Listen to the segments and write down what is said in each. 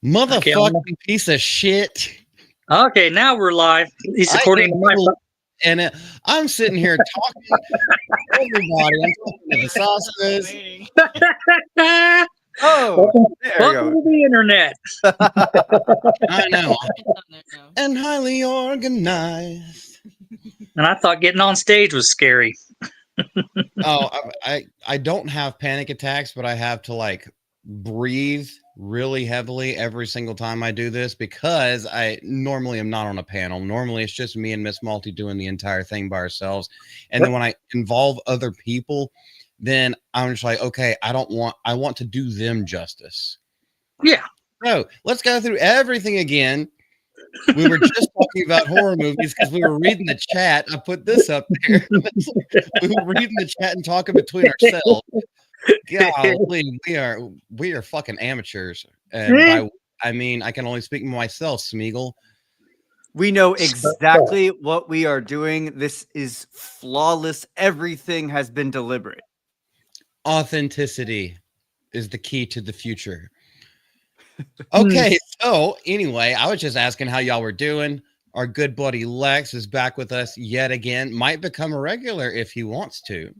Motherfucking piece of shit. Okay, now we're live. At least according to my and I'm sitting here talking to everybody. I'm talking to the sauces. Welcome to the internet. I know. And highly organized. And I thought getting on stage was scary. I don't have panic attacks, but I have to like breathe really heavily every single time I do this because I normally am not on a panel. Normally it's just me and Miss Malty doing the entire thing by ourselves. And then when I involve other people, then I'm just like, okay, I want to do them justice. Yeah. So let's go through everything again. We were just talking about horror movies because we were reading the chat. I put this up there. We were reading the chat and talking between ourselves. Golly, we are fucking amateurs. And I mean, I can only speak for myself, Smeagol. We know exactly what we are doing. This is flawless. Everything has been deliberate. Authenticity is the key to the future. Okay, so anyway, I was just asking how y'all were doing. Our good buddy Lex is back with us yet again. Might become a regular if he wants to.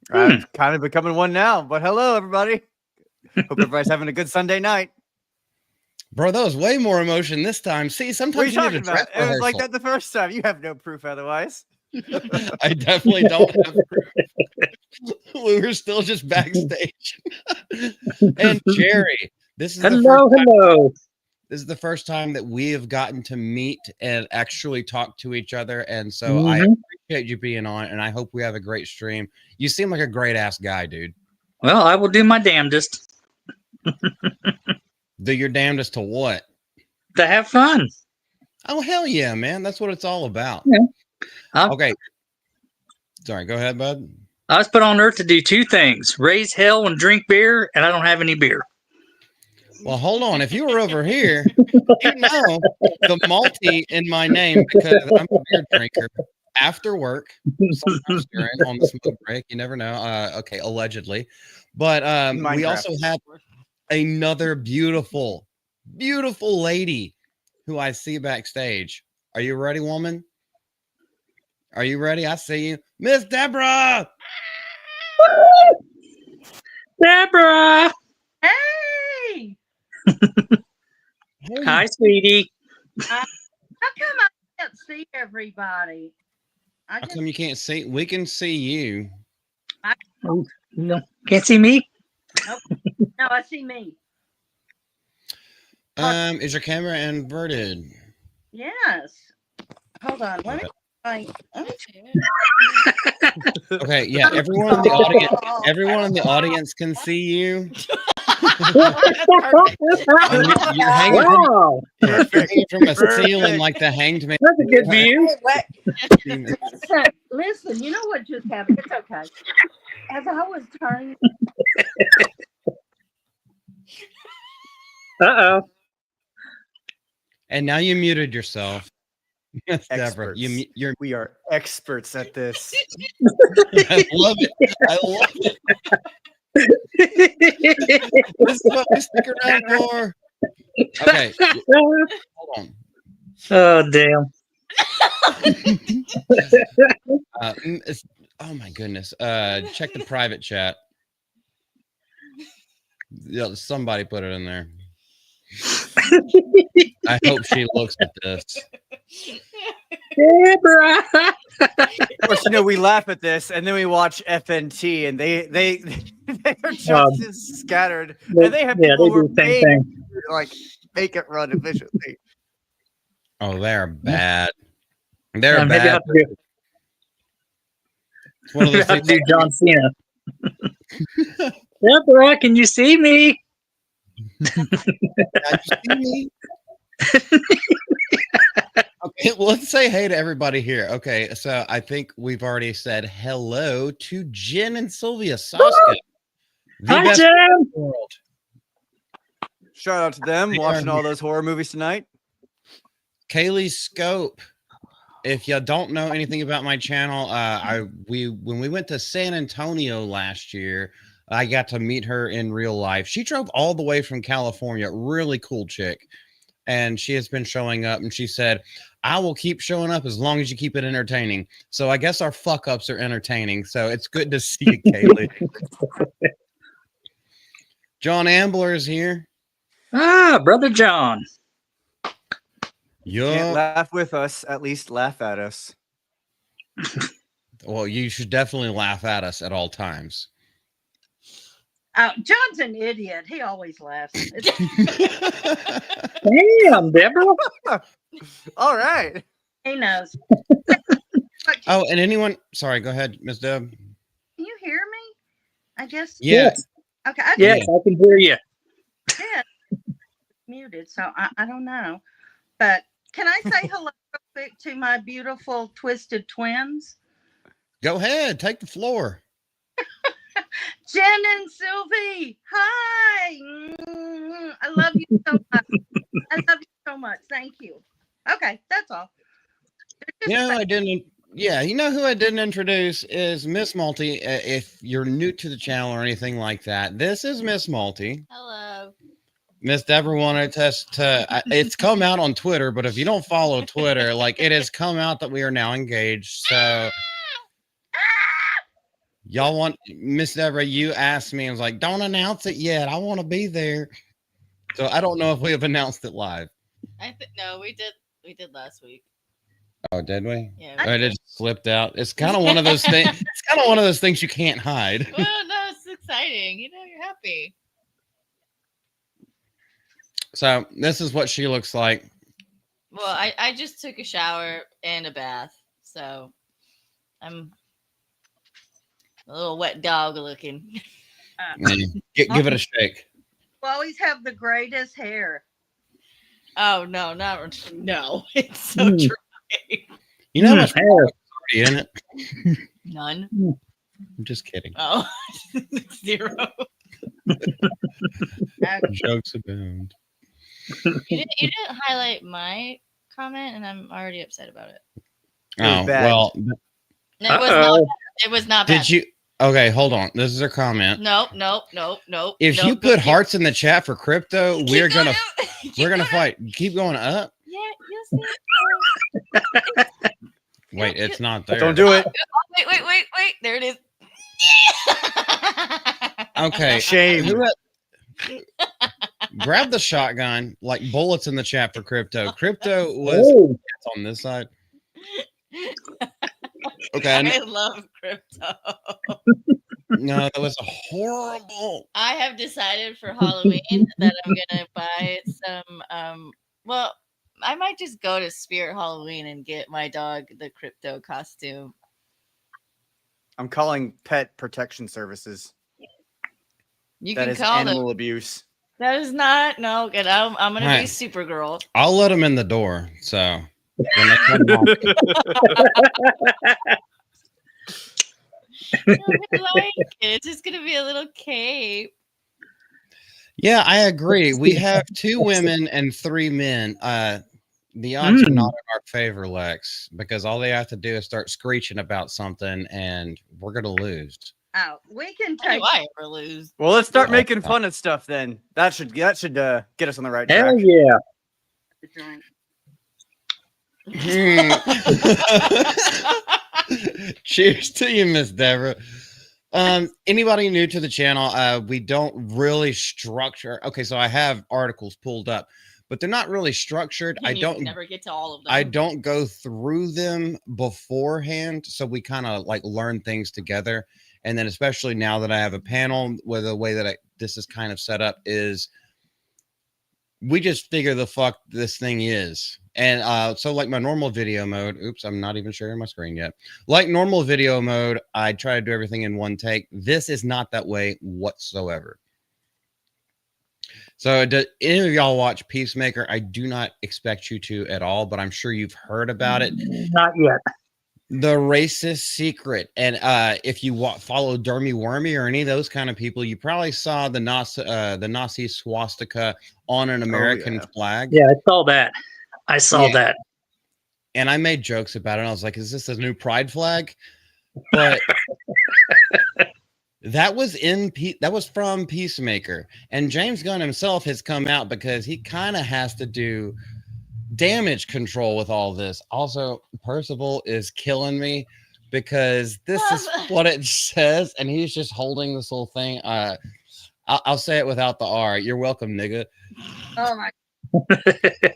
I'm kind of becoming one now, but hello, everybody. Hope everybody's having a good Sunday night. Bro, that was way more emotion this time. See, sometimes what are you talking about? It was like that the first time. You have no proof otherwise. I definitely don't have proof. We were still just backstage. And Jerry, this is hello. This is the first time that we have gotten to meet and actually talk to each other. And so I appreciate you being on, and I hope we have a great stream. You seem like a great ass guy, dude. Well, I will do my damnedest. Do your damnedest to what? To have fun. Oh, hell yeah, man. That's what it's all about. Yeah. Okay. Sorry, go ahead, bud. I was put on earth to do two things: raise hell and drink beer, and I don't have any beer. Well, hold on. If you were over here, you know the Malty in my name because I'm a beer drinker after work, sometimes during on the smoke break. You never know. Okay, allegedly. But we also have another beautiful, beautiful lady who I see backstage. Are you ready, woman? Are you ready? I see you. Miss Deborah! Deborah! Hey! Hi, sweetie. How come I can't see everybody? How come you can't see? We can see you. No, can't see me? Nope. No, I see me. Is your camera inverted? Yes. Hold on. Let me Okay, yeah, everyone in the audience can see you. You're hanging from a ceiling like the hanged man. That's a good view. Listen, you know what just happened? It's okay. As I was turning. Uh-oh. And now you muted yourself. Yes, Deborah, we are experts at this. I love it. I love it. This is what we stick around for. Okay. Hold on. Oh, damn. Oh, my goodness. Check the private chat. Yeah, somebody put it in there. I hope she looks at this. Deborah. Of course, we laugh at this, and then we watch FNT, and they are just as scattered, and they have people who are paid to like make it run efficiently. Oh, they're bad. They're bad. It's one of those things. Do John Cena. Deborah, can you see me? Can you see me? Okay, let's say hey to everybody here. Okay, so I think we've already said hello to Jen and Sylvia Saska. Hi, Jen. World. Shout out to them watching all those horror movies tonight. Kaylee Scope. If you don't know anything about my channel, when we went to San Antonio last year, I got to meet her in real life. She drove all the way from California. Really cool chick. And she has been showing up, and she said, I will keep showing up as long as you keep it entertaining. So I guess our fuck ups are entertaining. So it's good to see you, Kaylee. John Ambler is here. Brother John. You can't laugh with us, at least laugh at us. Well, you should definitely laugh at us at all times. John's an idiot. He always laughs. Damn, Deborah. All right. He knows. Oh, and anyone? Sorry, go ahead, Miss Deb. Can you hear me? I guess. Yes. Okay. Yes, I can hear you. Yeah. Muted, so I don't know. But can I say hello real quick to my beautiful twisted twins? Go ahead, take the floor. Jen and Sylvie, hi. I love you so much. I love you so much. Thank you. Okay, that's all. You know, I didn't. Yeah, you know who I didn't introduce is Miss Malty. If you're new to the channel or anything like that, this is Miss Malty. Hello. Miss Deborah wanted us to. It's come out on Twitter, but if you don't follow Twitter, like it has come out that we are now engaged. So. Y'all want Miss Deborah? You asked me. I was like, "Don't announce it yet. I want to be there." So I don't know if we have announced it live. No, we did. We did last week. Oh, did we? Yeah. Oh, it just slipped out. It's kind of one of those things. It's kind of one of those things you can't hide. Well, no, it's exciting. You know, you're happy. So this is what she looks like. Well, I just took a shower and a bath, so I'm a little wet dog looking. Give it a shake. You always have the greatest hair. Oh no, no! It's so dry. You know how much hair is already in it? None. I'm just kidding. Oh, 0. Jokes abound. You didn't highlight my comment, and I'm already upset about it. Oh well. It was not bad. Did you? Okay, hold on. This is her comment. Nope. If you put hearts in the chat for crypto, we're gonna fight. Keep going up. Yeah, you'll see. Wait, it's not there. Don't do it. Wait. There it is. Okay. Shame. Grab the shotgun, like bullets in the chat for crypto. Crypto was on this side. Okay. I love crypto. No, that was horrible. I have decided for Halloween that I'm gonna buy some. Well, I might just go to Spirit Halloween and get my dog the crypto costume. I'm calling Pet Protection Services. You that can is call animal them. abuse. That is not no good. I'm gonna Right. be Supergirl. I'll let them in the door. So when they come off. It's just gonna be a little cape. Yeah, I agree. We have 2 women and 3 men. The odds are not in our favor, Lex, because all they have to do is start screeching about something, and we're gonna lose. Oh, we can How take. do I ever lose? Well, let's start making fun of stuff then. That should get us on the right track. Hell yeah. the drink. Cheers to you, Miss Deborah. Anybody new to the channel, we don't really structure. Okay, so I have articles pulled up, but they're not really structured. I don't never get to all of them. I don't go through them beforehand, so we kind of like learn things together. And then, especially now that I have a panel, where the way that this is kind of set up is, we just figure the fuck this thing is. And so like my normal video mode, oops, I'm not even sharing my screen yet. Like normal video mode, I try to do everything in one take. This is not that way whatsoever. So do any of y'all watch Peacemaker? I do not expect you to at all, but I'm sure you've heard about it. Not yet. The Racist Secret. And if you follow Dermy Wormy or any of those kind of people, you probably saw the Nazi swastika on an American flag. Yeah, I saw that. I saw that. And I made jokes about it. I was like, is this a new pride flag? But That was that was from Peacemaker, and James Gunn himself has come out because he kind of has to do damage control with all this. Also, Percival is killing me because this is what it says, and he's just holding this little thing. I'll say it without the R. You're welcome, nigga. Oh my.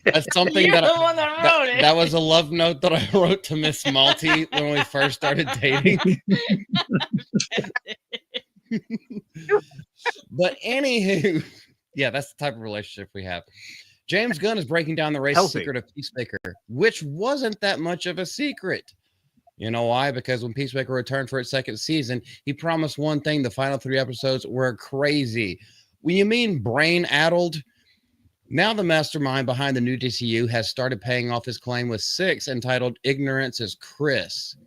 That's something You're that the one that wrote it. that was a love note that I wrote to Miss Malty when we first started dating. But anywho, yeah, that's the type of relationship we have. James Gunn is breaking down the race secret of Peacemaker, which wasn't that much of a secret. You know why? Because when Peacemaker returned for its second season, he promised one thing: the final 3 episodes were crazy. When you mean brain-addled, now the mastermind behind the new DCU has started paying off his claim with 6 entitled Ignorance is Chris.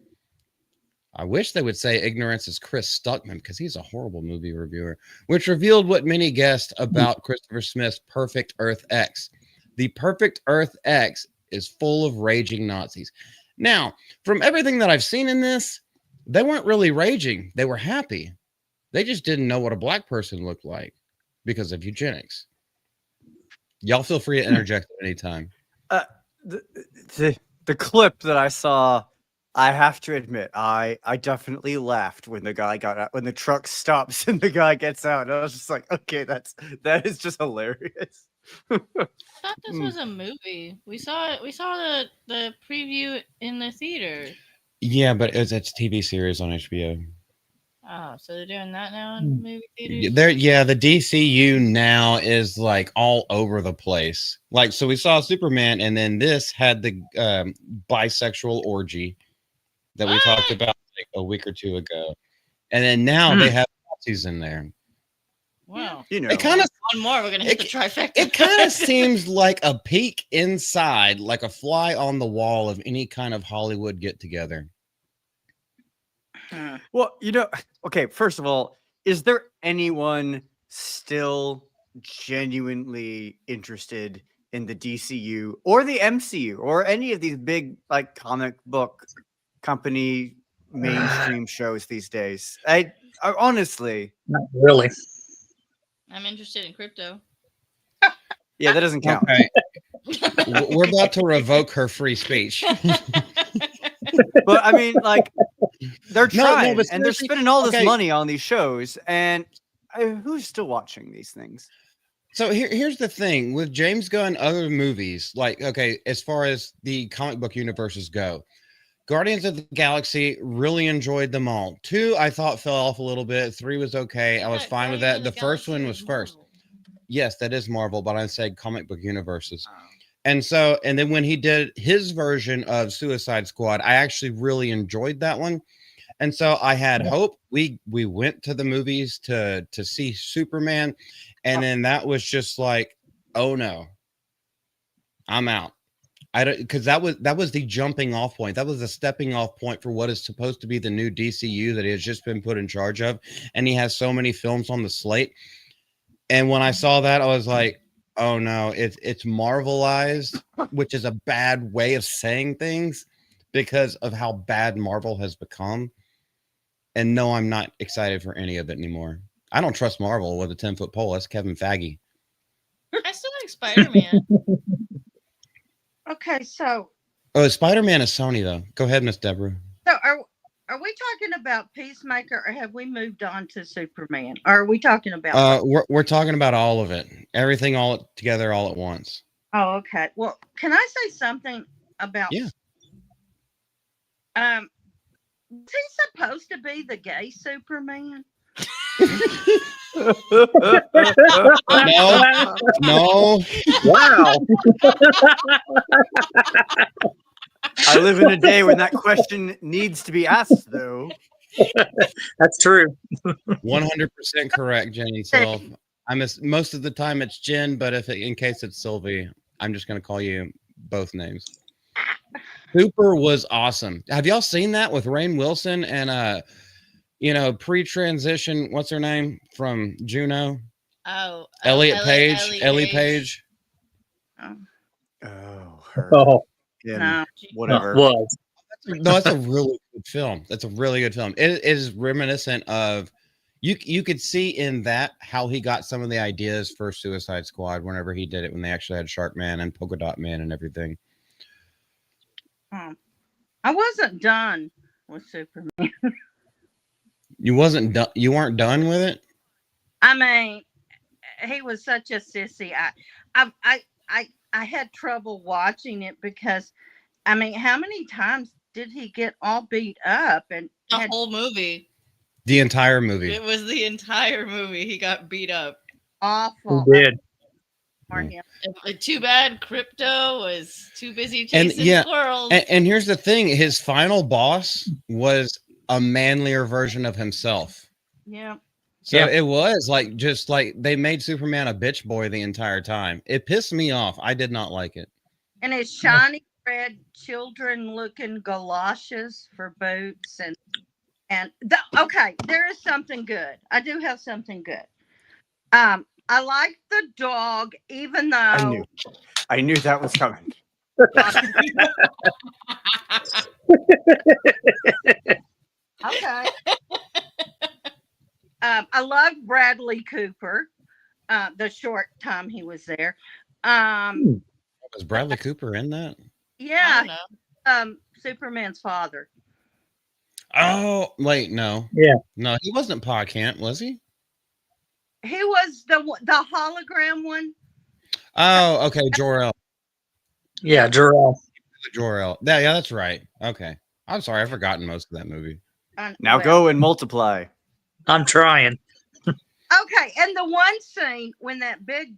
I wish they would say Ignorance is Chris Stuckman because he's a horrible movie reviewer, which revealed what many guessed about Christopher Smith's Perfect Earth X. The Perfect Earth X is full of raging Nazis. Now, from everything that I've seen in this, they weren't really raging. They were happy. They just didn't know what a black person looked like because of eugenics. Y'all feel free to interject at any time. The clip that I saw, I have to admit, I definitely laughed when the guy got out, when the truck stops and the guy gets out. I was just like, okay, that is just hilarious. I thought this was a movie. We saw it. We saw the preview in the theater. Yeah, but it's a TV series on HBO. Oh, so they're doing that now in movie theaters? The DCU now is like all over the place. Like, so we saw Superman, and then this had the bisexual orgy that we talked about like a week or two ago. And then now they have Nazis in there. Wow. You know, it kind of one more, we're gonna hit the trifecta. It kind of seems like a peek inside, like a fly on the wall of any kind of Hollywood get together. Well, you know, okay, first of all, is there anyone still genuinely interested in the DCU or the MCU or any of these big like comic book company mainstream shows these days? I honestly, not really. I'm interested in crypto. Yeah, that doesn't count. Okay. We're about to revoke her free speech. But I mean, like, they're trying but and they're seriously, spending all this okay. money on these shows, and who's still watching these things? So here's the thing with James Gunn, other movies, like, okay, as far as the comic book universes go, Guardians of the Galaxy, really enjoyed them all. 2, I thought fell off a little bit. 3 was okay. I was fine with that. The first one was first. Yes, that is Marvel, but I said comic book universes. And so, and then when he did his version of Suicide Squad, I actually really enjoyed that one. And so I had hope. We went to the movies to see Superman, and then that was just like, oh no, I'm out. I don't, because that was the jumping off point. That was the stepping off point for what is supposed to be the new DCU that he has just been put in charge of, and he has so many films on the slate. And when I saw that, I was like, oh no, it's Marvelized, which is a bad way of saying things because of how bad Marvel has become. And no, I'm not excited for any of it anymore. I don't trust Marvel with a 10-foot pole. That's Kevin Feige. I still like Spider-Man. Okay, so Spider-Man is Sony though. Go ahead, Miss Deborah. so are we talking about Peacemaker, or have we moved on to Superman? Or are we talking about? We're talking about all of it, everything all together, all at once. Oh, okay. Well, can I say something about? Yeah. Is he supposed to be the gay Superman? No. Wow. I live in a day when that question needs to be asked, though. That's true. 100% correct, Jen and Sylv. Most of the time it's Jen, but in case it's Sylvie, I'm just going to call you both names. Super was awesome. Have y'all seen that with Rainn Wilson and pre-transition, what's her name from Juno? Oh, Elliot Page. Ellie Page. Oh, her. Oh, Yeah, No. whatever. was. No, that's a really good film. That's a really good film. It is reminiscent of, You could see in that how he got some of the ideas for Suicide Squad whenever he did it, when they actually had Shark Man and Polka Dot Man and everything. I wasn't done with Superman. You weren't done with it? I mean, he was such a sissy. I had trouble watching it because, I mean, how many times did he get all beat up and The whole movie. The entire movie. It was the entire movie. He got beat up. Awful. He did. For him. Too bad Crypto was too busy chasing squirrels. And here's the thing: his final boss was a manlier version of himself. Yeah. So it was like, just like they made Superman a bitch boy the entire time. It pissed me off. I did not like it. And his shiny red children-looking galoshes for boots, okay, there is something good. I do have something good. I like the dog, even though I knew that was coming. Okay. I love Bradley Cooper. The short time he was there. Was Bradley Cooper in that? Yeah. Superman's father. Oh, wait, no. Yeah. No, he wasn't Pa Kent, was he? He was the hologram one. Oh, okay, Jor-El. Yeah, Jor-El. Jor-El. Yeah, that's right. Okay. I'm sorry, I've forgotten most of that movie. Now go and multiply. I'm trying. Okay, and the one scene when that big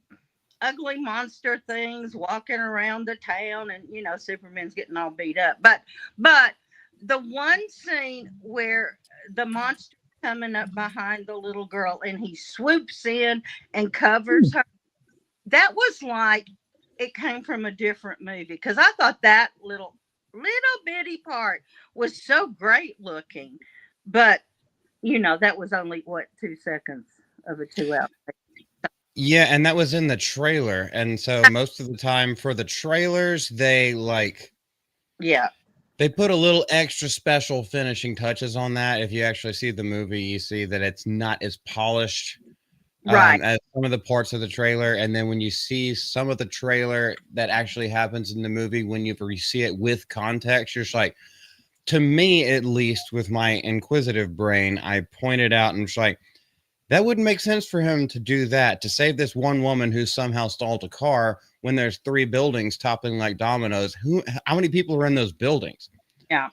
ugly monster thing's walking around the town, and Superman's getting all beat up. But the one scene where the monster coming up behind the little girl and he swoops in and covers her, that was like it came from a different movie, because I thought that little bitty part was so great looking. But that was only 2 seconds of a 2 hour. Yeah, and that was in the trailer. And so most of the time for the trailers, they they put a little extra special finishing touches on that. If you actually see the movie, you see that it's not as polished as some of the parts of the trailer. And then when you see some of the trailer that actually happens in the movie, when you see it with context, you're just like, to me, at least with my inquisitive brain, I pointed out and was like, that wouldn't make sense for him to do that, to save this one woman who somehow stalled a car when there's 3 buildings toppling like dominoes. How many people are in those buildings? Yeah.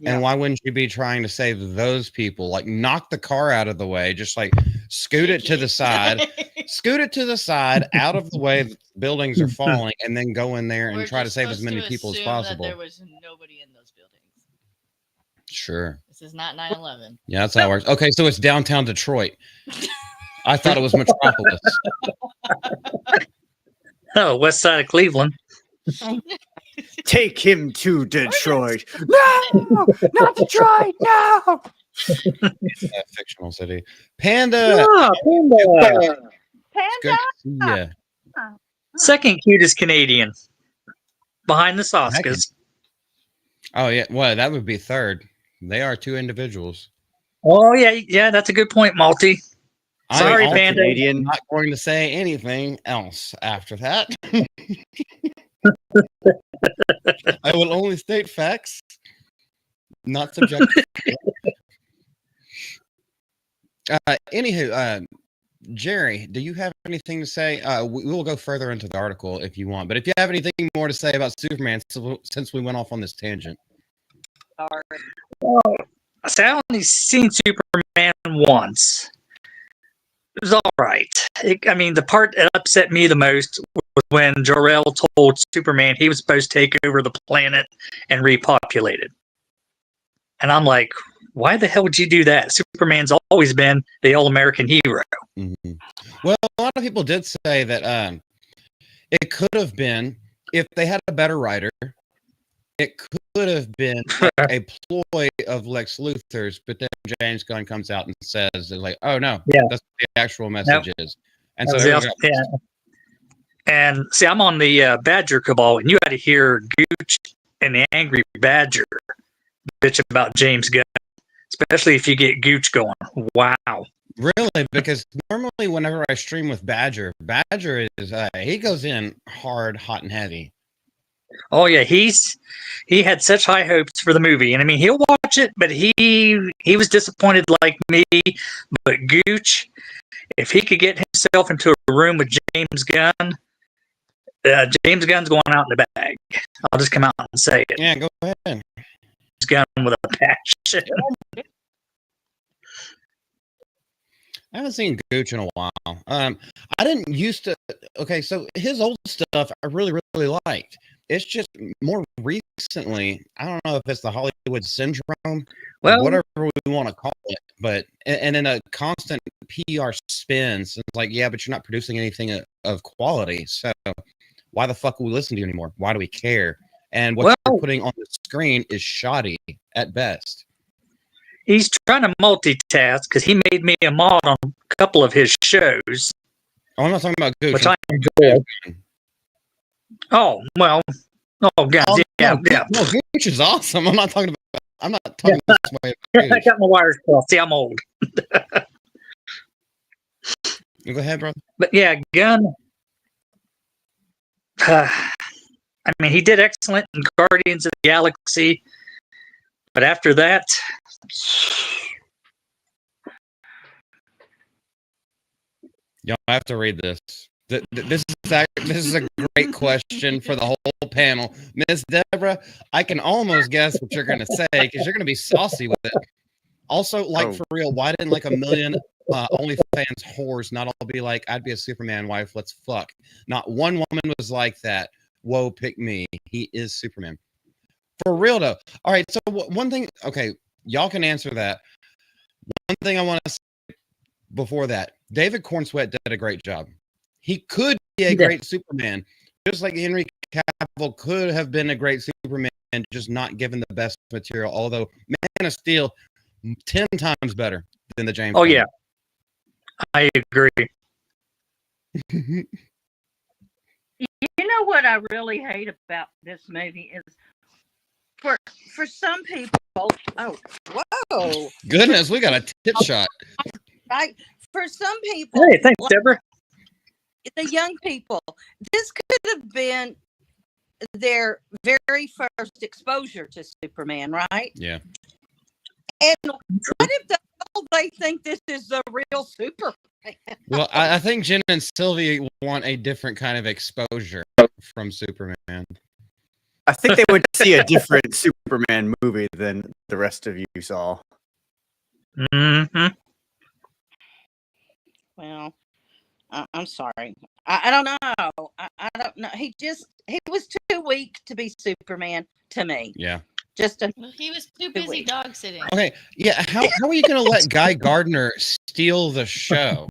And why wouldn't you be trying to save those people? Like, knock the car out of the way, just like scoot it to the side, out of the way that buildings are falling, and then go in there and try to save as many people as possible. There was nobody in those buildings. Sure. This is not 9/11. Yeah, that's how it works. Okay, so it's downtown Detroit. I thought it was Metropolis. Oh, west side of Cleveland. Take him to Detroit. No, not Detroit. No. It's a fictional city. Panda. Ah, Panda. Good to see ya. Second cutest Canadian. Behind the Soskas. Oh, yeah. Well, that would be third. They are 2 individuals. Oh, yeah, that's a good point, Malty. Sorry, I'm Panda. I'm not going to say anything else after that. I will only state facts, not subjective. Anywho, Jerry, do you have anything to say? We will go further into the article if you want, but if you have anything more to say about Superman, since we went off on this tangent. Well, I only seen Superman once. It was all right. The part that upset me the most was when Jor-El told Superman he was supposed to take over the planet and repopulate it. And I'm like, why the hell would you do that? Superman's always been the all-American hero. Mm-hmm. Well, a lot of people did say that it could have been, if they had a better writer, it could have been a ploy of Lex Luthor's, but then James Gunn comes out and says, like, oh, no, that's what the actual message is. And so And see, I'm on the Badger Cabal, and you had to hear Gooch and the Angry Badger bitch about James Gunn, especially if you get Gooch going. Wow. Really, because normally whenever I stream with Badger is he goes in hard, hot, and heavy. Oh yeah, he had such high hopes for the movie, and I mean he'll watch it, but he was disappointed like me. But Gooch, if he could get himself into a room with James Gunn, James Gunn's going out in the bag. I'll just come out and say it. Yeah, go ahead. James Gunn with a passion. I haven't seen Gooch in a while. I didn't used to. Okay, so his old stuff I really, really liked. It's just more recently. I don't know if it's the Hollywood syndrome, or whatever we want to call it, but and in a constant PR spins, it's like, yeah, but you're not producing anything of quality. So why the fuck will we listen to you anymore? Why do we care? And what you're putting on the screen is shoddy at best. He's trying to multitask because he made me a mod on a couple of his shows. Oh, I'm not talking about Gooch. Which I enjoy. Oh, well. Oh, God. Yeah. No, Gooch is awesome. I'm not talking this way. I got my wires crossed. See, I'm old. Go ahead, brother. But yeah, Gunn. I mean, he did excellent in Guardians of the Galaxy. But after that, y'all have to read this. This is a great question for the whole panel. Miss Deborah, I can almost guess what you're going to say because you're going to be saucy with it. Also, for real, why didn't like a million OnlyFans whores not all be like, I'd be a Superman wife, let's fuck. Not one woman was like that. Whoa, pick me. He is Superman. For real, though. All right, so one thing, okay, y'all can answer that. One thing I want to say before that, David Cornsweet did a great job. He could be a great Superman, just like Henry Cavill could have been a great Superman, just not given the best material. Although Man of Steel, 10 times better than the James. Oh yeah, I agree. You know what I really hate about this movie is for some people. Oh, whoa! Goodness, we got a tip shot. Right, for some people. Hey, thanks, Deborah. The young people, this could have been their very first exposure to Superman, right? Yeah. And what if they think this is the real Superman? Well, I think Jen and Sylvie want a different kind of exposure from Superman. I think they would see a different Superman movie than the rest of you saw. Mm-hmm. Well, I'm sorry. I don't know. I don't know. He was too weak to be Superman to me. Yeah. He was too busy dog sitting. Okay. Yeah. How are you going to let Guy Gardner steal the show?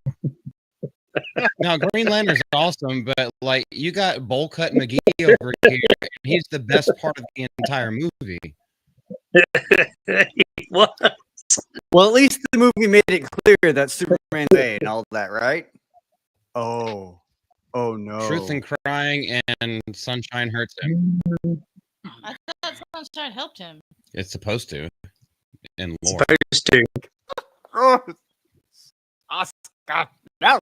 Now, Green Lantern's awesome, but like you got Bowl-Cut McGee over here. He's the best part of the entire movie. What? Well, at least the movie made it clear that Superman's A and all that, right? Oh no. Truth and Crying and Sunshine hurts him. I thought Sunshine helped him. It's supposed to. In lore. Supposed to. Oh, Oscar, no.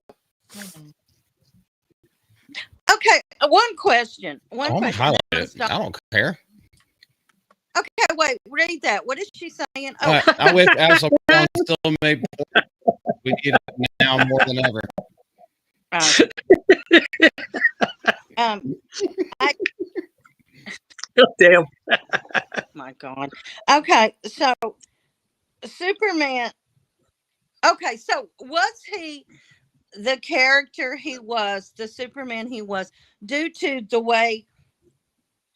Okay, one question. I'm gonna highlight it. I don't care. Okay, wait. Read that. What is she saying? Oh, I wish Absalom still made. We need it now more than ever. Damn. My God. Okay, so Superman. Okay, so was he the character he was, the Superman he was, due to the way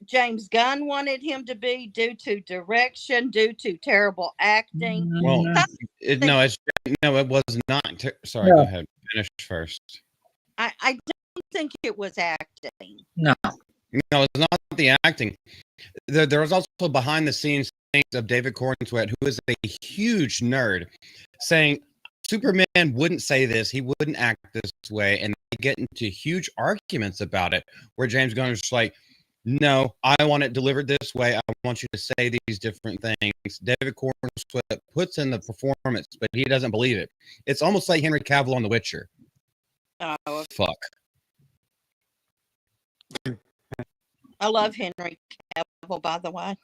James Gunn wanted him to be, due to direction, due to terrible acting? Well, it was not. Sorry, No. Go ahead. Finish first. I don't think it was acting. No. No, it's not the acting. There was also behind the scenes things of David Cornsweet, who is a huge nerd, saying Superman wouldn't say this, he wouldn't act this way, and they get into huge arguments about it, where James Gunn is just like, No, I want it delivered this way. I want you to say these different things. David Cornsweet puts in the performance, but he doesn't believe it. It's almost like Henry Cavill on The Witcher. Oh, Fuck. I love Henry Cavill, by the way.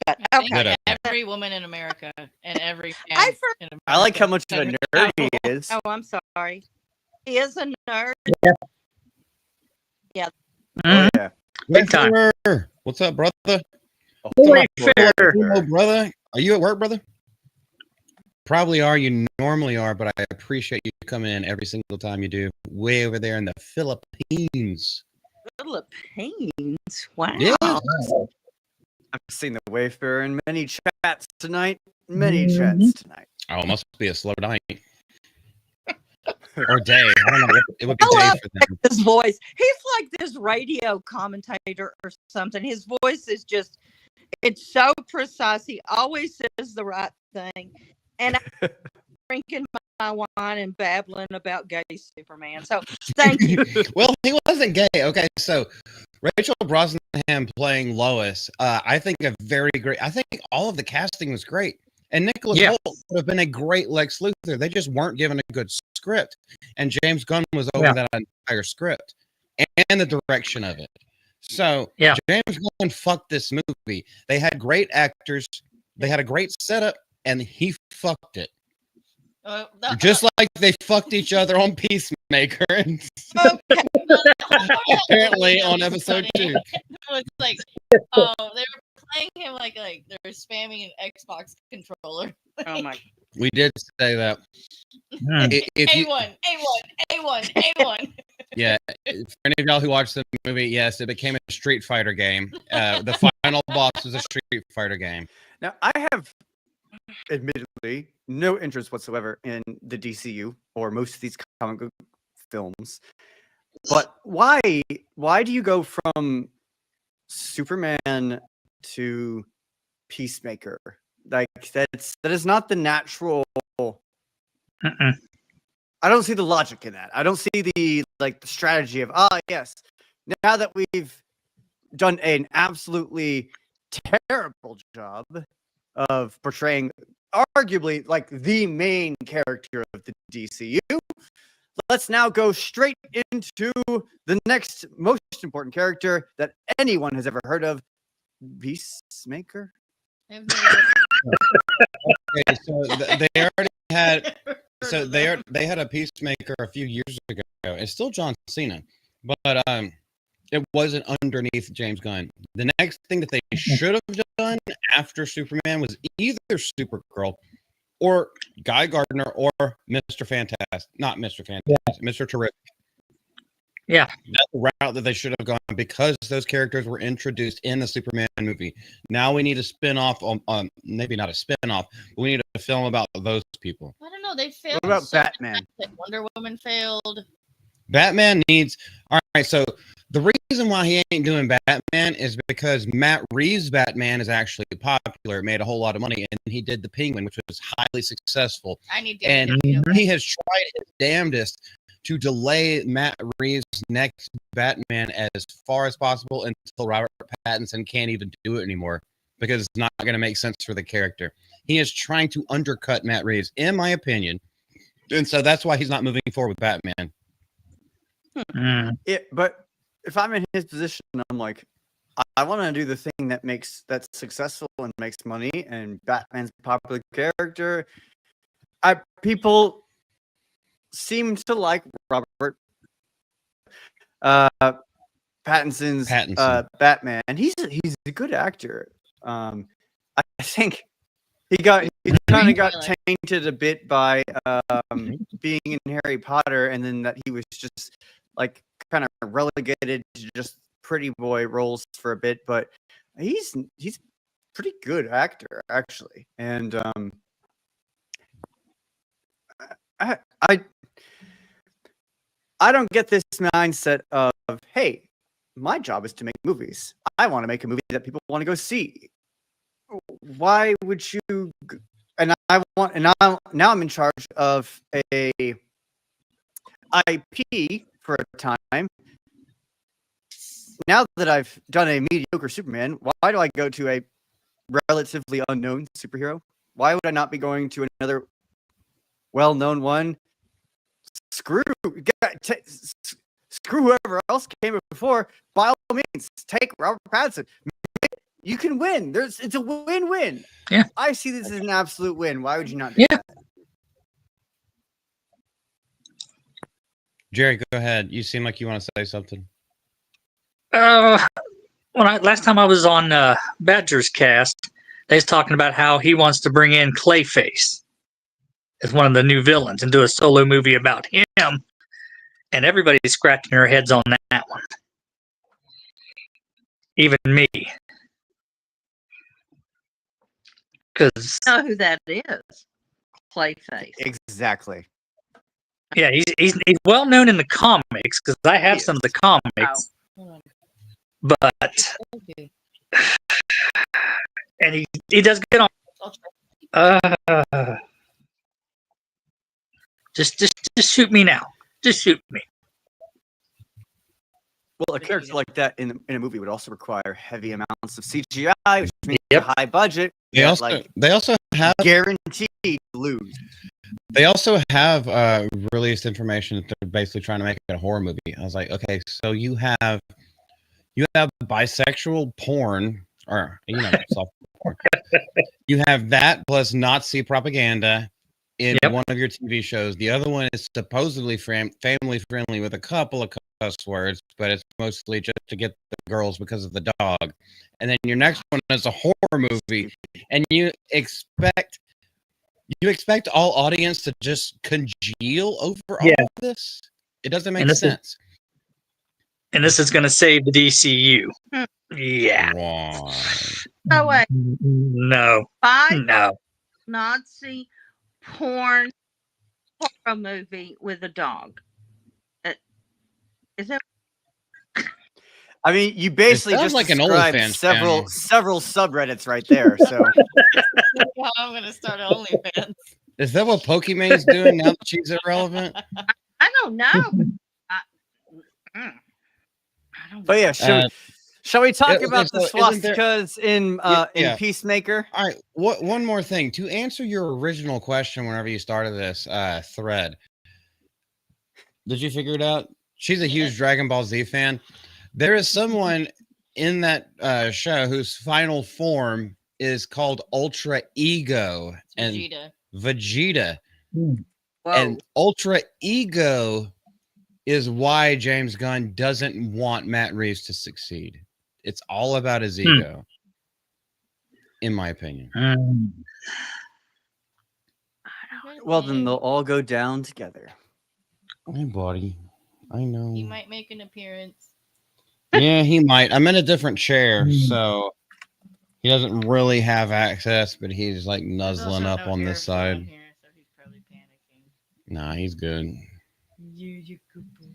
But I think okay, every woman in America and every man I in America. I like how much of a Henry nerd he Cavill. is. oh, I'm sorry. He is a nerd. Oh yeah. Big time. What's up, brother? Holy fair. Hello, brother. Are you at work, brother? Probably are. You normally are, but I appreciate you coming in every single time you do. Way over there in the Philippines. Philippines. Wow. Yeah. I've seen the Wayfarer in many chats tonight. Many chats tonight. Oh, it must be a slow night. Or day. I don't know. It would be I day love for them. his voice. He's like this radio commentator or something. His voice is just, it's so precise. He always says the right thing. And I'm drinking my wine and babbling about gay Superman. So thank you. Well, he wasn't gay. Okay, so Rachel Brosnahan playing Lois, I think a very great. I think all of the casting was great, and Nicholas Hoult would have been a great Lex Luthor. They just weren't given a good script, and James Gunn was over that entire script and the direction of it. So James Gunn fucked this movie. They had great actors, they had a great setup, and he fucked it. Just like they fucked each other on Peacemaker, and apparently on episode 2. It was like, they were playing him like they were spamming an Xbox controller. Oh my! We did say that. A1, A1. Yeah, for any of y'all who watched the movie, yes, it became a Street Fighter game. The final boss was a Street Fighter game. Now, I have admittedly no interest whatsoever in the DCU or most of these comic book films. But why do you go from Superman to Peacemaker? Like that is not the natural. I don't see the logic in that. I don't see the strategy of yes. Now that we've done an absolutely terrible job of portraying arguably like the main character of the DCU, let's now go straight into the next most important character that anyone has ever heard of, Peacemaker. Okay, so they already had. So they had a Peacemaker a few years ago. It's still John Cena, but it wasn't underneath James Gunn. The next thing that they should have done after Superman was either Supergirl or Guy Gardner or Mr. Fantastic. Not Mr. Fantastic, Mr. Terrific. Yeah. That's the route that they should have gone because those characters were introduced in the Superman movie. Now we need a spin-off on maybe not a spin-off, but we need a film about those people. I don't know. They failed. What about Batman? Wonder Woman failed. Batman needs. All right, so the reason why he ain't doing Batman is because Matt Reeves' Batman is actually popular. It made a whole lot of money, and he did The Penguin, which was highly successful. And he has tried his damnedest to delay Matt Reeves' next Batman as far as possible until Robert Pattinson can't even do it anymore because it's not going to make sense for the character. He is trying to undercut Matt Reeves, in my opinion, and so that's why he's not moving forward with Batman. Yeah, but if I'm in his position, I'm like, I want to do the thing that's successful and makes money, and Batman's a popular character. People seem to like Robert Pattinson's Batman, and he's a good actor. I think he kind of got tainted a bit by being in Harry Potter, and then that he was just like kind of relegated to just pretty boy roles for a bit. But he's a pretty good actor actually, and I don't get this mindset of, hey, my job is to make movies. I want to make a movie that people want to go see. Why would you? And now I'm in charge of a IP for a time. now that I've done a mediocre Superman, why do I go to a relatively unknown superhero? Why would I not be going to another well-known one? Screw whoever else came before. By all means, take Robert Pattinson. You can win. It's a win-win. Yeah. I see this as an absolute win. Why would you not do that? Jerry, go ahead. You seem like you want to say something. Last time I was on Badger's cast, they was talking about how he wants to bring in Clayface as one of the new villains and do a solo movie about him, and everybody's scratching their heads on that one, even me, because Know who that is? Clayface. Exactly. yeah, he's well known in the comics because I have some of the comics, but and he does get on. Just shoot me now. Just shoot me. Well, a character like that in a movie would also require heavy amounts of CGI, which means a high budget. They also have guaranteed to lose. They also have released information that they're basically trying to make it a horror movie. I was like, okay, so you have bisexual porn, or soft porn. You have that plus Nazi propaganda in one of your TV shows. The other one is supposedly family friendly with a couple of cuss words, but it's mostly just to get the girls because of the dog. And then your next one is a horror movie, and you expect all audience to just congeal over all of this? It doesn't make sense. And this is going to save the DCU. Yeah. Why? Oh wait. No. No. Nazi porn horror movie with a dog. Is that? I mean, you basically just like described several subreddits right there. So I'm gonna start OnlyFans. Is that what Pokemon's doing now that she's irrelevant? I don't know. But yeah, shall we talk about the swastikas in Peacemaker? All right. One more thing to answer your original question. Whenever you started this thread, did you figure it out? She's a huge Dragon Ball Z fan. There is someone in that show whose final form is called Ultra Ego and Vegeta. And Ultra Ego is why James Gunn doesn't want Matt Reeves to succeed. It's all about his ego, in my opinion. Well, then they'll all go down together. Hey, buddy. I know. He might make an appearance. Yeah, he might. I'm in a different chair, so he doesn't really have access, but he's like nuzzling up on this side. Here, so he's probably panicking. Nah, he's good. You good boy.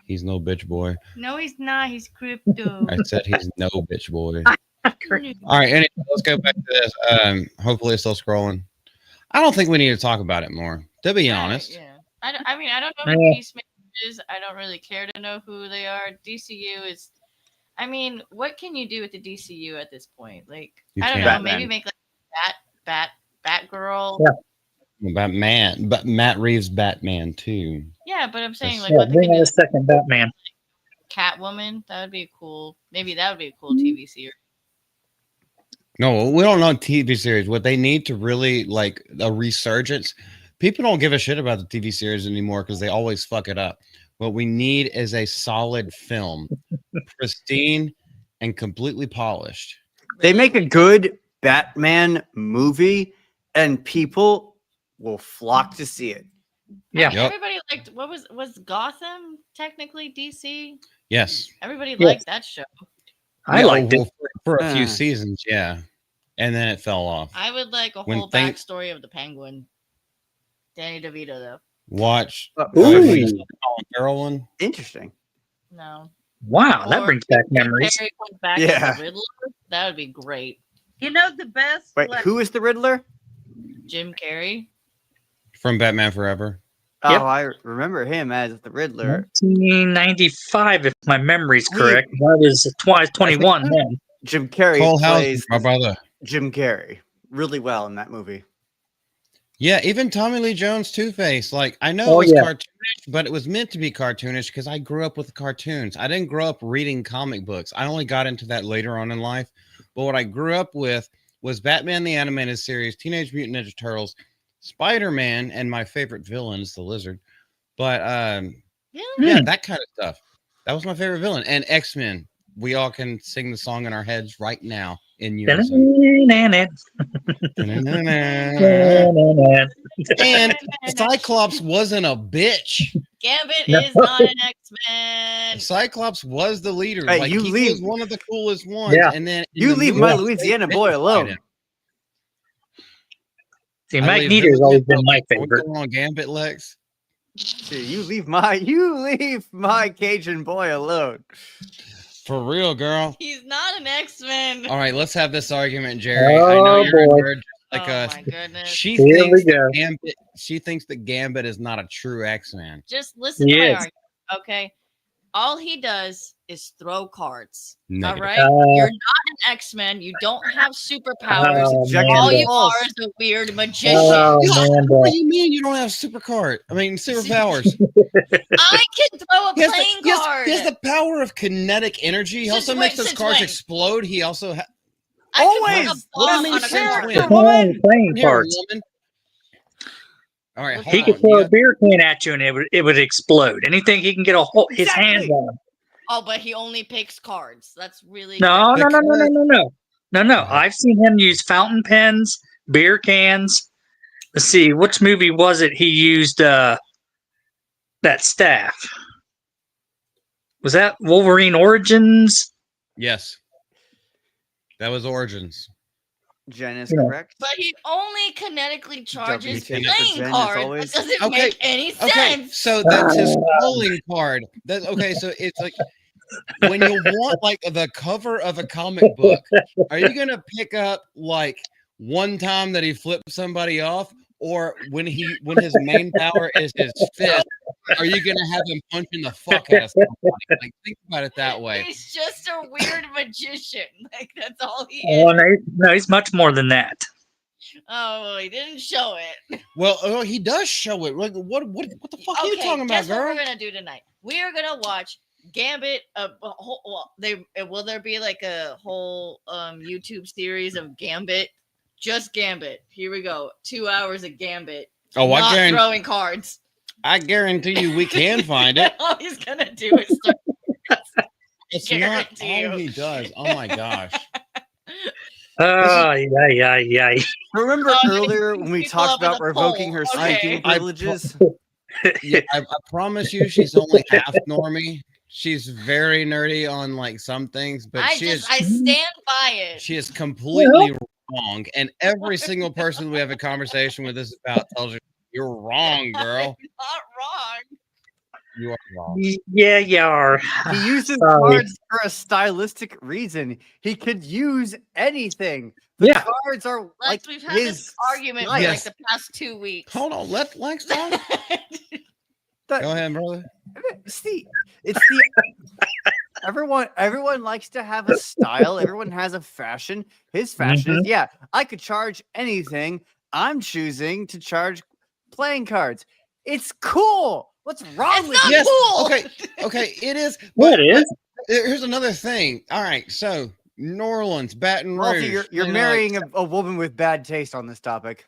He's no bitch boy. No, he's not. He's crypto. I said he's no bitch boy. All right, anyway, let's go back to this. Hopefully it's still scrolling. I don't think we need to talk about it more, to be honest. Yeah. I don't know who Peacemaker is. I don't really care to know who they are. DCU is. I mean, what can you do with the DCU at this point? Like, I don't know. Maybe make like Batgirl. Yeah. Batman, but Matt Reeves Batman too. Yeah, but I'm saying like bring out a second Batman. Catwoman. That would be cool. Maybe that would be a cool TV series. No, we don't know TV series. What they need to really like a resurgence. People don't give a shit about the TV series anymore because they always fuck it up. What we need is a solid film, pristine and completely polished. They make a good Batman movie, and people will flock to see it. Yeah, everybody liked. What was Gotham technically DC? Yes, everybody liked that show. I liked it for a few seasons, yeah, and then it fell off. I would like a whole backstory of the Penguin. Danny DeVito, though. Watch. One. Interesting. No. Wow, that brings back memories. Back as the Riddler, that would be great. You know the best. Wait, who is the Riddler? Jim Carrey from Batman Forever. Oh, Yep. I remember him as the Riddler. 1995, if my memory's correct. I was 21 then. Jim Carrey Cole plays Hauser, my brother. Jim Carrey really well in that movie. Yeah, even Tommy Lee Jones Two-Face. Like, I know it was cartoonish, but it was meant to be cartoonish because I grew up with cartoons. I didn't grow up reading comic books. I only got into that later on in life. But what I grew up with was Batman the Animated Series, Teenage Mutant Ninja Turtles, Spider-Man, and my favorite villain is the Lizard. But yeah, that kind of stuff. That was my favorite villain. And X-Men. We all can sing the song in our heads right now in unison. And Cyclops wasn't a bitch. Gambit is not an X-Men. Cyclops was the leader. Hey, like, he was one of the coolest ones. Yeah. And then you leave my Louisiana boy alone. See, Mike Nieder's always been my favorite. On Gambit, Lex. See, you leave my Cajun boy alone. For real, girl. He's not an X-Men. All right, let's have this argument, Jerry. I know you're a nerd like us. My goodness. She thinks that Gambit is not a true X-Man. Just listen to my argument, okay? All he does is throw cards. Negative. All right? You're not an X-Men. You don't have superpowers. All you are is a weird magician. What do you mean you don't have superpowers? I can throw a playing card. He has the power of kinetic energy. He also makes those cards explode. He also always playing cards. All right, he could throw a beer can at you and it would explode. Anything he can get his hands on. Oh, but he only picks cards. That's really no. I've seen him use fountain pens, beer cans. Let's see, which movie was it? He used that staff. Was that Wolverine Origins? Yes, that was Origins. Jen is correct. But he only kinetically charges playing cards. That doesn't make any sense. Okay, so that's his calling card. So it's like when you want like the cover of a comic book, are you gonna pick up like one time that he flipped somebody off, or when his main power is his fist? Are you gonna have him punching the fuck out of somebody? Like, think about it that way. He's just a weird magician. Like, that's all he is. Oh, no, he's much more than that. Oh, he didn't show it. Well, he does show it. Like, what the fuck are you talking about, guess girl? what we're gonna do tonight? We are gonna watch Gambit. Will there be like a whole YouTube series of Gambit? Just Gambit. Here we go. 2 hours of Gambit. Oh, not throwing cards. I guarantee you we can find it. All he's gonna do is start. It's not all he does. Oh my gosh. Yeah. Remember earlier when we talked about revoking her speaking privileges? Yeah, I promise you she's only half normie. She's very nerdy on like some things, but I stand by it. She is completely wrong. And every single person we have a conversation with this about tells her you're wrong, girl. I'm not wrong. You are wrong. Yeah, you are. He uses cards for a stylistic reason. He could use anything. The cards are like we've had this argument for like the past 2 weeks. Hold on, let Lex talk. Go ahead, brother. See, it's the everyone likes to have a style. Everyone has a fashion. His fashion is I could charge anything. I'm choosing to charge playing cards. It's cool. What's wrong with it? Cool. Okay, it is. What is? Here's another thing. All right, so New Orleans, Baton Rouge. Malty, you're marrying a woman with bad taste on this topic.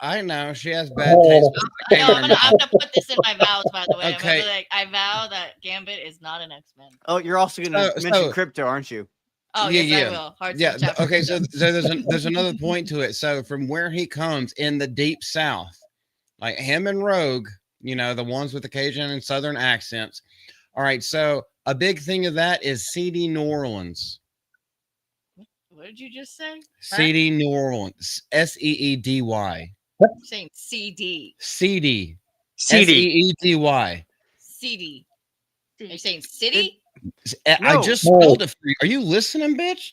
I know she has bad taste. I'm gonna put this in my vows, by the way. Okay. I vow that Gambit is not an X-Men. Oh, you're also gonna mention crypto, aren't you? Oh, yes, I will. Okay, so there's another point to it. So from where he comes in the deep South, like him and Rogue, you know, the ones with the Cajun and Southern accents. All right, so a big thing of that is CD New Orleans. What did you just say? CD New Orleans. SEEDY. I'm saying CD. CD. CD. SEEDY. CD. Are you saying city? I just spelled it for you. Are you listening, bitch?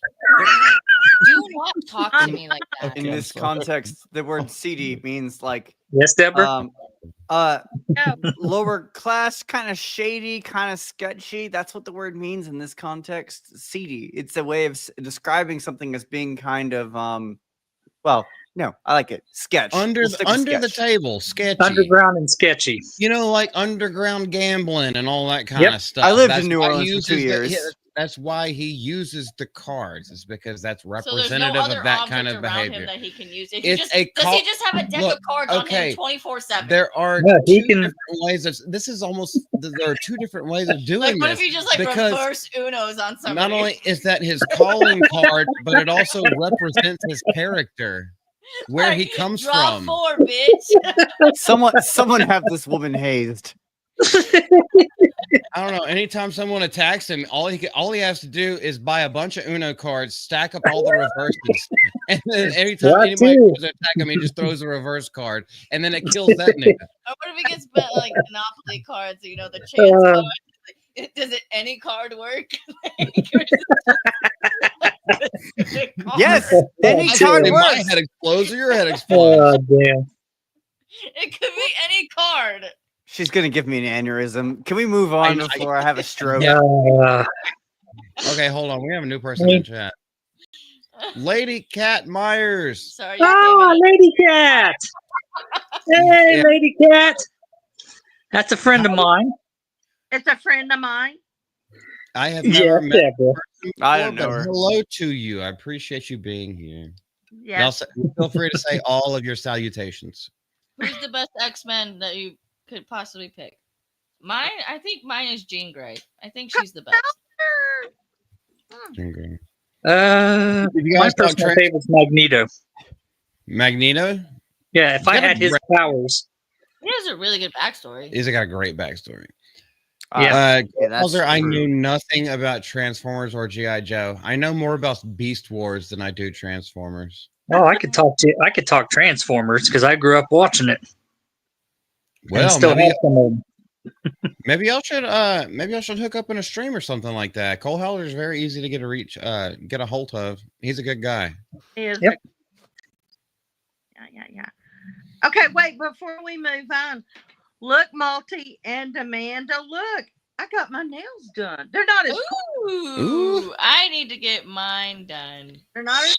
Do not talk to me like that. In this context, the word CD means like Deborah. Lower class, kind of shady, kind of sketchy. That's what the word means in this context. Seedy. It's a way of describing something as being kind of well, no, I like it. Sketch. Under the table, sketchy. Underground and sketchy. Like underground gambling and all that kind of stuff. I lived in New Orleans for 2 years. That's why he uses the cards. It's because that's representative so there's no other of that kind of behavior. Him that he can use. Does he just have a deck of cards on him 24/7? There are two different ways of. There are two different ways of doing what this. if you just reverse Unos on somebody? Not only is that his calling card, but it also represents his character, where he comes from. Draw 4, bitch. Someone have this woman hazed. I don't know. Anytime someone attacks him, all he has to do is buy a bunch of Uno cards, stack up all the reverses, and then anytime anybody tries to attack him, he just throws a reverse card, and then it kills that nigga. Or what if he gets Monopoly cards? The chance card. Does any card work? Yes, any card works. My head explodes or your head explodes. Damn. It could be any card. She's gonna give me an aneurysm. Can we move on before I have a stroke? Okay, hold on. We have a new person in chat. Lady Cat Myers. Sorry. Lady Cat. Hey, Lady Cat. That's a friend of mine. It's a friend of mine. I have never met her before, I don't know her. Hello to you. I appreciate you being here. Yeah. Feel free to say all of your salutations. Who's the best X-Men that you could possibly pick? I think mine is Jean Grey. I think she's the best. Jean Grey. My personal favorite is Magneto. Magneto? Yeah, if I had his powers. He has a really good backstory. He's got a great backstory. Bowser, I knew nothing about Transformers or G.I. Joe. I know more about Beast Wars than I do Transformers. Oh, I could talk Transformers because I grew up watching it. Well, maybe y'all should hook up in a stream or something like that. Cole Howler is very easy to get a hold of. He's a good guy. He is. Yep. Yeah. Okay, wait, before we move on. Look, Malty and Amanda, look. I got my nails done. They're not as Ooh. I need to get mine done. They're not as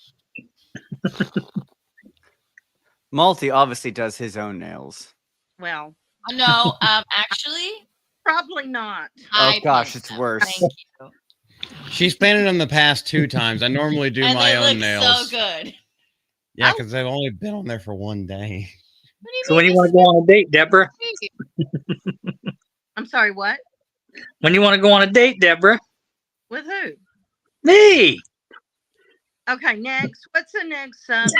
Malty obviously does his own nails. well. No, actually, probably not. Oh gosh, it's worse. Thank you. She's painted them the past 2 times. I normally do my own nails. So good. Yeah, because they've only been on there for 1 day. So when you want to go on a date, Deborah? I'm sorry, what? When you want to go on a date, Deborah? With who? Me. Okay, next. What's the next subject?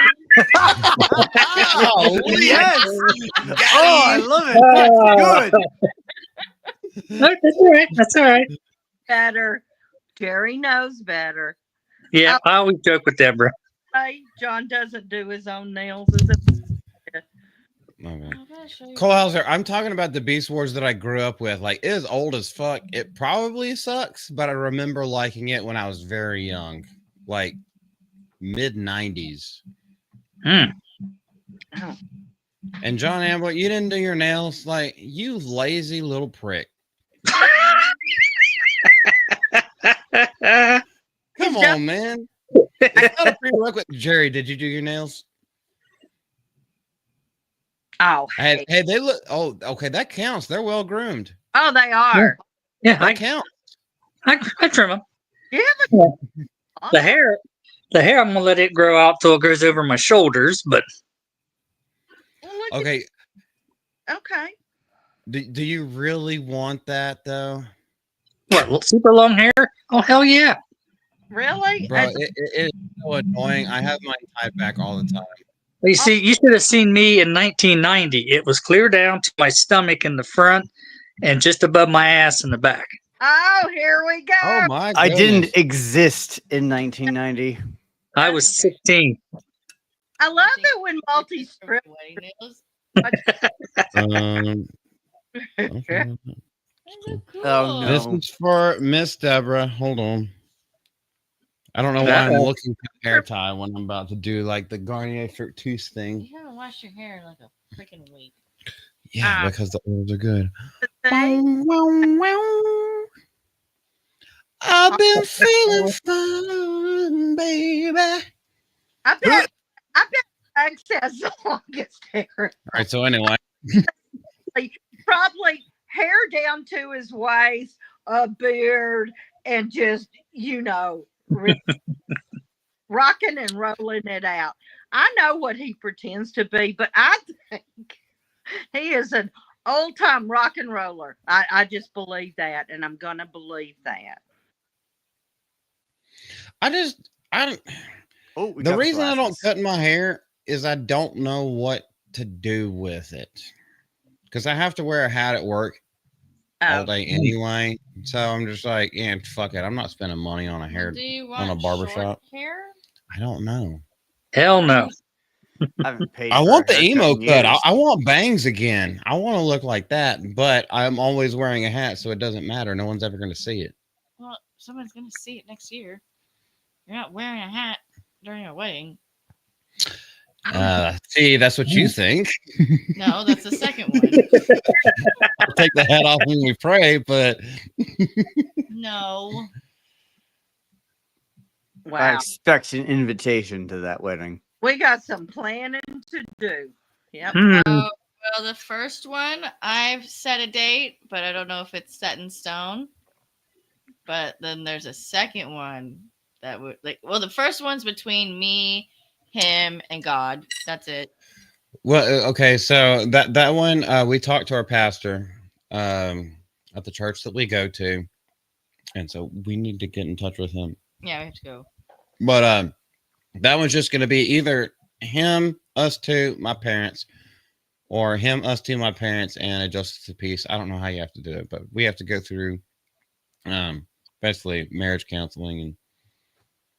Oh, yes. Oh, I love it. That's good. That's all right. That's all right. Better. Jerry knows better. Yeah, I always joke with Deborah. Hey, John doesn't do his own nails. Is it? Okay. Cole Hauser, I'm talking about the Beast Wars that I grew up with. Like, it is old as fuck. It probably sucks, but I remember liking it when I was very young. Like, mid-90s. Mm. Oh. And John Amber, you didn't do your nails? Like, you lazy little prick. Come on, man. It's not a prerequisite. Jerry, did you do your nails? Oh, Hey, they look. Oh, okay, that counts. They're well groomed. Oh, they are. Yeah, That counts. I trim them. Yeah. The hair, I'm gonna let it grow out till it goes over my shoulders. But Okay. Okay. Do you really want that though? what? Super long hair? Oh hell yeah! Really? Bro, it is so annoying. I have mine tied back all the time. You see, you should have seen me in 1990. It was clear down to my stomach in the front and just above my ass in the back. Oh, here we go. Oh my! I goodness. didn't exist in 1990. I was 16. I love it when multi-strip. Okay. Oh, no. This is for Miss Deborah. Hold on. I don't know why I'm looking for hair tie when I'm about to do like the Garnier Fructus thing. You haven't washed your hair in like a freaking week. Yeah, because the oils are good. See? I've been feeling fine, baby. I bet Alex has the longest hair. All right, so anyway. Probably hair down to his waist, a beard, and just, rocking and rolling it out. I know what he pretends to be, but I think he is an old time rock and roller. I just believe that, and I'm gonna believe that. The reason I don't cut my hair is I don't know what to do with it. Because I have to wear a hat at work all day anyway. So I'm just like, yeah, fuck it. I'm not spending money on a barbershop. Hair? I don't know. Hell no. I want the emo cut. I want bangs again. I want to look like that, but I'm always wearing a hat, so it doesn't matter. No one's ever going to see it. Well, someone's going to see it next year. You're not wearing a hat during a wedding. See, that's what you think. No, that's the second one. I'll take the hat off when we pray, but no. Wow. I expect an invitation to that wedding. We got some planning to do. Yep. Well, the first one, I've set a date, but I don't know if it's set in stone. But then there's a second one that would the first one's between me, him, and God. That's it. Well, okay, so that one, we talked to our pastor at the church that we go to, and so we need to get in touch with him. Yeah, we have to go. But that one's just going to be either him, us two, my parents, or him, us two, my parents, and a justice of peace. I don't know how you have to do it, but we have to go through basically marriage counseling and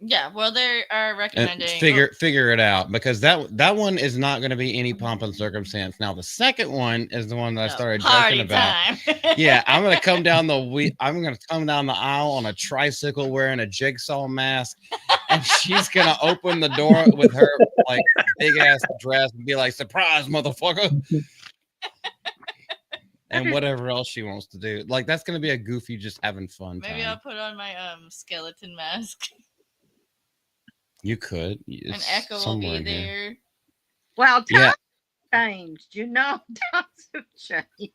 yeah, well, they are recommending figure it out, because that one is not going to be any pomp and circumstance. Now the second one is the one that I started joking about. Yeah, I'm going to come down the aisle on a tricycle wearing a jigsaw mask, and she's going to open the door with her like big ass dress and be like, "Surprise, motherfucker!" And whatever else she wants to do. Like, that's going to be a goofy, just having fun. Maybe I'll put on my skeleton mask. You could. An echo will be there. Here. Well, times changed. Times have changed.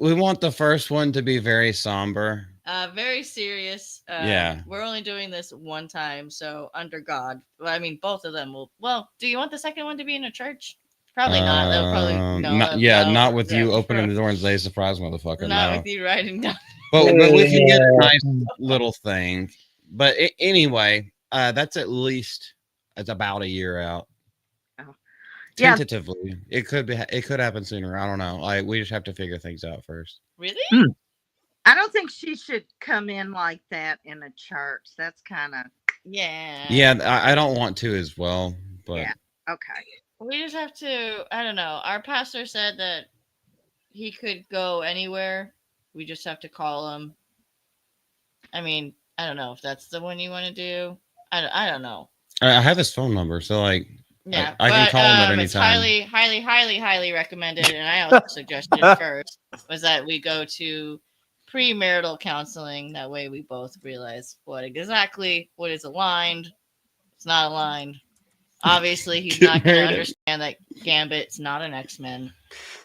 We want the first one to be very somber. Very serious. Yeah. We're only doing this one time, so under God. Well, I mean, both of them will. Well, do you want the second one to be in a church? Probably not. They'll probably not with you opening the door and say, "Surprise, motherfucker." Not with you writing down. But we can get a nice little thing. But anyway, that's at least it's about a year out. Oh. Tentatively, it could happen sooner. I don't know. Like, we just have to figure things out first. Really? I don't think she should come in like that in a church. That's kind of yeah. I don't want to as well. But yeah, okay. We just have to. I don't know. Our pastor said that he could go anywhere. We just have to call him. I mean, I don't know if that's the one you want to do. I don't know. I have his phone number, so like, yeah, I can call him at any it's time. highly recommended. And I also suggested first was that we go to premarital counseling. That way, we both realize what is aligned. It's not aligned. Obviously, he's not going to understand that Gambit's not an X-Men,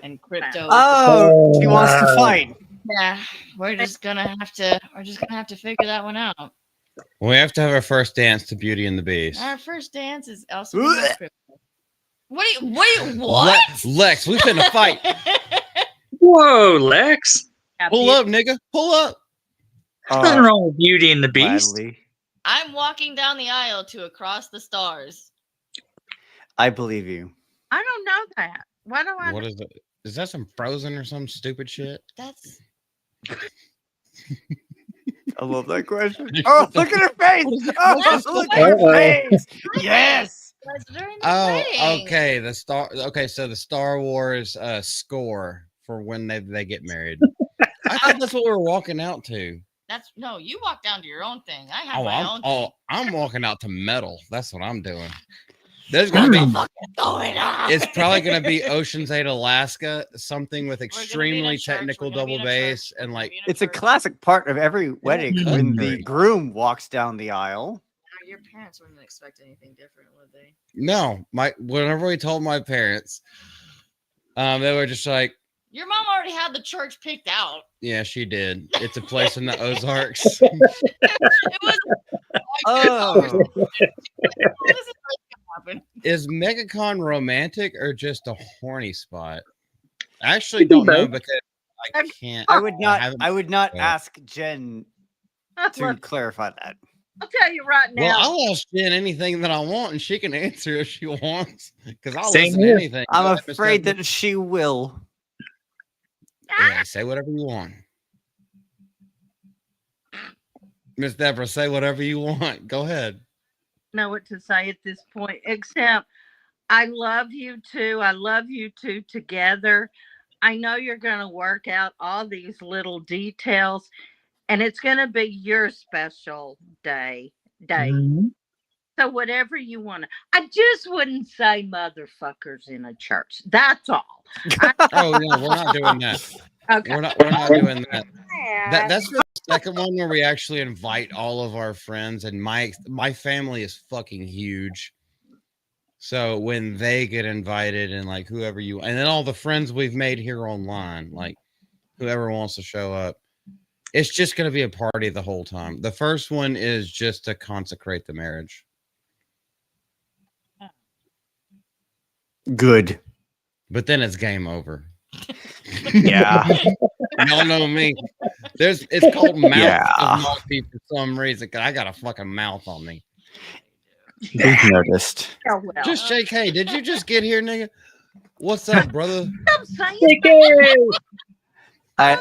and Crypto. Oh, he wants to fight. Yeah, we're just gonna have to figure that one out. We have to have our first dance to Beauty and the Beast. Our first dance is also Crypto. What? Lex, we finna fight. Whoa, Lex! Pull up, nigga. Pull up. Nothing wrong with Beauty and the Beast. Gladly. I'm walking down the aisle to Across the Stars. I believe you. I don't know that. Why do I? What is it? Is that some Frozen or some stupid shit? That's. I love that question. Oh, look at her face! Oh, look at her face! Yes. Okay. So the Star Wars score for when they get married. I thought that's what we were walking out to. You walk down to your own thing. I have my own thing. I'm walking out to metal. That's what I'm doing. There's gonna be going on? it's probably gonna be Ocean's 8 Alaska, something with We're gonna be in a extremely church, technical we're gonna be double in a church, bass we're and gonna like be in It's a church. classic part of every wedding when the country. groom walks down the aisle. Your parents wouldn't expect anything different, would they? no, whenever we told my parents, they were just like, Your mom already had the church picked out. yeah, she did. It's a place in the Ozarks. It was Oh, this is happen. Is MegaCon romantic or just a horny spot? I actually don't know because I can't. I would not. haven't- I would not Yeah. ask Jen to Look, clarify that. I'll tell you right now. Well, I'll ask Jen anything that I want, and she can answer if she wants, because I'll Same listen here. to anything. I'm Go ahead, Miss afraid Deborah. that she will. Yeah, say whatever you want. Miss Deborah, say whatever you want. Go ahead. Know what to say at this point, except I love you two. I love you two together. I know you're going to work out all these little details, and it's going to be your special day. Mhm. So whatever you want to, I just wouldn't say motherfuckers in a church. That's all. Oh no, we're not doing that. Okay. We're not doing that. Yeah. That's the second one where we actually invite all of our friends, and my family is fucking huge. So when they get invited, and like whoever you, and then all the friends we've made here online, like whoever wants to show up, it's just going to be a party the whole time. The first one is just to consecrate the marriage. Good. But then it's game over. Yeah. Y'all know me. It's called mouth Yeah. of Malty for some reason. 'Cause I got a fucking mouth on me. We've noticed. Oh, well. Just shake. Hey, did you just get here, nigga? What's up, brother? I'm saying. I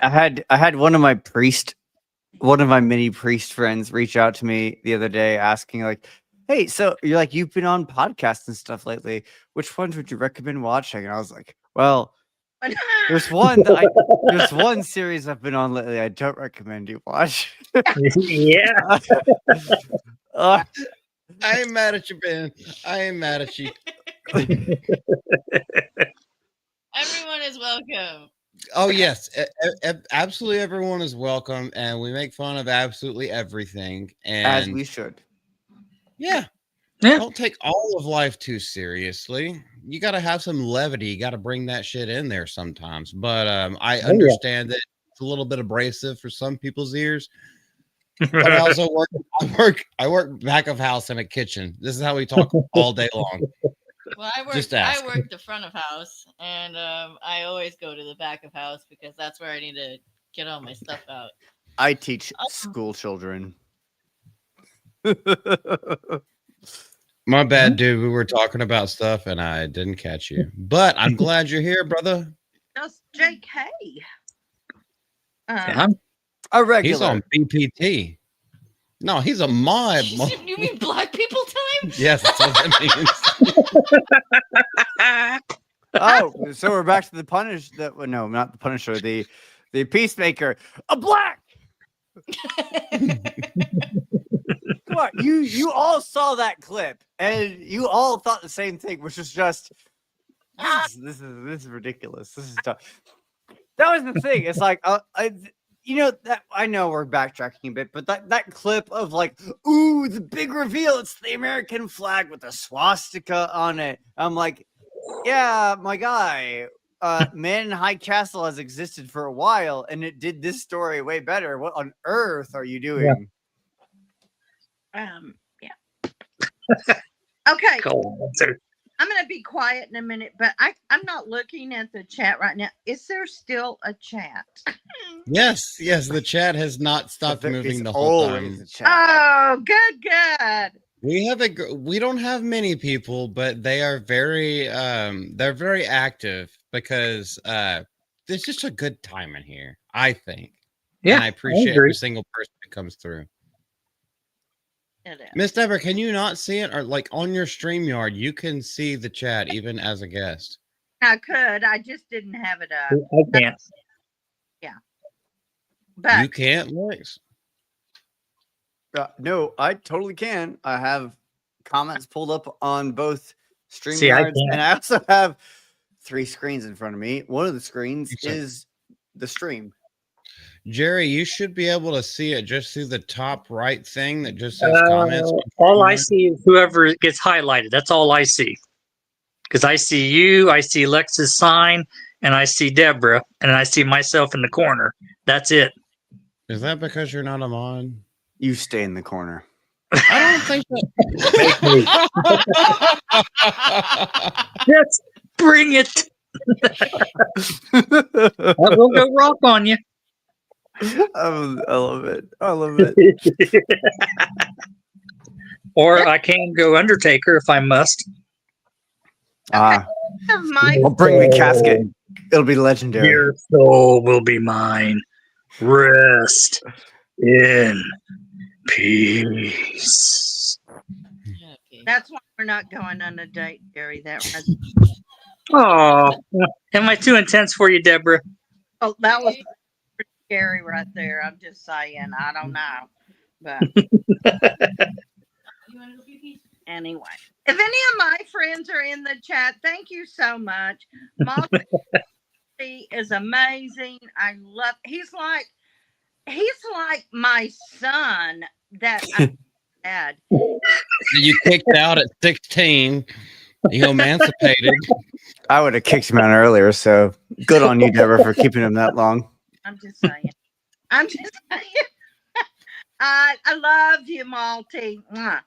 had one of my mini priest friends reach out to me the other day asking like, hey, so you've been on podcasts and stuff lately. Which ones would you recommend watching? And I was like, well, there's one series I've been on lately I don't recommend you watch. Yeah. Uh, I ain't mad at you, Ben. I ain't mad at you. Everyone is welcome. Oh yes, absolutely. Everyone is welcome, and we make fun of absolutely everything. And as we should. yeah. Yeah. Don't take all of life too seriously. You got to have some levity. You got to bring that shit in there sometimes. But I understand that it's a little bit abrasive for some people's ears. But I also I work back of house in a kitchen. This is how we talk all day long. Well, I Just ask. work the front of house, and I always go to the back of house because that's where I need to get all my stuff out. I teach school children. My bad, dude. We were talking about stuff and I didn't catch you. But I'm glad you're here, brother. That's JK. Yeah. A regular. He's on BPT. No, he's a mod. You mean Black People Time? Yes, that's what that means. Oh, so we're back to the punish. No, not the Punisher. The Peacemaker. A black. Come on, you all saw that clip, and you all thought the same thing, which was just this is ridiculous. This is tough. That was the thing. It's like that I know we're backtracking a bit, but that clip of like, ooh, the big reveal, it's the American flag with a swastika on it. I'm like, yeah, my guy. Man in High Castle has existed for a while, and it did this story way better. What on earth are you doing? Yeah. Okay. Cool. I'm going to be quiet in a minute, but I'm not looking at the chat right now. Is there still a chat? Yes, the chat has not stopped moving the whole time. Oh, good. We don't have many people, but they are very active because there's just a good time in here, I think. Yeah, and I appreciate every single person that comes through. Miss Deborah, can you not see it? Or like on your StreamYard, you can see the chat even as a guest. I could. I just didn't have it up. I can't. Yeah. But you can't, Lex? No, I totally can. I have comments pulled up on both StreamYards, and I also have 3 screens in front of me. One of the screens is the stream. Jerry, you should be able to see it just through the top right thing that just says comments. All I see is whoever gets highlighted. That's all I see. Because I see you, I see Lex's sign, and I see Deborah, and I see myself in the corner. That's it. Is that because you're not a mod? You stay in the corner. I don't think so. Yes, bring it. I will go rock on you. I love it. I love it. Or I can go Undertaker if I must. I'll bring the casket. It'll be legendary. Your soul will be mine. Rest in peace. Okay. That's why we're not going on a date, Gary. Oh, am I too intense for you, Deborah? Oh, that was pretty scary right there. I'm just saying. I don't know, but anyway, if any of my friends are in the chat, thank you so much. Malty is amazing. I love. He's like my son that I had. You kicked out at 16. You emancipated. I would have kicked him out earlier, so good on you, Deborah, for keeping him that long. I'm just saying. I love you, Malty. Mwah.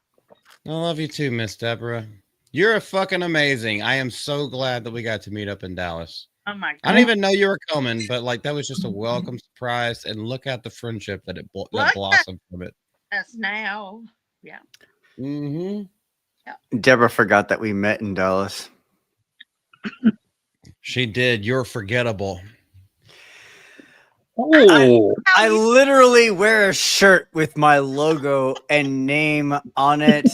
I love you too, Miss Deborah. You're a fucking amazing. I am so glad that we got to meet up in Dallas. Oh my God. I didn't even know you were coming, but like that was just a welcome surprise. And look at the friendship that that blossomed from it. Us now. Yeah. Mm-hmm. Deborah forgot that we met in Dallas. She did. You're forgettable. Oh, I literally wear a shirt with my logo and name on it.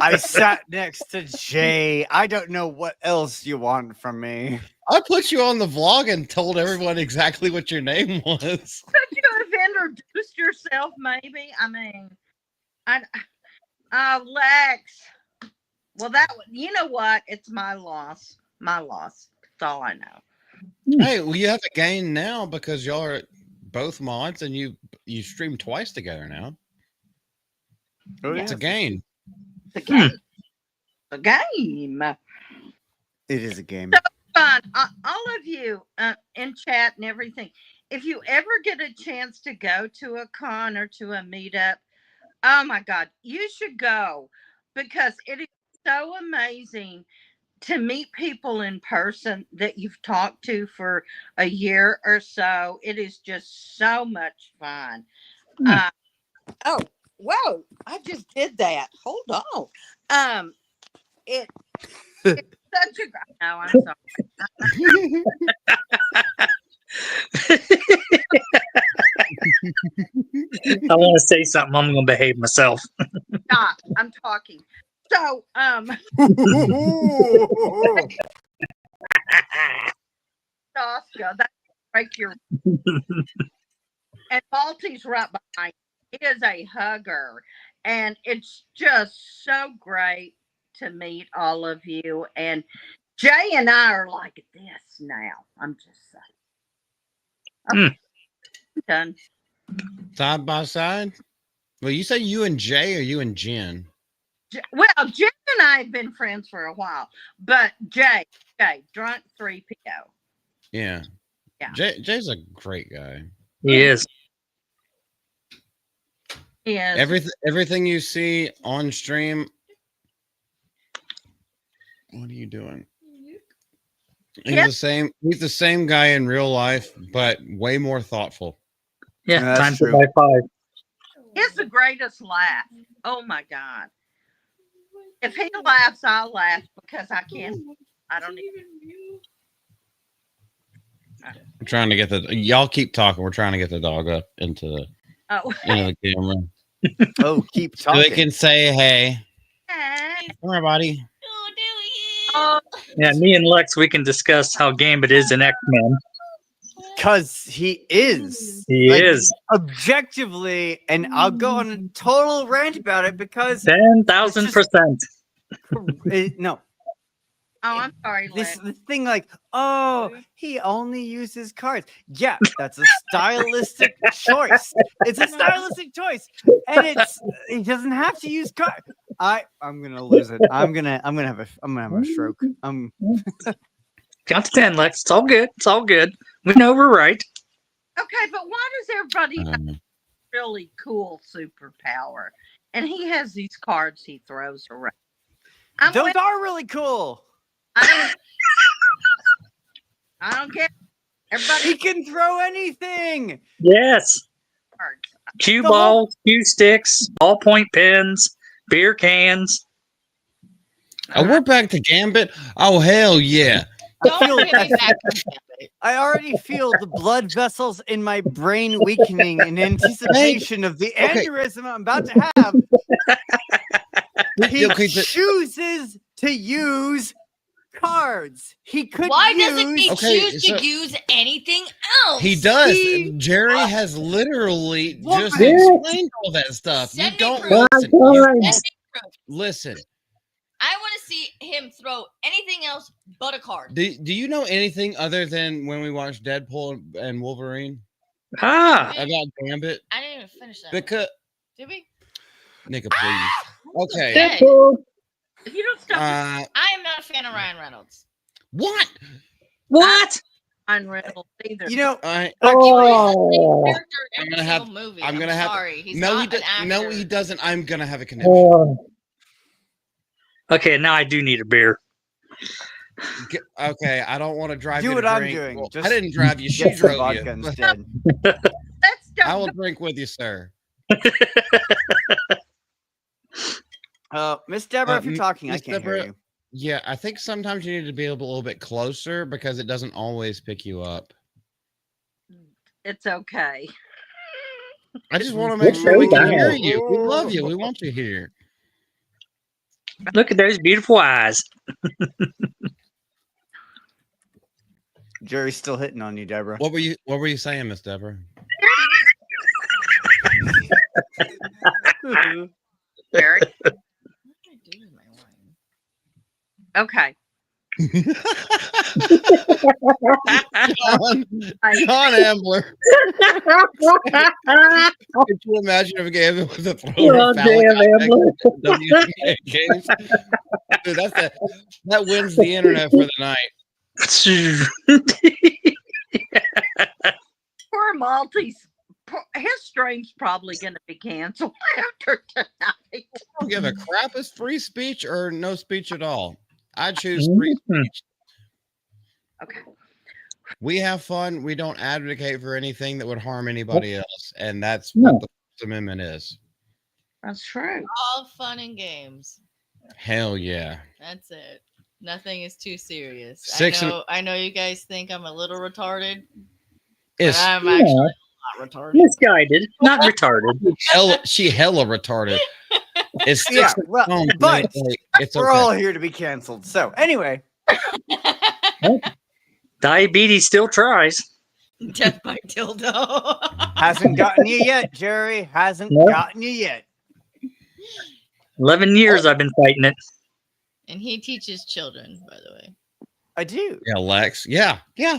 I sat next to Jay. I don't know what else you want from me. I put you on the vlog and told everyone exactly what your name was. Could you have introduced yourself, maybe? I mean, Lex. Well, you know what? It's my loss. My loss. That's all I know. Hey, well, you have a gain now because y'all are both mods and you stream twice together now. Oh, yeah. It's a gain. The game. The game. It is a game. So fun. All of you in chat and everything. If you ever get a chance to go to a con or to a meetup, oh my God, you should go because it is so amazing to meet people in person that you've talked to for a year or so. It is just so much fun. Oh, whoa, I just did that. Hold on. It's such a no, I'm sorry. I want to say something. I'm going to behave myself. Stop. I'm talking. So, Oscar, that break your. And Malty's right behind. He is a hugger, and it's just so great to meet all of you. And Jay and I are like this now. I'm just saying. Okay. Done. Side by side? Well, you say you and Jay or you and Jen? Well, Jen and I have been friends for a while, but Jay, drunk 3PO. Yeah. Jay's a great guy. He is. Yes. Everything you see on stream. What are you doing? He's the same guy in real life, but way more thoughtful. Yeah, time to buy 5. It's the greatest laugh. Oh my God. If he laughs, I'll laugh because I can't. I don't even. I'm trying to get y'all keep talking. We're trying to get the dog up into the camera. Oh, keep talking. So they can say hey. Hey. Come here, buddy. Oh, Yeah, me and Lex, we can discuss how Gambit is in X-Men. Because he is. He is. Objectively, and I'll go on a total rant about it because 10,000%. No. Oh, I'm sorry, this Lex. thing like, oh, he only uses cards. Yeah, that's a stylistic choice. It's a stylistic choice, and he doesn't have to use cards. I'm gonna lose it. I'm gonna have a stroke. Count to 10, Lex. It's all good. It's all good. We know we're right. Okay, but why does everybody have a really cool superpower? And he has these cards he throws around. Those are really cool. I don't care. Everybody He can throw anything. Yes. cards. Cue balls, cue sticks, ballpoint pens, beer cans. Oh, we're back to Gambit. Oh, hell yeah. Don't get me back on Gambit. I already feel the blood vessels in my brain weakening in anticipation of the aneurysm I'm about to have. He chooses to use cards. He could Why doesn't he choose so- to use anything else? He does. Jerry has literally just Woman. explained all that stuff. Send You me don't proof. listen. Send me proof. Listen. I want to see him throw anything else but a card. Do you know anything other than when we watched Deadpool and Wolverine Ah. about Gambit? I didn't even finish that. Because Did we? Nika, please. Okay. Dead. If you don't stop I am not a fan of Ryan Reynolds. What? What? Ryan Reynolds either. You know, I, Oh. I'm gonna have. Movie. I'm gonna have. Sorry, he's No, not he an actor. no, he doesn't. I'm gonna have a connection. Okay, now I do need a beer. Okay, I don't want to drive do you. what to I'm drink. doing. Well, Just I didn't drive you. She get some drove vodka you. instead. Let's I will don't drink with you, sir. Miss Deborah, if you're talking, I Miss can't hear Deborah, you. Yeah, I think sometimes you need to be a little bit closer because it doesn't always pick you up. It's okay. I just want to make sure we can hear you. We love you. We want you here. Look at those beautiful eyes. Jerry's still hitting on you, Deborah. What were you saying, Miss Deborah? Very What did I do with my wine? okay. John Ambler. Could you imagine if a game with a throw Oh, damn, Ambler. WNBA games? Dude, that wins the internet for the night. Poor Maltese. His stream's probably going to be canceled after tonight. I don't give a crap. Is free speech or no speech at all? I choose free speech. Okay. We have fun. We don't advocate for anything that would harm anybody else, and that's what the First Amendment is. That's true. All fun and games. Hell yeah. That's it. Nothing is too serious. I know you guys think I'm a little retarded. It's But I'm actually not retarded. Misguided, not retarded. she hella retarded. It's Yeah, well, but it's we're okay. all here to be canceled. So anyway, Diabetes still tries. Death by dildo. hasn't gotten you yet, Jerry. Hasn't gotten you yet. 11 years I've been fighting it. And he teaches children, by the way. I do. Yeah, Lex. Yeah. Yeah.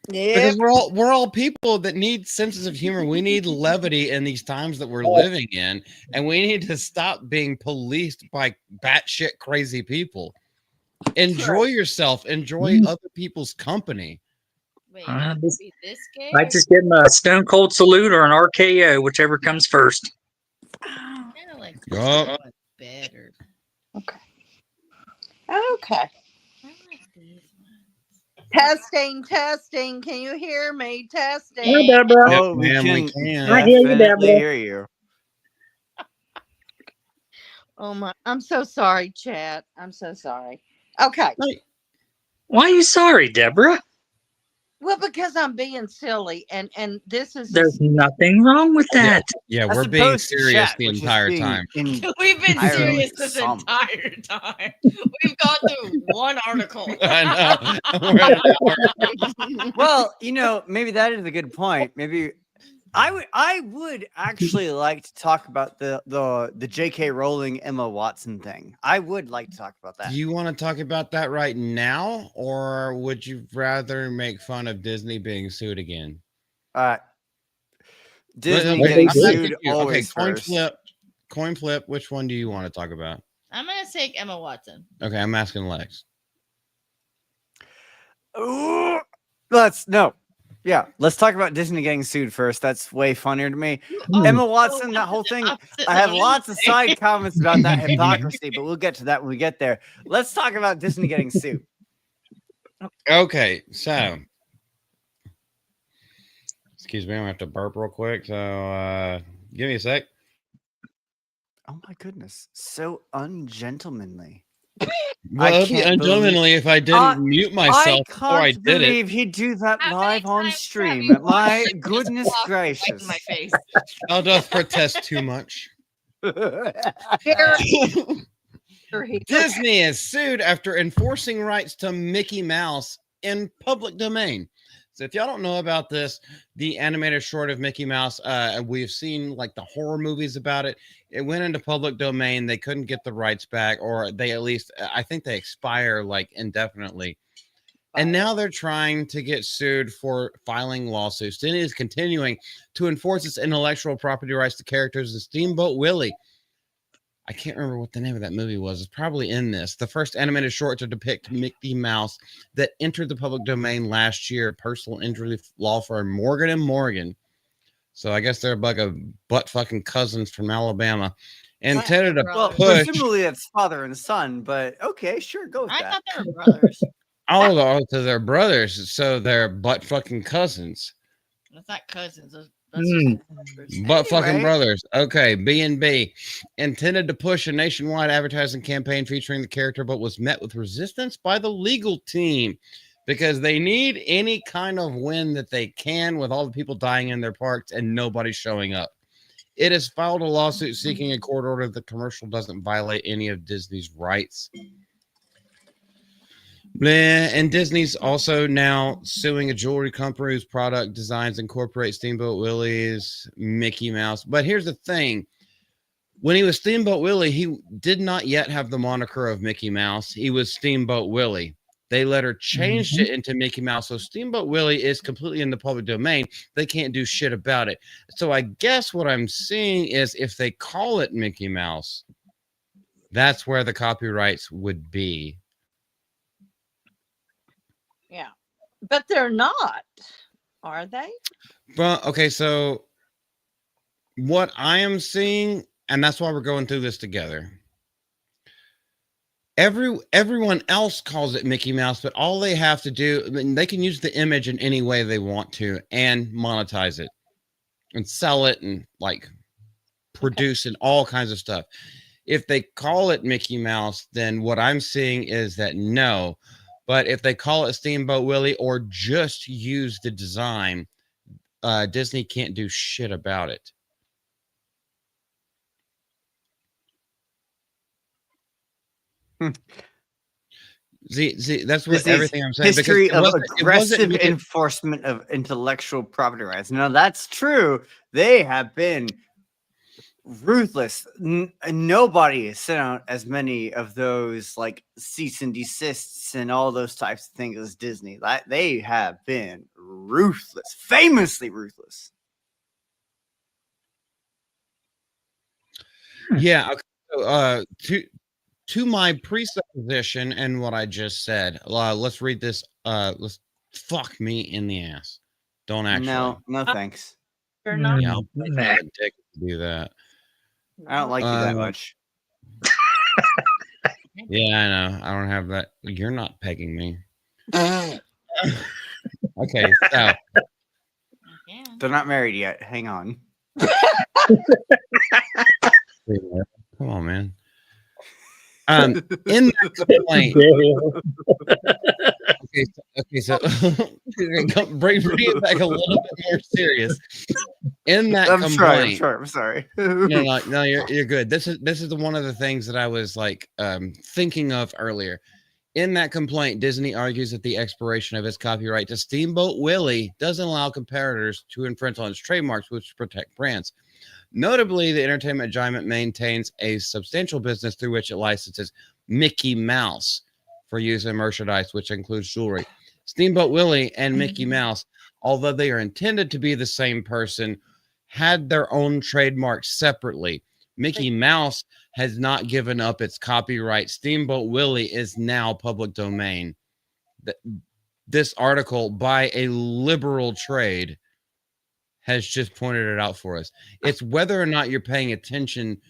Because we're all people that need senses of humor. We need levity in these times that we're living in, and we need to stop being policed by batshit crazy people. Enjoy yourself. Enjoy other people's company. Wait, this gay? I just give him a Stone Cold Salute or an RKO, whichever comes first. Kind of like bed or... Okay. Okay. I like these ones. Testing. Can you hear me? Testing. Hey, Deborah. Oh, ma'am, we can can. I hear you, definitely Deborah. hear you. Oh my! I'm so sorry, chat. I'm so sorry. Okay. Why are you sorry, Deborah? Well, because I'm being silly, and this is There's nothing wrong with that. Yeah, As we're being opposed to serious chat, the which is entire being time. We've been entirely serious this somber. entire time. We've gone through one article. I know. Well, maybe that is a good point. Maybe I would actually like to talk about the J.K. Rowling Emma Watson thing. I would like to talk about that. Do you want to talk about that right now, or would you rather make fun of Disney being sued again? Disney getting sued always coin first. flip. Coin flip. Which one do you want to talk about? I'm gonna take Emma Watson. Okay, I'm asking Lex. Ooh, let's talk about Disney getting sued first. That's way funnier to me. Emma Watson, that whole thing. I have lots of side comments about that hypocrisy, but we'll get to that when we get there. Let's talk about Disney getting sued. Okay, so excuse me, I'm gonna have to burp real quick. So give me a sec. Oh my goodness, so ungentlemanly. Well, it'd be ungentlemanly if I didn't mute myself before I did believe it. he'd do that How live many on times stream. have you My watched me goodness just walk right gracious. in my face. I'll just protest too much. Disney is sued after enforcing rights to Mickey Mouse in public domain. So if y'all don't know about this, the animated short of Mickey Mouse, we've seen like the horror movies about it. It went into public domain. They couldn't get the rights back, or they at least, I think they expire like indefinitely. And now they're trying to get sued for filing lawsuits. Disney is continuing to enforce its intellectual property rights to characters in Steamboat Willie. I can't remember what the name of that movie was. It's probably in this. The first animated short to depict Mickey Mouse that entered the public domain last year. Personal injury law firm Morgan & Morgan. So I guess they're like a butt-fucking cousins from Alabama. Intended to well, push. presumably it's father and son, but okay, sure, go with I that. thought they were brothers. Oh, so they're brothers. So they're butt-fucking cousins. That's not cousins. That's just brothers. But fucking Anyway. brothers. Okay, B&B intended to push a nationwide advertising campaign featuring the character, but was met with resistance by the legal team because they need any kind of win that they can with all the people dying in their parks and nobody showing up. It has filed a lawsuit seeking a court order that the commercial doesn't violate any of Disney's rights. And Disney's also now suing a jewelry company whose product designs incorporate Steamboat Willie's Mickey Mouse. But here's the thing. When he was Steamboat Willie, he did not yet have the moniker of Mickey Mouse. He was Steamboat Willie. They later changed it into Mickey Mouse. So Steamboat Willie is completely in the public domain. They can't do shit about it. So I guess what I'm seeing is if they call it Mickey Mouse, that's where the copyrights would be. Yeah, but they're not, are they? But okay, so what I am seeing, and that's why we're going through this together. Everyone else calls it Mickey Mouse, but all they have to do, I mean, they can use the image in any way they want to and monetize it and sell it and like produce and all kinds of stuff. If they call it Mickey Mouse, then what I'm seeing is that no. But if they call it Steamboat Willie or just use the design, Disney can't do shit about it. See, that's what everything I'm saying. History because of aggressive it enforcement of intellectual property rights. Now that's true. They have been ruthless. Nobody has sent out as many of those like cease and desists and all those types of things as Disney. They have been ruthless, famously ruthless. Yeah. Okay. So, to my presupposition and what I just said, let's read this. Let's fuck me in the ass. Don't actually. No, thanks. They're not. Yeah, I'll dick to do that. I don't like you that much. Yeah, I know. I don't have that. You're not pegging me. Okay, so Yeah. They're not married yet. Hang on. come on, man. In that complaint. Okay, so bring it back a little bit more serious. In that complaint, I'm sorry. no, you're good. This is one of the things that I was like thinking of earlier. In that complaint, Disney argues that the expiration of its copyright to Steamboat Willie doesn't allow competitors to infringe on its trademarks, which protect brands. Notably, the Entertainment Giant maintains a substantial business through which it licenses Mickey Mouse for use in merchandise, which includes jewelry. Steamboat Willie and Mickey Mouse, although they are intended to be the same person, had their own trademarks separately. Mickey Mouse has not given up its copyright. Steamboat Willie is now public domain. This article by a liberal trade has just pointed it out for us. It's whether or not you're paying attention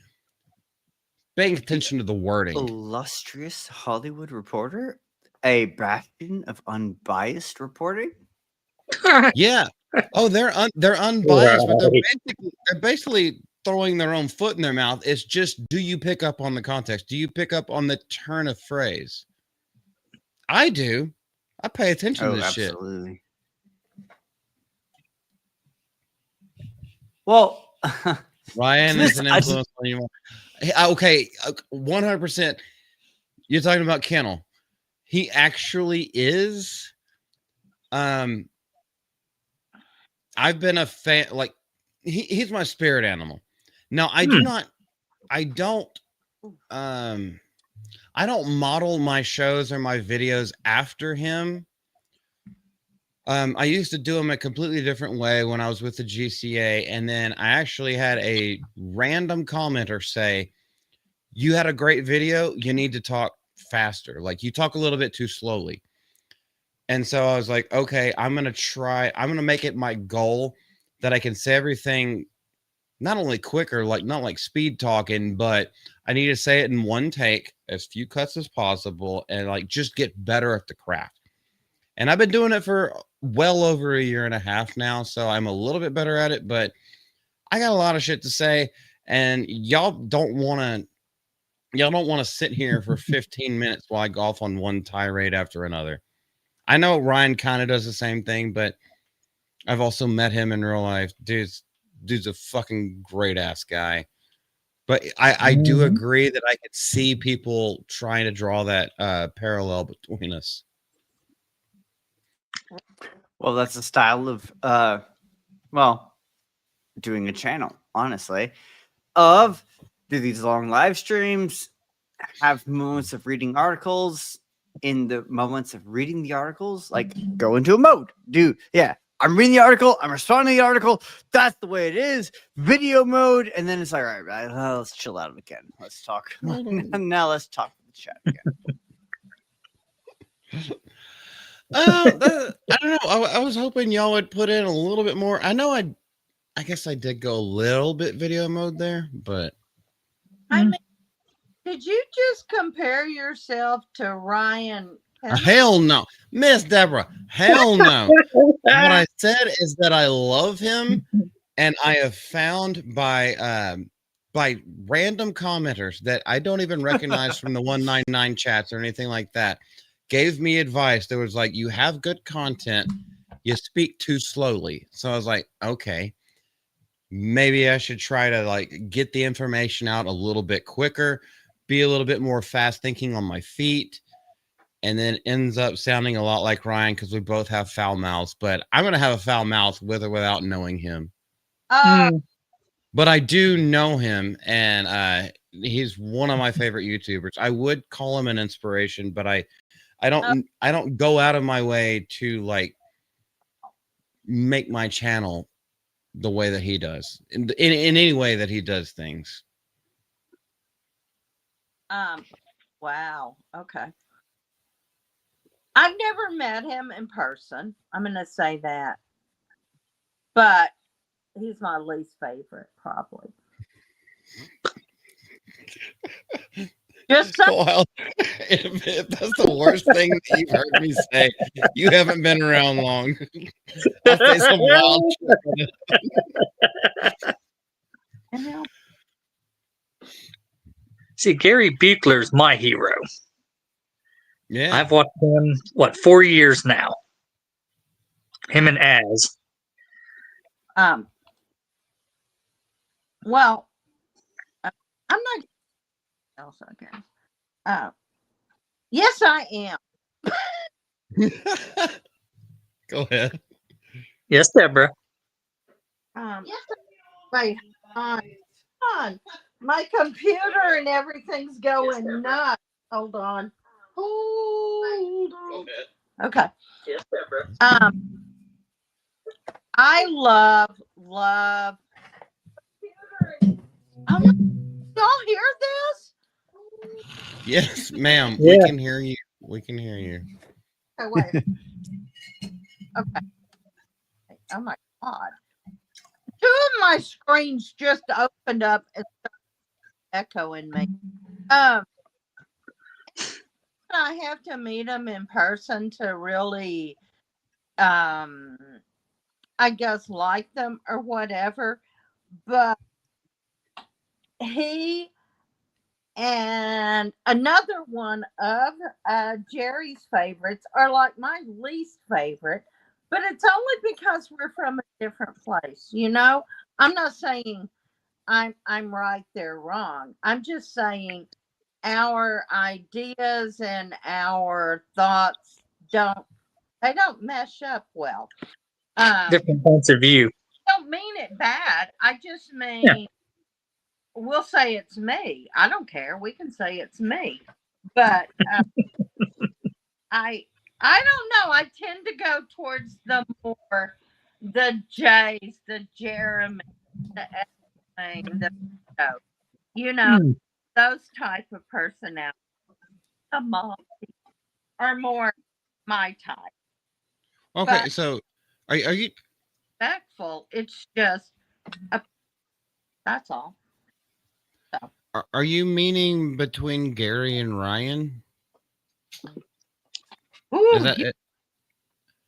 to the wording. Illustrious Hollywood reporter, a bastion of unbiased reporting. Yeah. Oh, they're unbiased, but they're basically throwing their own foot in their mouth. It's just, do you pick up on the context? Do you pick up on the turn of phrase? I do. I pay attention to this absolutely. shit. Well, Ryan is an influence on you. Okay, 100%. You're talking about Kennel. He actually is. I've been a fan. Like he's my spirit animal. Now I don't model my shows or my videos after him. I used to do them a completely different way when I was with the GCA, and then I actually had a random commenter say, "You had a great video. You need to talk faster. Like you talk a little bit too slowly." And so I was like, okay, I'm going to make it my goal that I can say everything not only quicker, like not like speed talking, but I need to say it in one take, as few cuts as possible, and like just get better at the craft. And I've been doing it for well over a year and a half now, so I'm a little bit better at it, but I got a lot of shit to say, and y'all don't want to sit here for 15 minutes while I golf on one tirade after another. I know Ryan kind of does the same thing, but I've also met him in real life. Dude's a fucking great ass guy. But I do agree that I could see people trying to draw that parallel between us. Well, that's the style of doing a channel, honestly. Of do these long live streams, have moments of reading articles. In the moments of reading the articles, like go into a mode. I'm reading the article, I'm responding to the article. That's the way it is. Video mode, and then it's like, all right, let's chill out again. Let's talk. Now let's talk to the chat again. I don't know. I was hoping y'all would put in a little bit more. I know I guess I did go a little bit video mode there, but I mean, did you just compare yourself to Ryan? Hell no. Miss Deborah, hell no. What I said is that I love him, and I have found by random commenters that I don't even recognize from the 199 chats or anything like that, gave me advice. There was like, you have good content, you speak too slowly. So I was like, okay, maybe I should try to like get the information out a little bit quicker, be a little bit more fast thinking on my feet, and then ends up sounding a lot like Ryan because we both have foul mouths. But I'm going to have a foul mouth with or without knowing him. But I do know him, and he's one of my favorite YouTubers. I would call him an inspiration, but I don't go out of my way to like make my channel the way that he does in any way that he does things. Wow. Okay. I've never met him in person. I'm going to say that. But he's my least favorite, probably. Just well, if that's the worst thing that you've heard me say, you haven't been around long. I'll say some wild shit. See, Gary Buechler's my hero. Yeah. I've watched him, 4 years now? Him and Az. Well, I'm not else okay. Yes, I am. Go ahead. Yes, Deborah. Wait, hold on. My computer and everything's going nuts. Hold on. Hold on. Okay. Yes, Deborah. I love. Y'all hear this? Yes, ma'am. Yeah. We can hear you. We can hear you. Okay, wait. Okay. Oh my God. Two of my screens just opened up and started echoing me. I have to meet him in person to really, I guess, like them or whatever. But he and another one of Jerry's favorites are like my least favorite. But it's only because we're from a different place, you know. I'm not saying I'm right, they're wrong. I'm just saying our ideas and our thoughts don't mesh up well. Different points of view. I don't mean it bad. I just mean we'll say it's me. I don't care. We can say it's me. But I don't know. I tend to go towards the Jays, the Jeremy, the the you know, those type of personalities. The mom are more my type. Okay, But so are you respectful. It's just that's all. So. are you meaning between Gary and Ryan? Ooh, Is that it?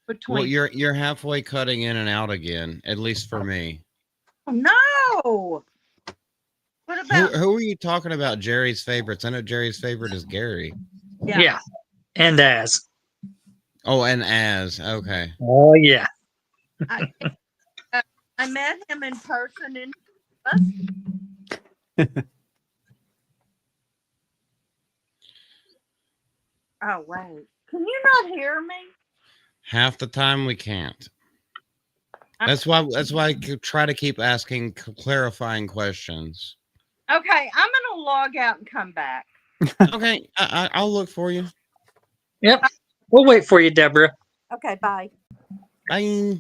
between Well, you're halfway cutting in and out again, at least for me. oh, no. What about Who are you talking about? Jerry's favorites. I know Jerry's favorite is Gary. Yeah. And as. Oh, and as okay. Oh yeah. I met him in person in oh wait. Can you not hear me? Half the time we can't. That's why I try to keep asking clarifying questions. Okay, I'm gonna log out and come back. Okay, I'll look for you. Yep. We'll wait for you, Deborah. Okay, bye. Bye.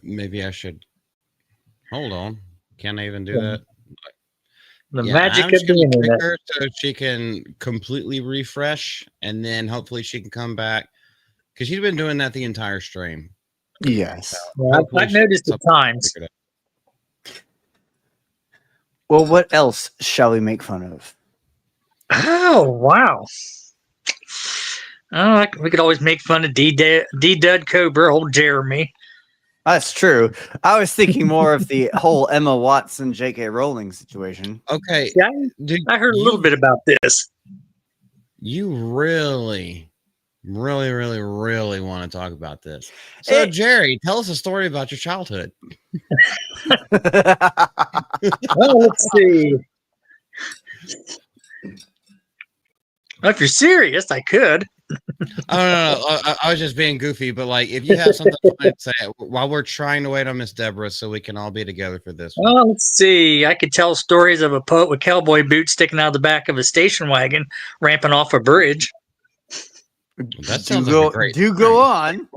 Maybe I should hold on. Can I even do that? The Yeah, magic I'm of just the gonna internet. trick her so she can completely refresh, and then hopefully she can come back because she's been doing that the entire stream. Yes. Yeah, I've noticed the times. Well, what else shall we make fun of? Oh wow. Oh, we could always make fun of D-Dud Cobra, old Jeremy. That's true. I was thinking more of the whole Emma Watson, J.K. Rowling situation. Okay, Yeah, I heard a little bit about this. You really want to talk about this. So, Jerry, tell us a story about your childhood. Well, let's see. Well, if you're serious, I could. Oh no, I was just being goofy, but like, if you have something to say while we're trying to wait on Miss Deborah, so we can all be together for this one. Well, let's see. I could tell stories of a poet with cowboy boots sticking out of the back of a station wagon, ramping off a bridge. That sounds like a great. Do go on.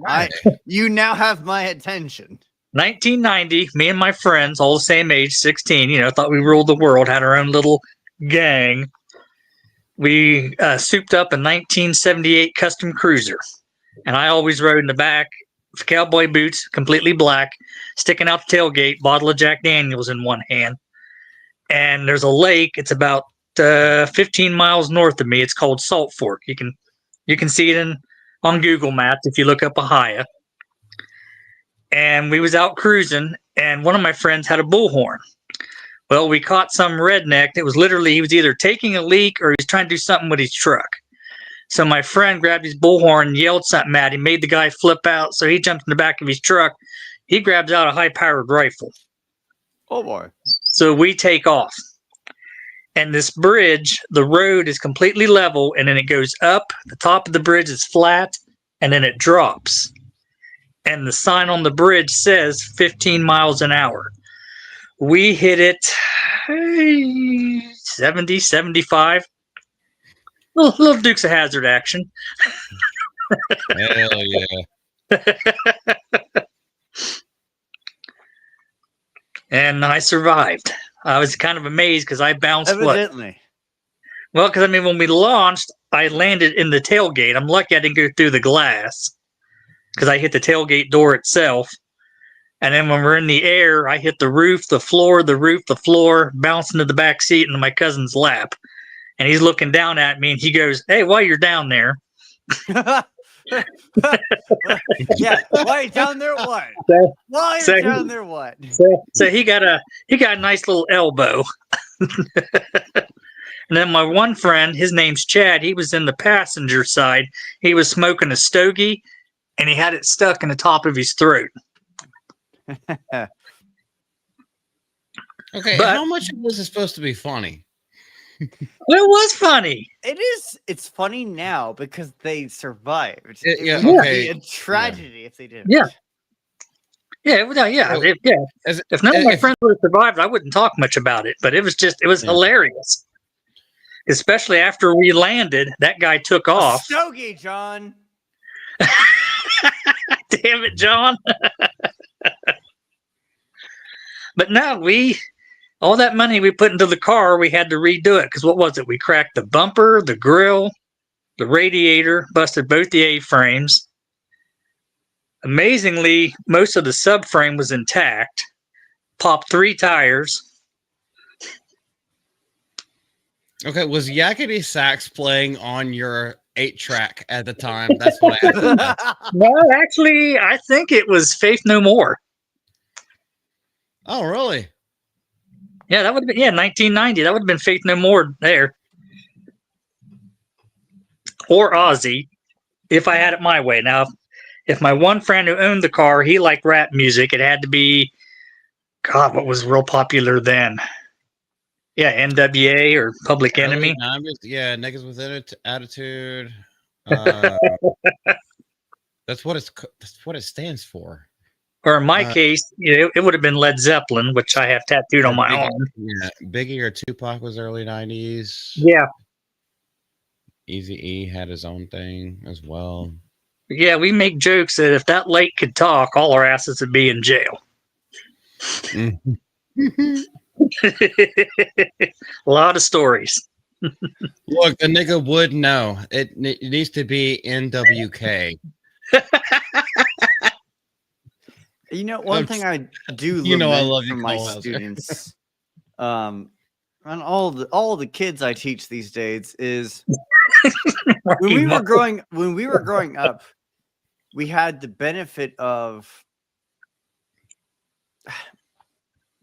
You now have my attention. 1990, me and my friends, all the same age, 16, thought we ruled the world, had our own little gang. We souped up a 1978 custom cruiser, and I always rode in the back, cowboy boots, completely black, sticking out the tailgate, bottle of Jack Daniels in one hand. And there's a lake. It's about 15 miles north of me. It's called Salt Fork. You can see it on Google Maps if you look up Ahia. And we was out cruising, and one of my friends had a bullhorn. Well, we caught some redneck that was literally, he was either taking a leak or he was trying to do something with his truck. So my friend grabbed his bullhorn and yelled something at him, made the guy flip out. So he jumped in the back of his truck. He grabs out a high-powered rifle. Oh boy. So we take off. And this bridge, the road is completely level, and then it goes up. The top of the bridge is flat, and then it drops. And the sign on the bridge says 15 miles an hour. We hit it 70, 75. Little Dukes of Hazzard action. Hell yeah. And I survived. I was kind of amazed because I bounced Evidently. Well, because I mean, when we launched, I landed in the tailgate. I'm lucky I didn't go through the glass because I hit the tailgate door itself. And then when we're in the air, I hit the roof, the floor, the roof, the floor, bounced into the back seat into my cousin's lap. And he's looking down at me and he goes, "Hey, while you're down there." Yeah, why are you down there? What? Why are you down there? What? So he got a nice little elbow. And then my one friend, his name's Chad. He was in the passenger side. He was smoking a stogie, and he had it stuck in the top of his throat. Okay, But- how much of this is supposed to be funny? Well, it was funny. It is. It's funny now because they survived. Yeah, It would okay. be a tragedy if they didn't. Yeah. Yeah. So, If none of my if- friends would have survived, I wouldn't talk much about it. But it was hilarious. Especially after we landed, that guy took A off. stogie, John. Damn it, John. But no, all that money we put into the car, we had to redo it. Because what was it? We cracked the bumper, the grill, the radiator, busted both the A-frames. Amazingly, most of the subframe was intact. Popped 3 tires. Okay, was Yakety Sax playing on your 8-track at the time? That's what I asked. No, actually, I think it was Faith No More. Oh, really? Yeah, that would have been 1990. That would have been Faith No More there. Or Ozzy, if I had it my way. Now, if my one friend who owned the car, he liked rap music, it had to be, God, what was real popular then? Yeah, NWA or Public Enemy. Yeah, Niggas with Attitude. That's what it stands for. Or in my case, it would have been Led Zeppelin, which I have tattooed on my arm. Yeah, Biggie or Tupac was early 90s. Yeah. Eazy-E had his own thing as well. Yeah, we make jokes that if that lake could talk, all our asses would be in jail. A lot of stories. Look, the nigga would know. It needs to be NWK. You know, one thing I do I love you, from my Cole Hauser. students, and all the kids I teach these days is when we were growing up, we had the benefit of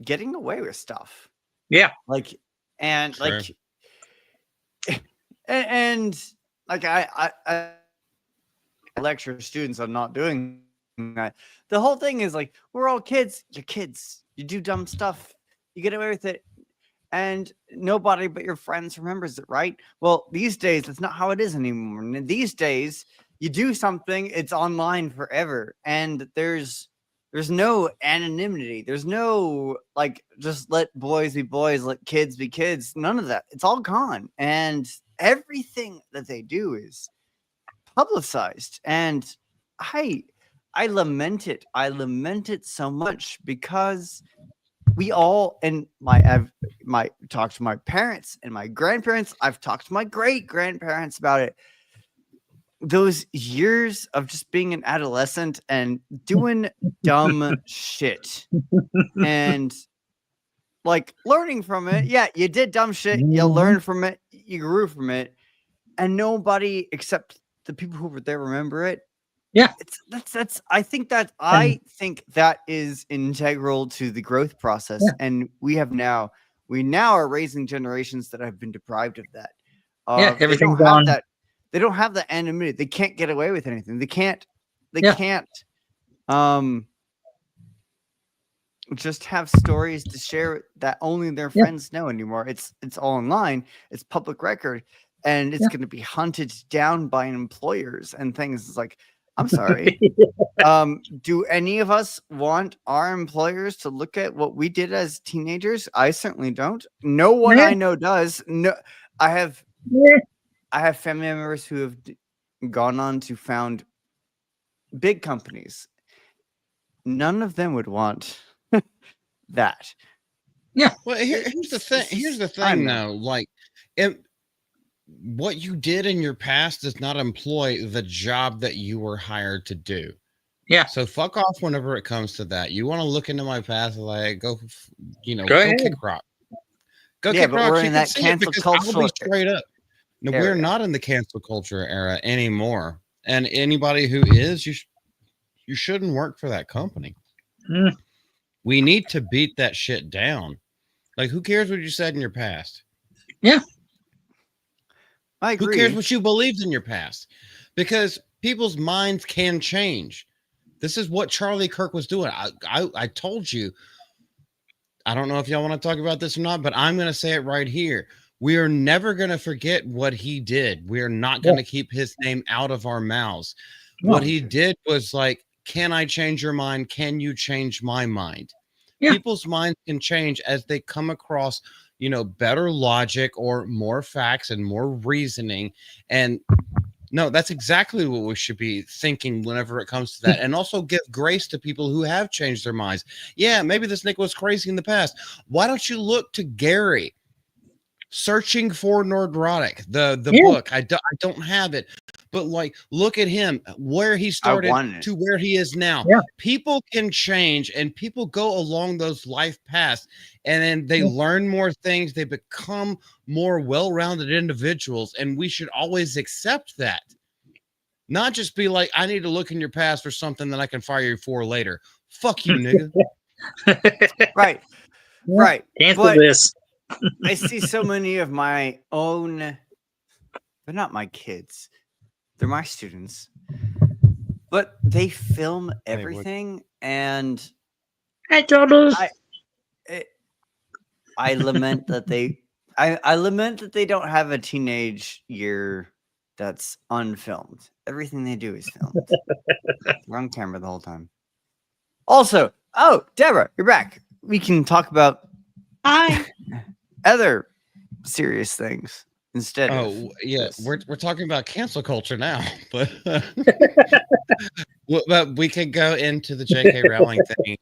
getting away with stuff. Yeah. Like, and Sure. like, and like I lecture students on not doing that. The whole thing is like, we're all kids. You're kids. You do dumb stuff. You get away with it. And nobody but your friends remembers it, right? Well, these days, that's not how it is anymore. And these days, you do something, it's online forever. And there's no anonymity. There's no, like, just let boys be boys, let kids be kids. None of that. It's all gone. And everything that they do is publicized. And I lament it. I lament it so much because we all, and I've talked to my parents and my grandparents. I've talked to my great grandparents about it. Those years of just being an adolescent and doing dumb shit and like learning from it. Yeah, you did dumb shit. You learned from it. You grew from it. And nobody except the people who were there remember it. Yeah. I think that is integral to the growth process. Yeah. And we now are raising generations that have been deprived of that. Everything's they don't gone. have that. They don't have the anonymity. They can't get away with anything. They can't just have stories to share that only their friends know anymore. It's all online. It's public record, and it's going to be hunted down by employers and things. It's like, I'm sorry. Do any of us want our employers to look at what we did as teenagers? I certainly don't. No one I know does. No, I have family members who have gone on to found big companies. None of them would want that. Yeah. Well, here's the thing. Here's the thing, though. Like, what you did in your past does not employ the job that you were hired to do. Yeah. So fuck off whenever it comes to that. You want to look into my past, like go kick rock. Go kick rock. We're in that cancel culture. I'll be straight up. No, we're not in the cancel culture era anymore. And anybody who is, you shouldn't work for that company. We need to beat that shit down. Like, who cares what you said in your past? Yeah. I agree. Who cares what you believed in your past? Because people's minds can change. This is what Charlie Kirk was doing. I told you. I don't know if y'all want to talk about this or not, but I'm going to say it right here. We are never going to forget what he did. We are not going to keep his name out of our mouths. No. What he did was like, can I change your mind? Can you change my mind? Yeah. People's minds can change as they come across, better logic or more facts and more reasoning. And no, that's exactly what we should be thinking whenever it comes to that. And also give grace to people who have changed their minds. Yeah, maybe this Nick was crazy in the past. Why don't you look to Gary? Searching for Nerdrotic, the book. I don't have it, but like, look at him, where he started to where he is now. Yeah. People can change, and people go along those life paths, and then they learn more things. They become more well-rounded individuals, and we should always accept that. Not just be like, I need to look in your past for something that I can fire you for later. Fuck you, nigga. Right. Cancel this. I see so many of my own, they're not my kids, they're my students, but they film everything, and I lament that I lament that they don't have a teenage year that's unfilmed. Everything they do is filmed. They're on camera the whole time. Also, Deborah, you're back. We can talk about other serious things instead. We're talking about cancel culture now, but but we could go into the J.K. Rowling thing.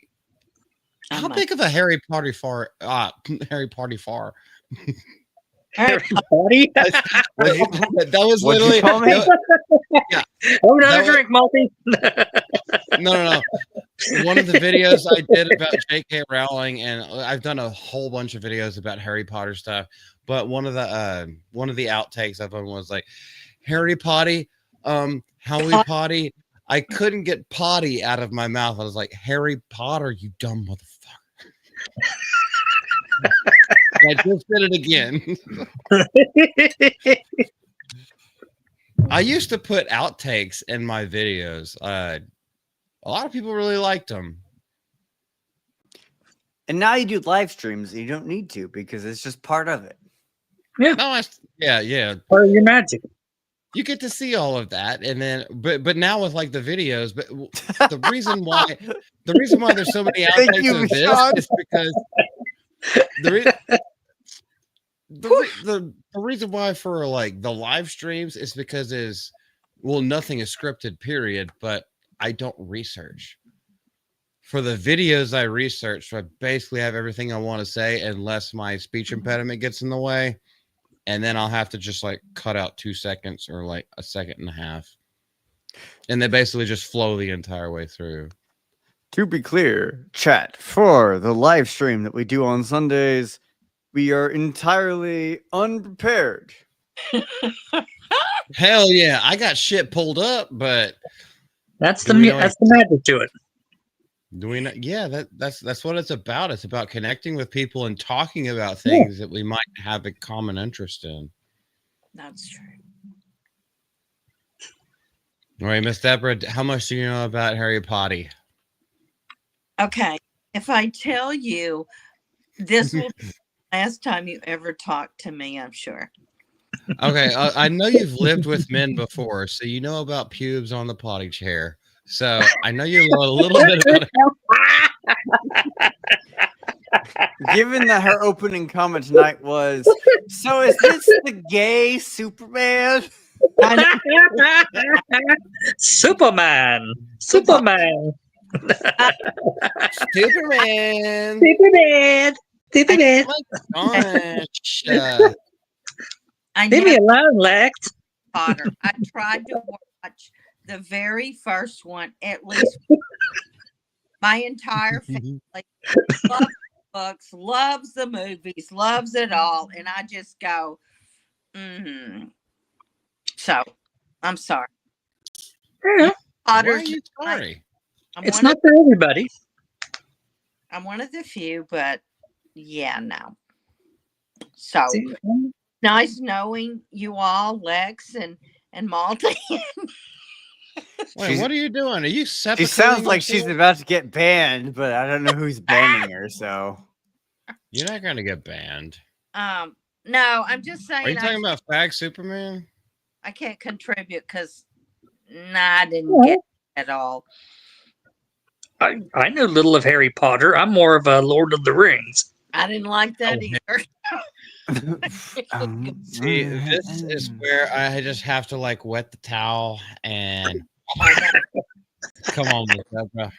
How big of a Harry Potter far? Harry Potter far. Harry Potter. That was literally. Yeah. Oh, another drink, Malty. No. One of the videos I did about J.K. Rowling, and I've done a whole bunch of videos about Harry Potter stuff, but one of the outtakes of them was like, Harry Potty, Howie Potty. I couldn't get potty out of my mouth. I was like, Harry Potter, you dumb motherfucker. I just did it again. I used to put outtakes in my videos. A lot of people really liked them. And now you do live streams. You don't need to because it's just part of it. Yeah. No, yeah. Part of your magic. You get to see all of that, and then, but now with like the videos, but the reason why there's so many outtakes of this is because the reason why for like the live streams is because nothing is scripted, period. But I don't research. For the videos I research, I basically have everything I want to say unless my speech impediment gets in the way. And then I'll have to just like cut out 2 seconds or like a second and a half. And they basically just flow the entire way through. To be clear, chat, for the live stream that we do on Sundays, we are entirely unprepared. Hell yeah. I got shit pulled up, but that's the magic to it. Do we know? Yeah, that's what it's about. It's about connecting with people and talking about things that we might have a common interest in. That's true. All right, Miss Deborah, how much do you know about Harry Potter? Okay. If I tell you, this will be the last time you ever talk to me, I'm sure. Okay, I know you've lived with men before, so you know about pubes on the potty chair. So I know you know a little bit about it. Given that her opening comment tonight was, so is this the gay Superman? Superman. Superman. Superman. Superman. Superman. Oh my gosh. I Leave me never alone, Lex. Potter. I tried to watch the very first one at least. My entire family loves the books, loves the movies, loves it all, and I just go, So, I'm sorry. Yeah, Why are Potter's you sorry? it's not for everybody. I'm one of the few, but yeah, no. So nice knowing you all, Lex and Malty. Wait, what are you doing? Are you She separating? sounds like she's about to get banned, but I don't know who's banning her. So you're not gonna get banned. No, I'm just saying. Are you talking about Fag Superman? I can't contribute because I didn't get it at all. I know little of Harry Potter. I'm more of a Lord of the Rings. I didn't like that either. See, this is where I just have to like wet the towel and come on with that, bro.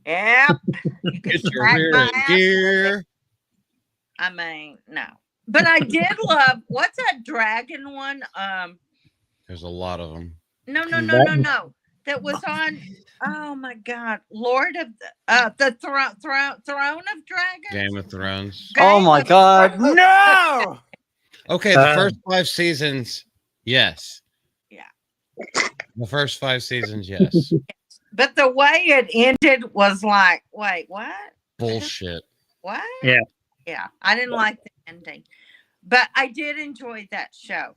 Yep. You can Get your smack rear my end ass gear. with it. I mean, no. But I did love what's that dragon one? There's a lot of them. No. That was on. Oh my God, Lord of the Throne of Dragons. Game of Thrones. oh my God, no! Okay, the first 5 seasons, yes. Yeah. The first 5 seasons, yes. But the way it ended was like, wait, what? Bullshit. What? Yeah. Yeah, I didn't like the ending, but I did enjoy that show.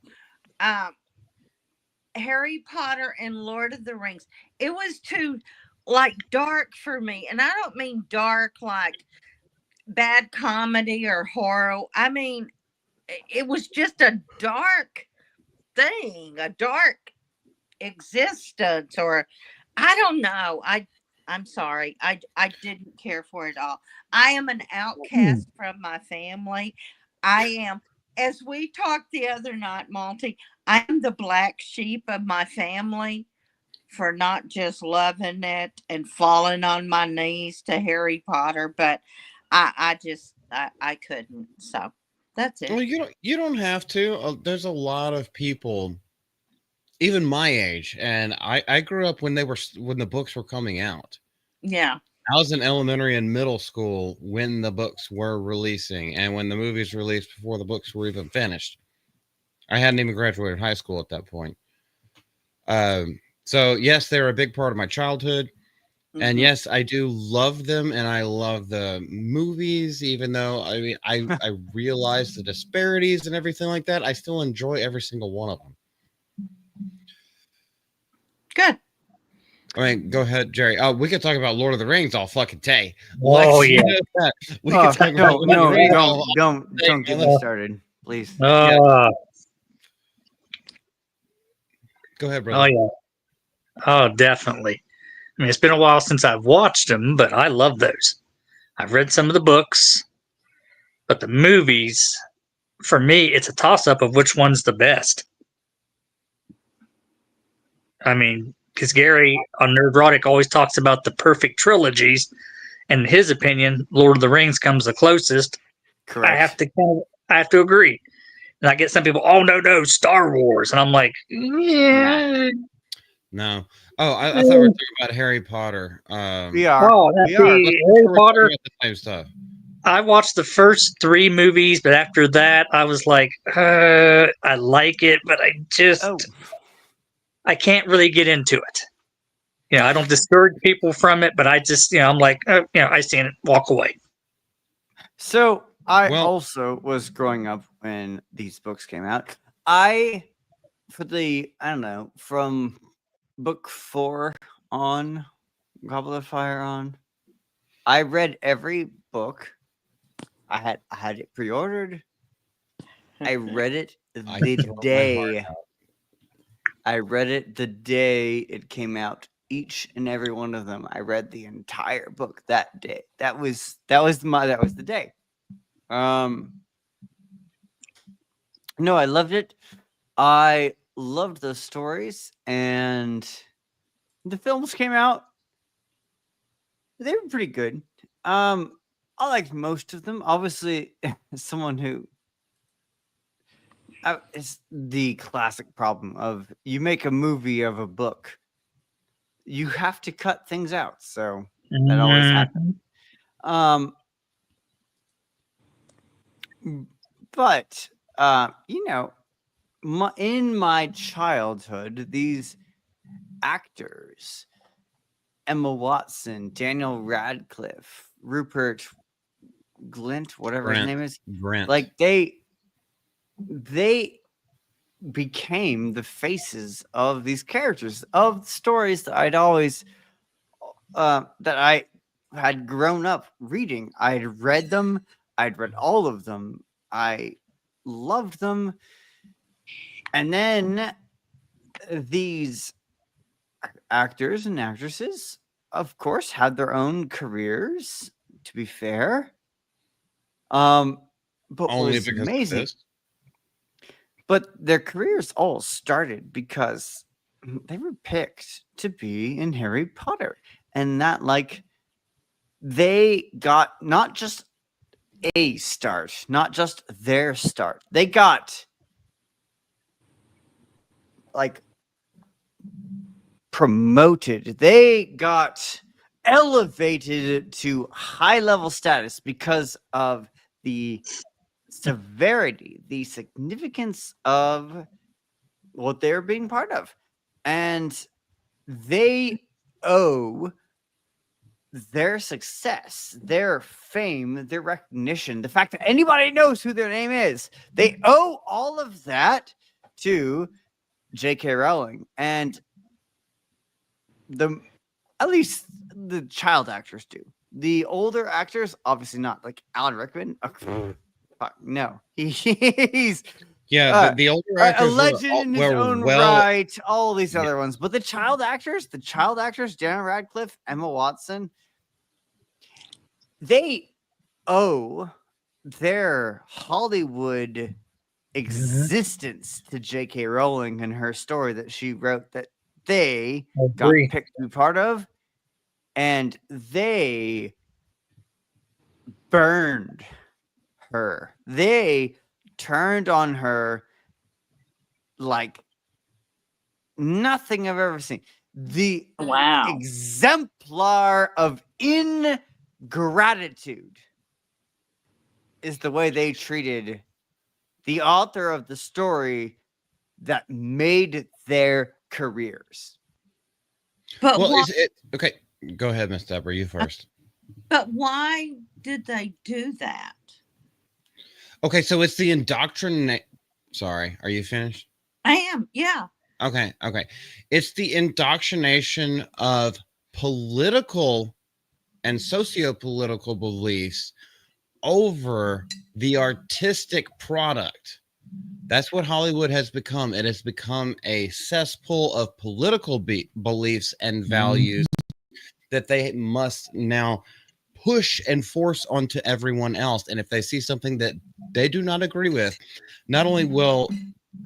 Harry Potter and Lord of the Rings. It was too like dark for me, and I don't mean dark like bad comedy or horror. I mean, it was just a dark thing, a dark existence, or I don't know. I'm sorry. I didn't care for it all. I am an outcast from my family. I am, as we talked the other night, Monty, I am the black sheep of my family for not just loving it and falling on my knees to Harry Potter, but I just I couldn't. So that's it. Well, you don't have to. There's a lot of people, even my age, and I grew up when the books were coming out. Yeah. I was in elementary and middle school when the books were releasing, and when the movies released before the books were even finished. I hadn't even graduated high school at that point. So yes, they were a big part of my childhood. And yes, I do love them, and I love the movies, even though I mean I realize the disparities and everything like that. I still enjoy every single one of them. Good. I mean, go ahead, Jerry. Oh, we could talk about Lord of the Rings all fucking day. Oh, yeah. We could talk about don't get me started, please. Go ahead, brother. Oh yeah. Oh, definitely. I mean, it's been a while since I've watched them, but I love those. I've read some of the books, but the movies, for me, it's a toss-up of which one's the best. I mean, because Gary on Nerdrotic always talks about the perfect trilogies, and in his opinion, Lord of the Rings comes the closest. Correct. I have to agree. And I get some people, oh no, Star Wars, and I'm like, yeah. No. Oh, I thought we were talking about Harry Potter. We are. Oh, we are. Harry Potter. The same stuff. I watched the first 3 movies, but after that, I was like, I like it, but I can't really get into it. You know, I don't discourage people from it, but I just, I'm like, I see it, walk away. So I also was growing up when these books came out. From book 4 on, Goblet of Fire on, I read every book. I had it pre-ordered. I read it the day. I read it the day it came out. Each and every one of them. I read the entire book that day. That was the day. No, I loved it. I loved the stories, and the films came out. They were pretty good. I liked most of them. Obviously, as someone who it's the classic problem of you make a movie of a book, you have to cut things out. So that always happens. But in my childhood, these actors, Emma Watson, Daniel Radcliffe, Rupert Grint, whatever his name is, like they became the faces of these characters, of stories that I'd always that I had grown up reading. I'd read them. I'd read all of them. I loved them. And then these actors and actresses, of course, had their own careers, to be fair. But only was because amazing. But their careers all started because they were picked to be in Harry Potter. And that, like, they got not just a start, not just their start. They got, like, promoted. They got elevated to high-level status because of the severity, the significance of what they're being part of. And they owe their success, their fame, their recognition, the fact that anybody knows who their name is, they owe all of that to J.K. Rowling. And at least the child actors do. The older actors, obviously not, like Alan Rickman. No, he's the older actors, a legend in his own right. All these other ones, but the child actors, Daniel Radcliffe, Emma Watson, they owe their Hollywood existence to J.K. Rowling and her story that she wrote that they got picked to be part of, and they burned her. They turned on her like nothing I've ever seen. The exemplar of ingratitude is the way they treated the author of the story that made their careers. But okay, go ahead, Miss Deborah. You first. But why did they do that? Okay, so it's the indoctrination. Sorry, are you finished? I am, yeah. Okay. It's the indoctrination of political and socio-political beliefs over the artistic product. That's what Hollywood has become. It has become a cesspool of political beliefs and values that they must now push and force onto everyone else. And if they see something that they do not agree with, not only will,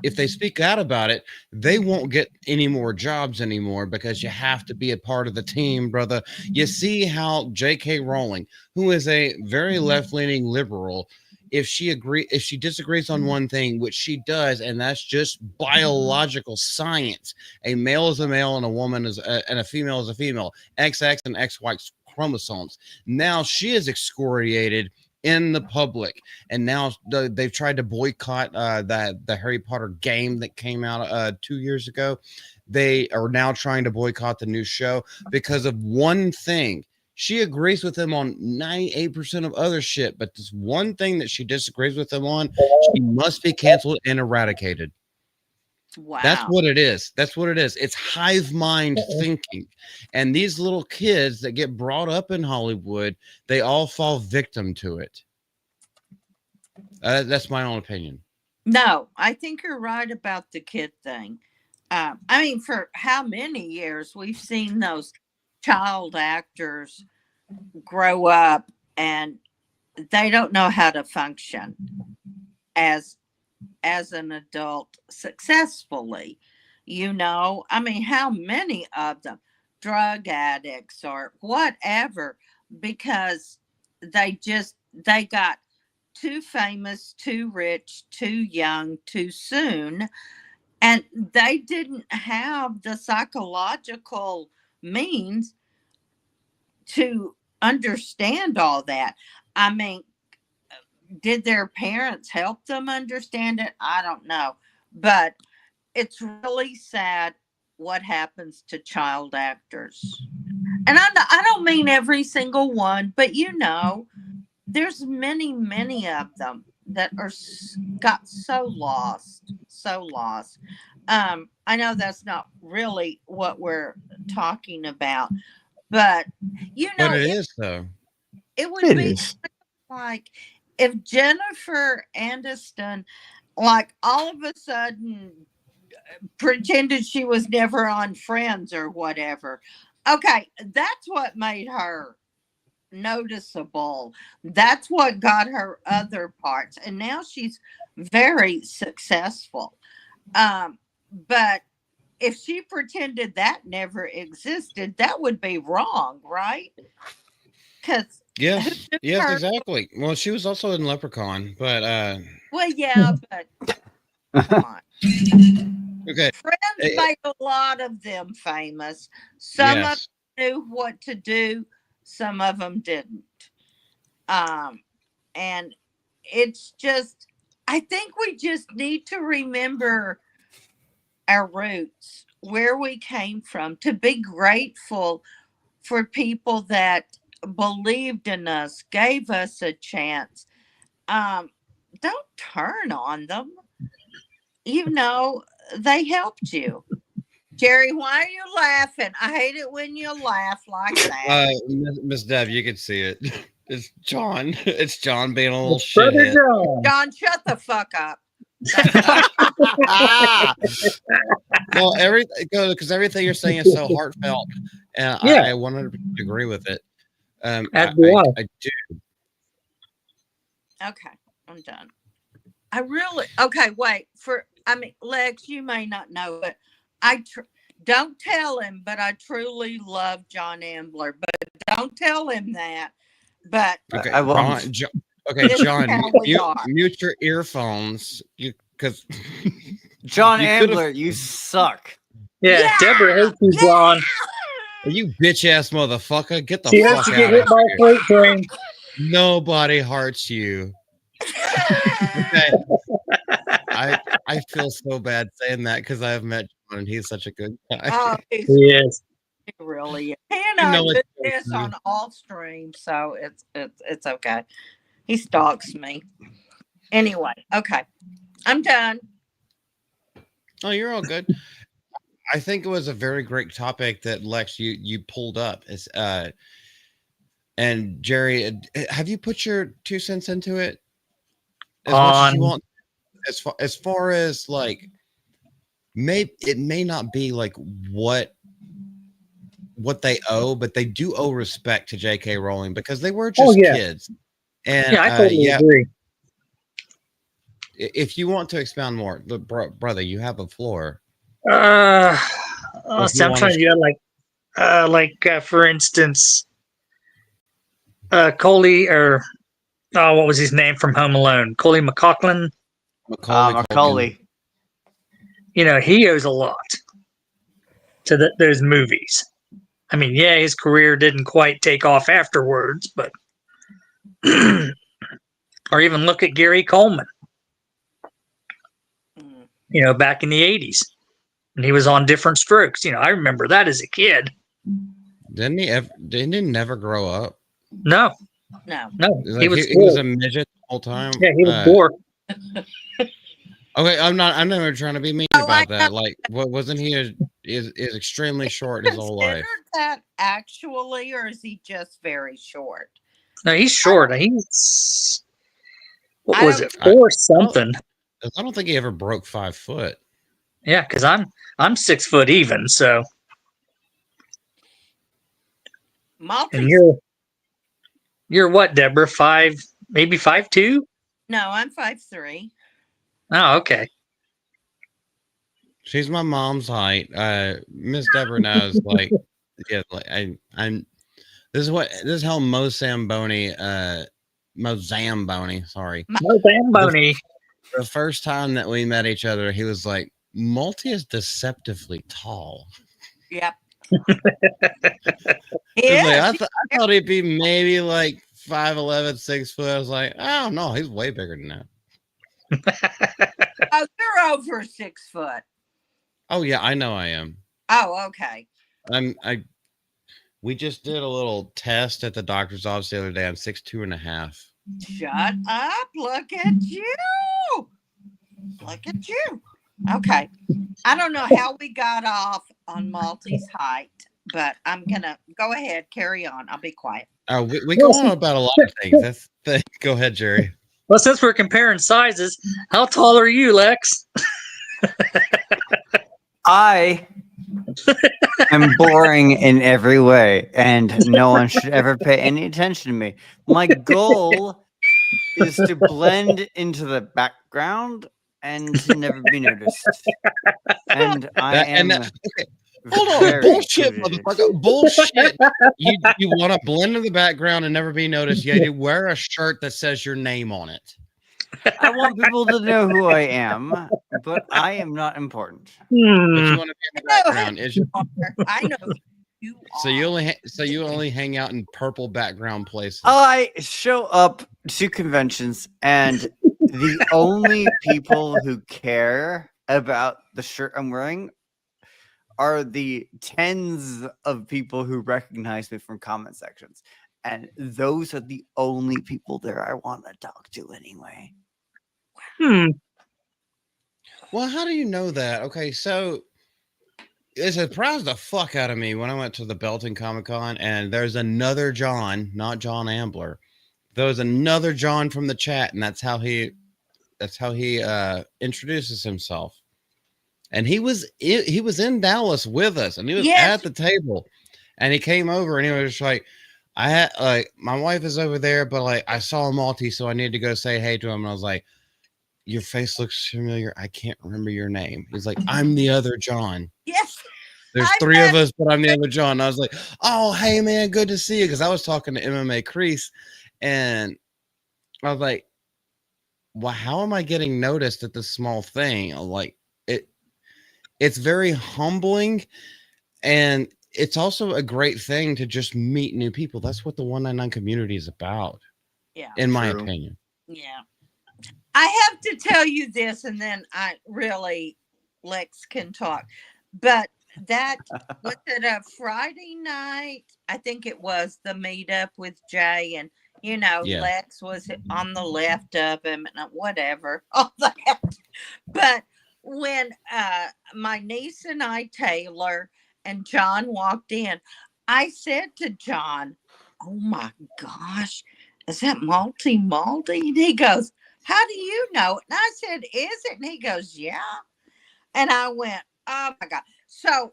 if they speak out about it, they won't get any more jobs anymore, because you have to be a part of the team, brother. You see how J.K. Rowling, who is a very left-leaning liberal, if she disagrees on one thing, which she does, and that's just biological science, a male is a male and a woman is and a female is a female, XX and XY chromosomes. Now she is excoriated in the public, and now they've tried to boycott the Harry Potter game that came out 2 years ago. They are now trying to boycott the new show because of one thing. She agrees with them on 98% of other shit, but this one thing that she disagrees with them on, she must be canceled and eradicated. Wow. That's what it is. That's what it is. It's hive mind thinking. And these little kids that get brought up in Hollywood, they all fall victim to it. That's my own opinion. No, I think you're right about the kid thing. I mean, for how many years we've seen those child actors grow up and they don't know how to function as an adult successfully. I mean, how many of them drug addicts or whatever, because they got too famous, too rich, too young, too soon, and they didn't have the psychological means to understand all that. I mean, did their parents help them understand it? I don't know. But it's really sad what happens to child actors. And I don't mean every single one, but there's many, many of them that got so lost. I know that's not really what we're talking about, but But it is, though. It would be like if Jennifer Aniston, like, all of a sudden pretended she was never on Friends or whatever. Okay, that's what made her noticeable. That's what got her other parts. And now she's very successful. But if she pretended that never existed, that would be wrong, right? Because yes, exactly. Well, she was also in Leprechaun, but well, yeah, but come on. Okay. Friends made a lot of them famous. Some of them knew what to do, some of them didn't. And it's just, I think we just need to remember our roots, where we came from, to be grateful for people that believed in us, gave us a chance. Don't turn on them. They helped you. Jerry, why are you laughing? I hate it when you laugh like that. Miss Deb, you can see it. It's John. It's John being a little shit. John, shut the fuck up. Well, because everything you're saying is so heartfelt, and I 100% agree with it. I do. Okay, I'm done. Lex, you may not know, but don't tell him, but I truly love John Ambler, but don't tell him that. But okay, I won't. John, mute your earphones, because John Ambler, you suck. Yeah, Deborah hates you, John. You bitch ass motherfucker, get the she fuck has to out get hit of by a freight train. Nobody hearts you. Okay. I feel so bad saying that because I've met John and he's such a good guy. Oh, he is. He really is. And I do this on all streams, so it's okay. He stalks me. Anyway, okay. I'm done. Oh, you're all good. I think it was a very great topic that Lex you pulled up. And Jerry, have you put your 2 cents into it? As much as you want. As far as like, it may not be like what they owe, but they do owe respect to J.K. Rowling because they were just kids. And I totally agree. If you want to expound more, brother, you have the floor. So I'm trying to get for instance, Coley, or what was his name from Home Alone? Coley McLaughlin. Macaulay. He owes a lot to those movies. I mean, his career didn't quite take off afterwards, but or even look at Gary Coleman. Back in the 80s, and he was on Different Strokes. I remember that as a kid. Didn't he never grow up? No. Like he was a midget the whole time. Yeah, he was poor. Okay, I'm never trying to be mean Oh, about that. Like, what wasn't he is extremely short his whole life? Considered that actually, or is he just very short? No, he's short. He's what I was don't- it? 4 something. I don't think he ever broke 5 foot. Yeah, because I'm 6 foot even. So, and Malty's you're what, Deborah? 5, maybe 5'2"? no, I'm 5'3". Oh, okay. She's my mom's height. Miss Deborah knows. Like, yeah, like I'm. This is how Mo Zamboni. Sorry. No Zamboni. The first time that we met each other, he was like, "Multi is deceptively tall." Yep. He's like, Yes. I thought he'd be maybe like 5'11", 6 foot. I was like, oh no, he's way bigger than that. Oh, you're over 6 foot. Oh yeah, I know I am. Oh, okay. We just did a little test at the doctor's office the other day. I'm 6'2.5". Shut up. Look at you. Look at you. Okay. I don't know how we got off on Malty's height, but I'm going to go ahead. Carry on. I'll be quiet. Oh, we go on about a lot of things. Go ahead, Jerry. Well, since we're comparing sizes, how tall are you, Lex? I am boring in every way, and no one should ever pay any attention to me. My goal is to blend into the background and to never be noticed. And Okay. Hold on, bullshit, motherfucker, bullshit. You want to blend in the background and never be noticed? Yeah, you wear a shirt that says your name on it. I want people to know who I am, but I am not important. But you want to be in the background. I know who you are. So you only hang out in purple background places. I show up to conventions, and the only people who care about the shirt I'm wearing are the tens of people who recognize me from comment sections. And those are the only people there I want to talk to anyway. Well, how do you know that? Okay, so it surprised the fuck out of me when I went to the Belton Comic Con, and there's another John, not John Ambler. There was another John from the chat, and that's how he introduces himself. And he was in Dallas with us, and he was at the table, and he came over, and he was just like, I had my wife is over there, but like I saw a Malty, so I need to go say hey to him. And I was like, your face looks familiar. I can't remember your name. He's like, I'm the other John. Yes. There's 3 of us, but I'm the other John. And I was like, oh, hey man, good to see you. Because I was talking to MMA Crease, and I was like, well, how am I getting noticed at this small thing? Like it's very humbling, and it's also a great thing to just meet new people. That's what the 199 community is about. Yeah. In my opinion. Yeah. I have to tell you this, and then Lex can talk. But that was it a Friday night? I think it was the meetup with Jay, and Lex was on the left of him, and whatever, all that. But when my niece and I, Taylor, and John walked in, I said to John, oh my gosh, is that Malty? And he goes, how do you know it? And I said, is it? And he goes, yeah. And I went, oh my God. So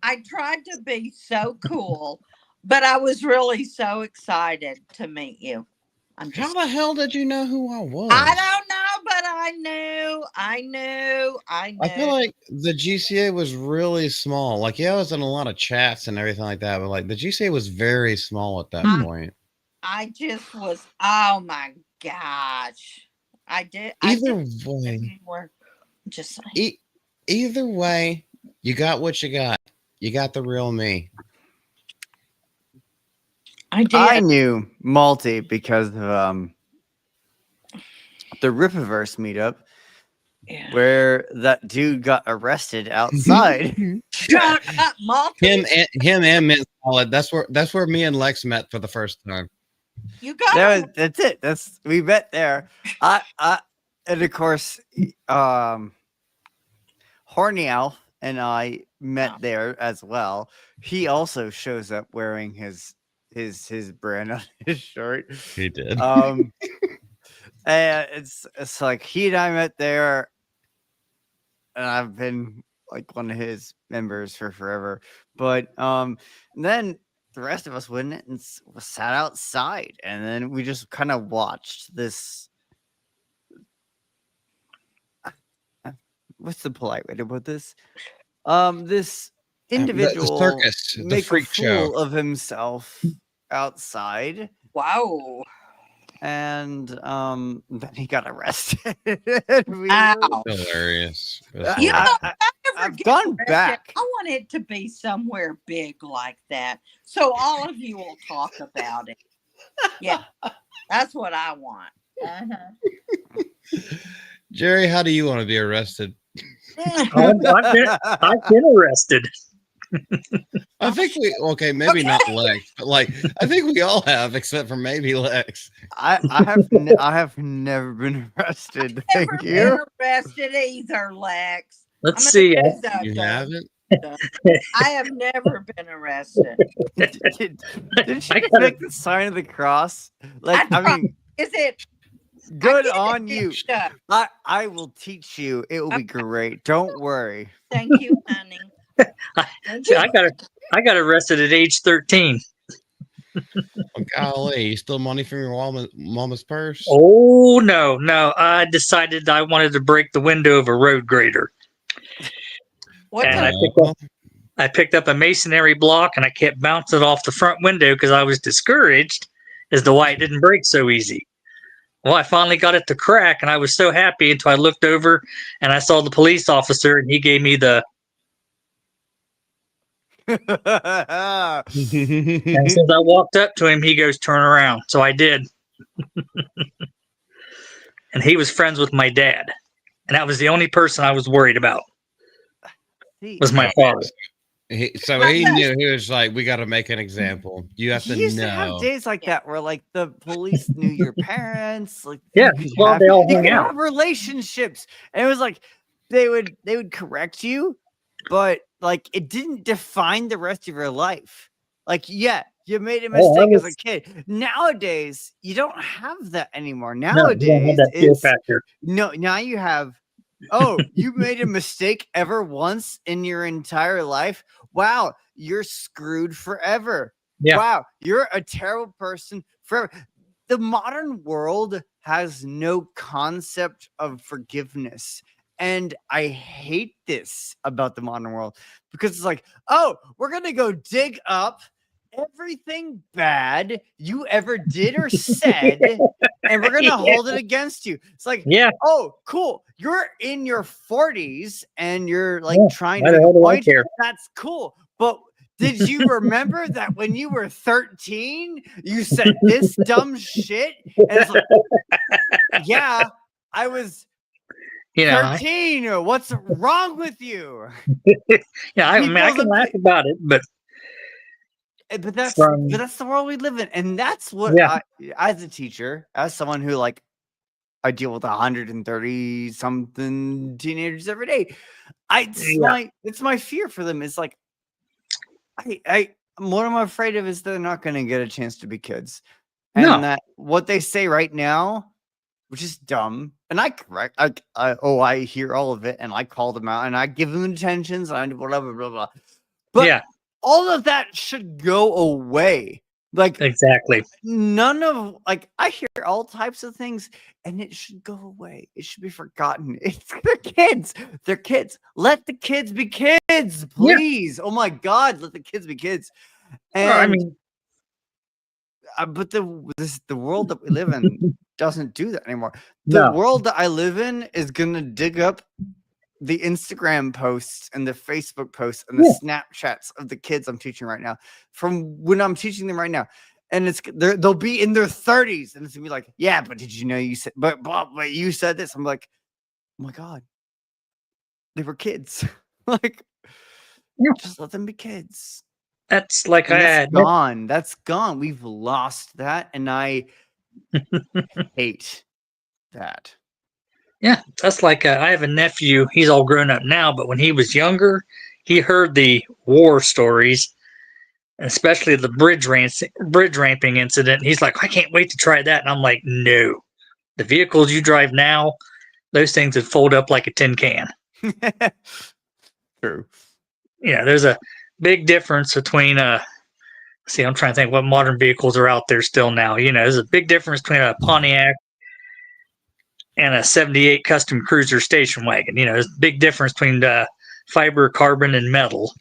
I tried to be so cool, but I was really so excited to meet you. How the hell did you know who I was? I don't know, but I knew. I feel like the GCA was really small. Like, yeah, I was in a lot of chats and everything like that, but like the GCA was very small at that point. I just was, oh my gosh. Either way, you got what you got. You got the real me. I did. I knew Malty because of the Rippaverse meetup, where that dude got arrested outside. Shut up, Malty. Him and Mint Solid. That's where me and Lex met for the first time. You got that's it. We met there. I And of course, Horny Owl and I met there as well. He also shows up wearing his brand on his shirt. He did. And it's like he and I met there, and I've been like one of his members for forever. But then the rest of us went and sat outside, and then we just kind of watched this. What's the polite way to put this? This individual the circus, the make freak a fool show of himself outside. Wow. And then he got arrested. Wow. hilarious. You know, I've gone back. I want it to be somewhere big like that, so all of you will talk about it. Yeah, that's what I want. Jerry, how do you want to be arrested? I've been arrested. I think maybe not Lex, but like I think we all have, except for maybe Lex. I have never been arrested. Thank Never you. been arrested either, Lex. Let's see. You haven't? I have never been arrested. Did she make the sign of the cross? Like, I mean, is it good on you? Stuff. I will teach you. It will be great. Don't worry. Thank you, honey. I got arrested at age 13. Oh, golly, you stole money from your mama's purse? Oh no. I decided I wanted to break the window of a road grader. And I picked up a masonry block and I kept bouncing it off the front window because I was discouraged as to why it didn't break so easy. Well, I finally got it to crack and I was so happy until I looked over and I saw the police officer and he gave me the and since I walked up to him, he goes, "Turn around." So I did. And he was friends with my dad. And that was the only person I was worried about. Was my father. He knew. He was like, we got to make an example. You have to used know. to have days like that where like the police knew your parents. Like, yeah, well, they all hung out. Have relationships, and it was like they would correct you, but like it didn't define the rest of your life. Like, yeah, you made a mistake as a kid. Nowadays, you don't have that anymore. Nowadays, you don't have that fear factor. No, now you have. Oh, you made a mistake ever once in your entire life? Wow, you're screwed forever. Yeah. Wow, you're a terrible person forever. The modern world has no concept of forgiveness. And I hate this about the modern world because it's like, oh, we're going to go dig up everything bad you ever did or said, and we're going to hold it against you. It's like, yeah, oh, cool. You're in your 40s and you're like trying to avoid it. That's cool. But did you remember that when you were 13, you said this dumb shit? And it's like, yeah, I was 13. What's wrong with you? Yeah, I mean, I can laugh about it, but that's the world we live in, and that's what I, as a teacher, as someone who like I deal with 130 something teenagers every day. It's my fear for them. It's like what I'm afraid of is they're not going to get a chance to be kids, and that what they say right now, which is dumb, and I hear all of it, and I call them out, and I give them intentions, and I do whatever, blah blah. But all of that should go away. Like, exactly. None of I hear all types of things, and it should go away. It should be forgotten. They're kids. They're kids. Let the kids be kids, please. Yeah. Oh my God, let the kids be kids. And but the world that we live in doesn't do that anymore. The world that I live in is gonna dig up the Instagram posts and the Facebook posts and the Snapchats of the kids I'm teaching right now from when I'm teaching them right now. And they'll be in their 30s and it's gonna be like, yeah, but did you know you said, but you said this? I'm like, oh my God, they were kids. Just let them be kids. That's like gone. That's gone. We've lost that. And I hate that. Yeah, that's like I have a nephew. He's all grown up now, but when he was younger, he heard the war stories, especially the bridge ramping incident. He's like, I can't wait to try that. And I'm like, no, the vehicles you drive now, those things would fold up like a tin can. True. Yeah, there's a big difference between see, I'm trying to think what modern vehicles are out there still now. There's a big difference between a Pontiac and a 78 custom cruiser station wagon. There's a big difference between fiber, carbon, and metal.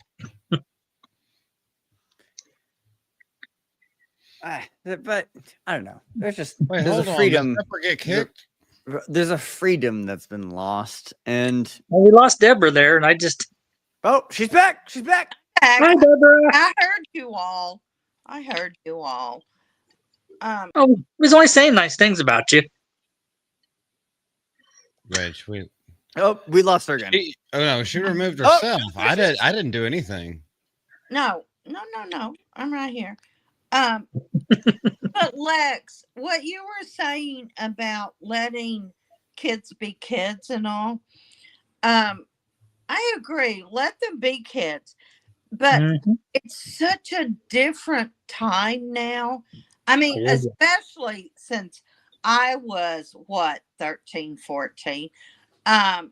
But I don't know. There's just Wait, there's hold a freedom. on. Did Pepper get kicked? There's a freedom that's been lost, and Well, we lost Deborah there, and I just. Oh, she's back. She's back. Hi, Deborah. I heard you all. Oh, we was only saying nice things about you. Reg, we lost her again. She removed herself. I didn't do anything. No. I'm right here. But Lex, what you were saying about letting kids be kids and all, I agree. Let them be kids. But it's such a different time now. I mean, especially since I was 13, 14. That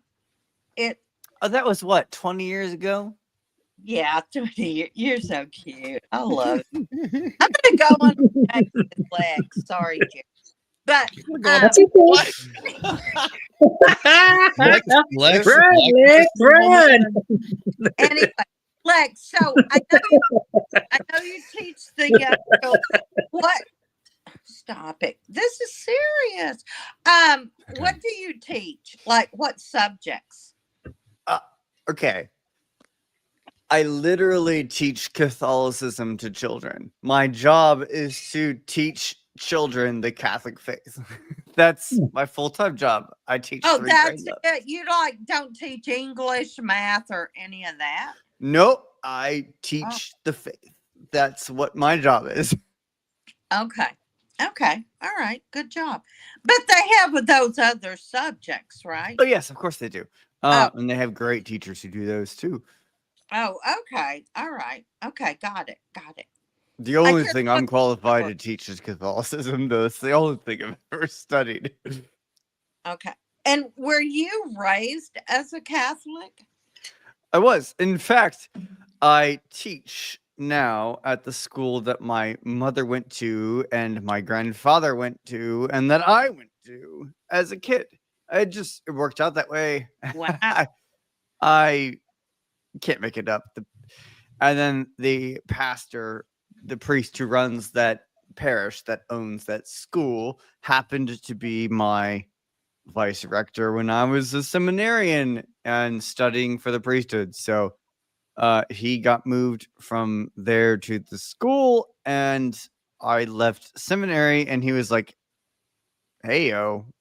was 20 years ago? Yeah, 20 years. You're so cute. I love it. I'm gonna go on with Lex. Sorry, Jerry. But that's okay. Lex, run. Anyway, Lex. So I know you teach the what? Stop it. This is serious. What do you teach? Like what subjects? Okay. I literally teach Catholicism to children. My job is to teach children the Catholic faith. That's my full-time job. I teach. Oh, that's it. You don't teach English, math, or any of that? Nope. I teach the faith. That's what my job is. Okay. All right. Good job. But they have those other subjects, right? Oh, yes, of course they do. And they have great teachers who do those too. Oh, okay. All right. Okay. Got it. The only thing I'm qualified to teach is Catholicism, though. It's the only thing I've ever studied. Okay. And were you raised as a Catholic? I was. In fact, I teach now at the school that my mother went to and my grandfather went to and that I went to as a kid. It worked out that way. Wow. I can't make it up. And then the pastor, the priest who runs that parish that owns that school, happened to be my vice rector when I was a seminarian and studying for the priesthood. So he got moved from there to the school, and I left seminary, and he was like, hey,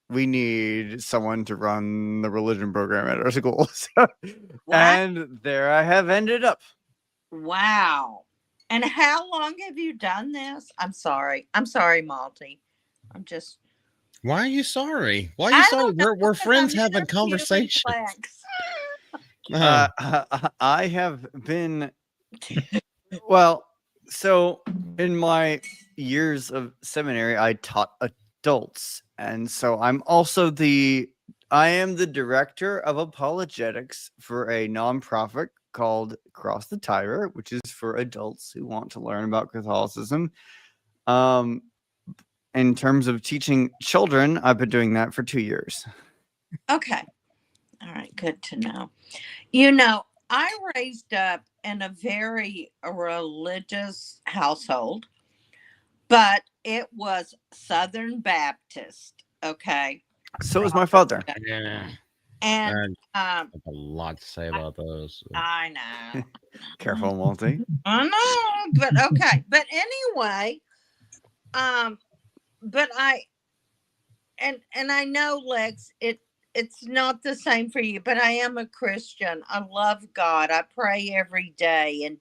we need someone to run the religion program at our school. And there I have ended up. Wow. And how long have you done this? I'm sorry, Malty. Why are you sorry? Why are you sorry? We're friends having conversations. I have been so in my years of seminary, I taught adults, and so I am the director of apologetics for a nonprofit called Cross the Tire, which is for adults who want to learn about Catholicism. In terms of teaching children, I've been doing that for 2 years. Okay. All right. Good to know. I raised up in a very religious household, but it was Southern Baptist. Okay. So was my father. Yeah. And I have a lot to say about those. I know. Careful, Malty. I know, but okay. But anyway, but I know, Lex, it's not the same for you, but I am a Christian. I love God. I pray every day and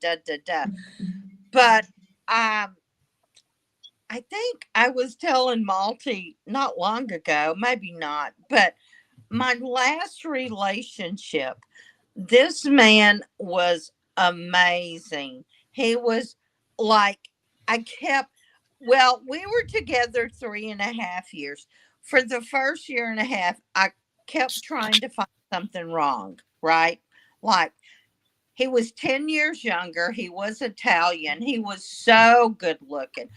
But I think I was telling Malty not long ago, maybe not, but my last relationship, this man was amazing. He was like, I kept, well, we were together 3.5 years. For the first year and a half, I kept trying to find something wrong, right? Like, he was 10 years younger. He was Italian. He was so good looking.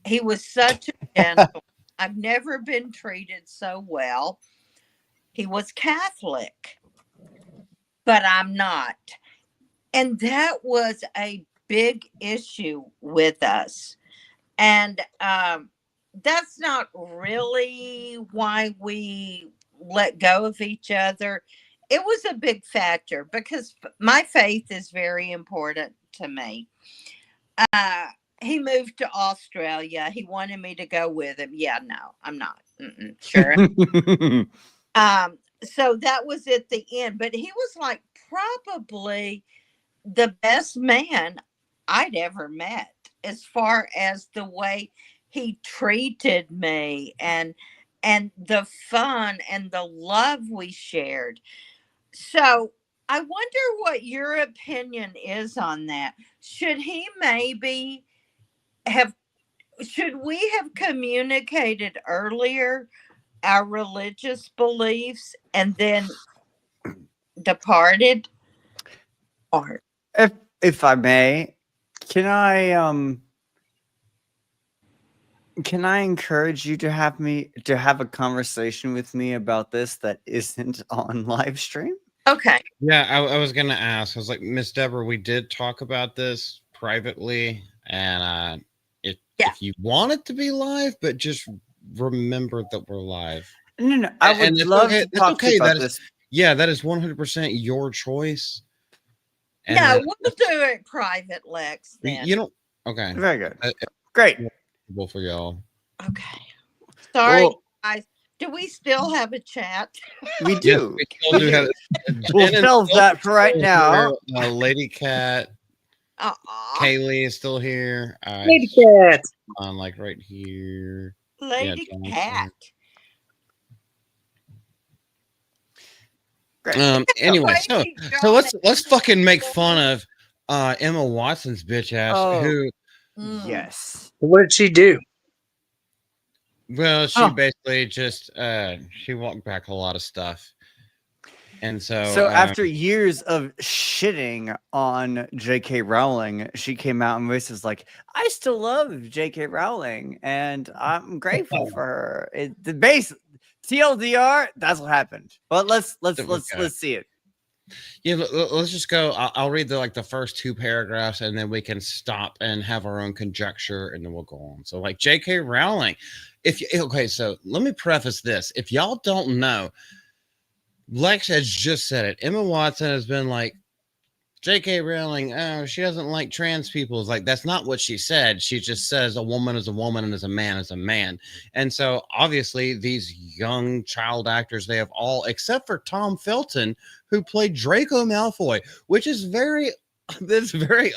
He was such a gentleman. I've never been treated so well. He was Catholic, but I'm not. And that was a big issue with us. And that's not really why we let go of each other. It was a big factor because my faith is very important to me. Uh, he moved to Australia. He wanted me to go with him. Yeah, no, I'm not. Sure. So that was at the end. But he was like probably the best man I'd ever met as far as the way he treated me and the fun and the love we shared. So I wonder what your opinion is on that. Should he maybe have should we have communicated earlier our religious beliefs and then departed? Or If I may, can I encourage you to have a conversation with me about this that isn't on live stream? Okay. Yeah, I was gonna ask. I was like, Miss Deborah, we did talk about this privately, and if you want it to be live, but just remember that we're live. No, I would love to talk to you about this. Yeah, that is 100% your choice. And no, we'll do it private, Lex. Then you don't. Okay, very good. Great. For y'all. Okay. Sorry, guys. Do we still have a chat? We do. Yes, we still do have. We'll shelve that for right now. Lady Cat. Kaylee is still here. Lady Cat. On like right here. Lady Cat. Great. Anyway, so let's fucking make fun of Emma Watson's bitch ass. Who? Yes. What did she do? Well, she basically just she walked back a lot of stuff. And so after years of shitting on J.K. Rowling, she came out and was like, I still love J.K. Rowling and I'm grateful for her. The base TLDR, that's what happened. But let's see it. Yeah, let's just go. I'll read the first two paragraphs and then we can stop and have our own conjecture and then we'll go on. So like J.K. Rowling, so let me preface this. If y'all don't know, Lex has just said it. Emma Watson has been like, J.K. Rowling, she doesn't like trans people. It's like, that's not what she said. She just says a woman is a woman and a man is a man. And so obviously these young child actors, they have all, except for Tom Felton, who played Draco Malfoy, which is very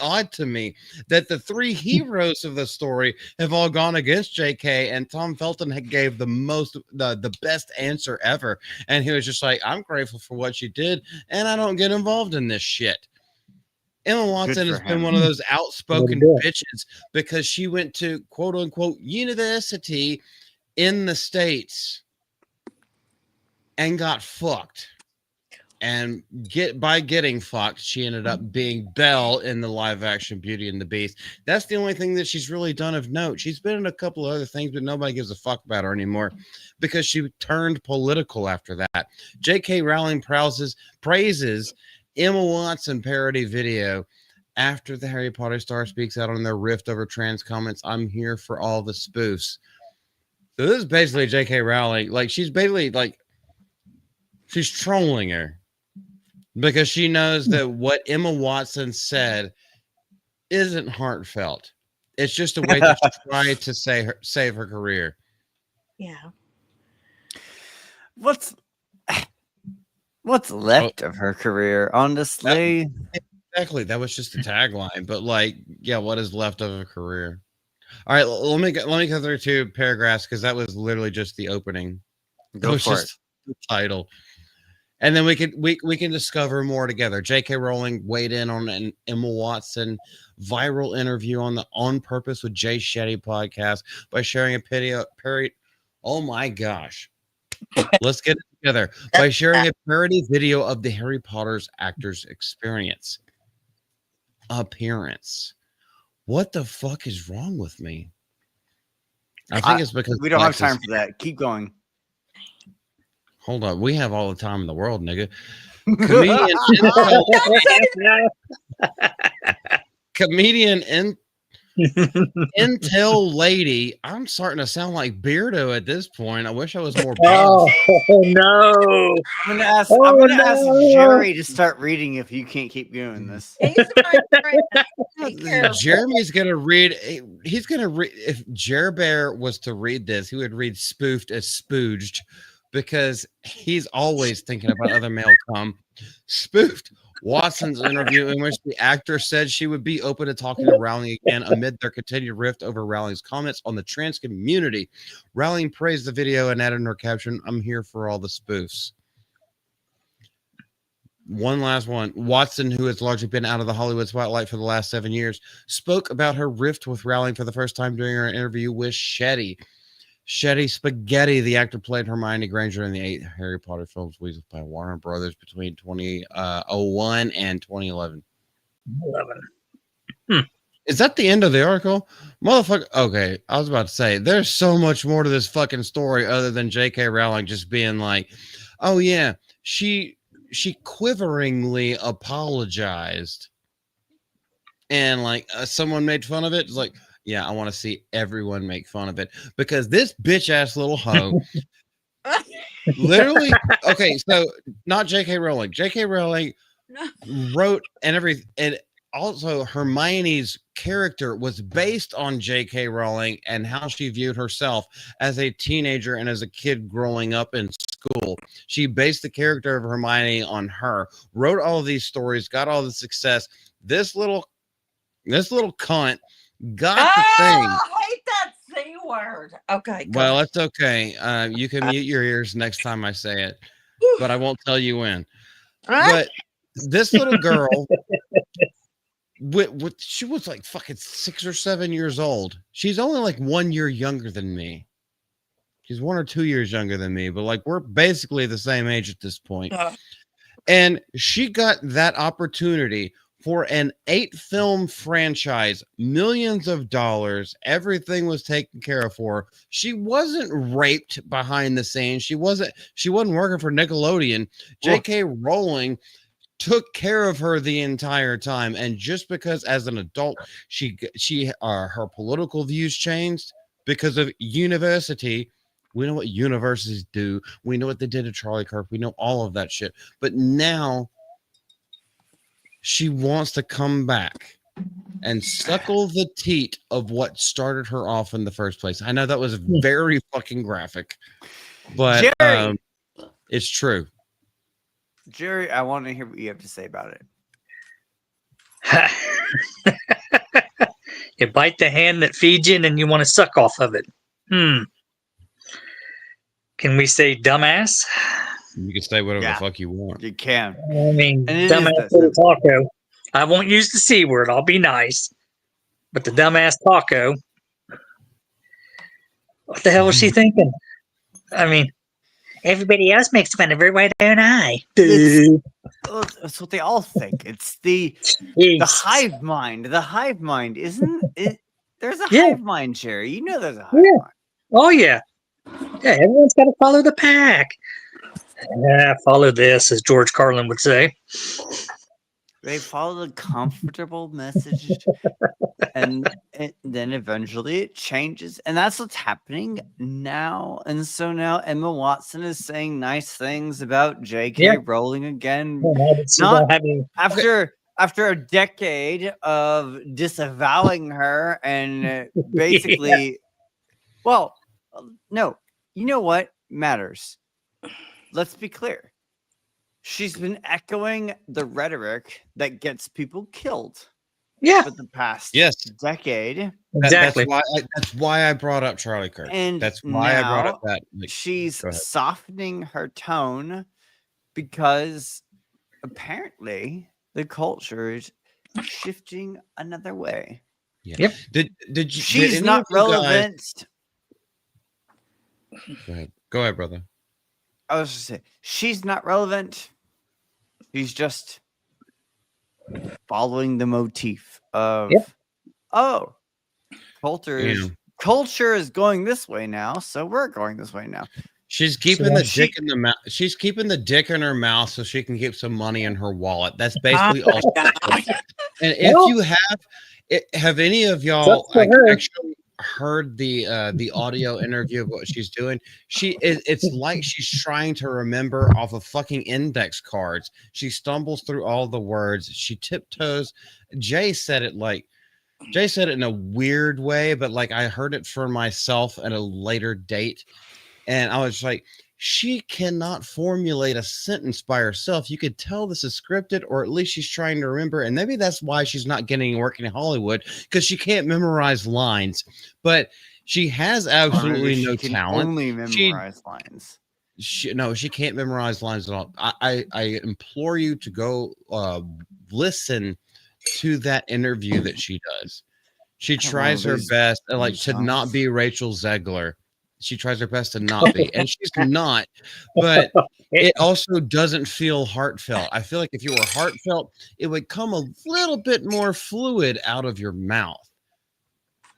odd to me that the three heroes of the story have all gone against JK and Tom Felton gave the best answer ever. And he was just like, I'm grateful for what you did and I don't get involved in this shit. Emma Watson has been one of those outspoken bitches because she went to quote unquote university in the States and got fucked. And by getting fucked, she ended up being Belle in the live action Beauty and the Beast. That's the only thing that she's really done of note. She's been in a couple of other things, but nobody gives a fuck about her anymore because she turned political after that. J.K. Rowling praises Emma Watson parody video after the Harry Potter star speaks out on their rift over trans comments. I'm here for all the spoofs. So this is basically J.K. Rowling. Like, she's basically like, she's trolling her. Because she knows that what Emma Watson said isn't heartfelt. It's just a way to try to save her career. Yeah. What's left of her career, honestly? Exactly. That was just a tagline. But like, yeah, what is left of her career? All right, let me go through two paragraphs because that was literally just the opening. Go for it. The title. And then we can discover more together. J.K. Rowling weighed in on an Emma Watson viral interview on the On Purpose with Jay Shetty podcast by sharing a parody. Oh my gosh. Let's get it together. By sharing a parody video of the Harry Potter's actors' appearance. What the fuck is wrong with me? I think it's because we don't have time for that. Keep going. Hold on. We have all the time in the world, nigga. Comedian Intel Lady. I'm starting to sound like Beardo at this point. I wish I was more balanced. Oh no. I'm gonna ask Jerry to start reading if you can't keep doing this. He's my friend. Jeremy's gonna read. He's gonna read. If Jer Bear was to read this, he would read spoofed as spooged, because he's always thinking about other male cum. Spoofed. Watson's interview, in which the actor said she would be open to talking to Rowling again amid their continued rift over Rowling's comments on the trans community. Rowling praised the video and added in her caption, "I'm here for all the spoofs." One last one. Watson, who has largely been out of the Hollywood spotlight for the last 7 years, spoke about her rift with Rowling for the first time during her interview with Shetty. Shetty Spaghetti, the actor, played Hermione Granger in the 8 Harry Potter films released by Warner Brothers between 2001 and 2011. Is that the end of the article? Motherfucker. Okay, I was about to say, there's so much more to this fucking story other than J.K. Rowling just being like, oh yeah, she quiveringly apologized. And like someone made fun of it. It's like, yeah, I want to see everyone make fun of it, because this bitch ass little hoe literally. Okay, so not J.K. Rowling. J.K. Rowling wrote and also Hermione's character was based on J.K. Rowling and how she viewed herself as a teenager and as a kid growing up in school. She based the character of Hermione on her, wrote all of these stories, got all the success. This little cunt got the thing. I hate that C word. Okay. Well, that's okay. You can mute your ears next time I say it, but I won't tell you when. But this little girl, she was like fucking 6 or 7 years old. She's only like 1 year younger than me. She's 1 or 2 years younger than me, but like we're basically the same age at this point. And she got that opportunity for an 8-film franchise, millions of dollars. Everything was taken care of for her. She wasn't raped behind the scenes. She wasn't working for Nickelodeon. J.K. Rowling took care of her the entire time. And just because as an adult, her political views changed because of university. We know what universities do. We know what they did to Charlie Kirk. We know all of that shit. But now she wants to come back and suckle the teat of what started her off in the first place. I know that was very fucking graphic, but it's true. Jerry, I want to hear what you have to say about it. You bite the hand that feeds you and then you want to suck off of it. Can we say dumbass? You can say whatever the fuck you want. You can. I mean, dumbass little taco. I won't use the C word. I'll be nice. But the dumbass taco. What the hell was she thinking? I mean, everybody else makes fun of her. Why don't I? That's what they all think. It's the hive mind. The hive mind, isn't it? There's a hive mind, Jerry. You know there's a hive mind. Oh, yeah. Yeah, everyone's got to follow the pack. Follow this, as George Carlin would say. They follow the comfortable message, and then eventually it changes, and that's what's happening now. And so now Emma Watson is saying nice things about J.K. Rowling again, not after a decade of disavowing her and basically, well, no, you know what matters. Let's be clear. She's been echoing the rhetoric that gets people killed. For the past decade. Exactly. That's why I brought up Charlie Kirk. And that's why I brought up that. She's softening her tone because apparently the culture is shifting another way. Yeah. Yep. Did She's any not of you guys- relevant. Go ahead, brother. I was just saying, she's not relevant. She's just following the motif of, oh, culture is going this way now, so we're going this way now. She's keeping the dick in the mouth. She's keeping the dick in her mouth so she can keep some money in her wallet. That's basically all. And if you have any of y'all actually heard the audio interview of what she's doing, it's like she's trying to remember off of fucking index cards. She stumbles through all the words. She tiptoes. Jay said it in a weird way, but like I heard it for myself at a later date. And I was like, she cannot formulate a sentence by herself. You could tell this is scripted, or at least she's trying to remember. And maybe that's why she's not getting working in Hollywood, because she can't memorize lines. But she has absolutely no talent. Only memorize lines. She can't memorize lines at all. I implore you to go listen to that interview that she does. She tries her best, to not be Rachel Zegler. She tries her best to not be, and she's not, but it also doesn't feel heartfelt. I feel like if you were heartfelt, it would come a little bit more fluid out of your mouth.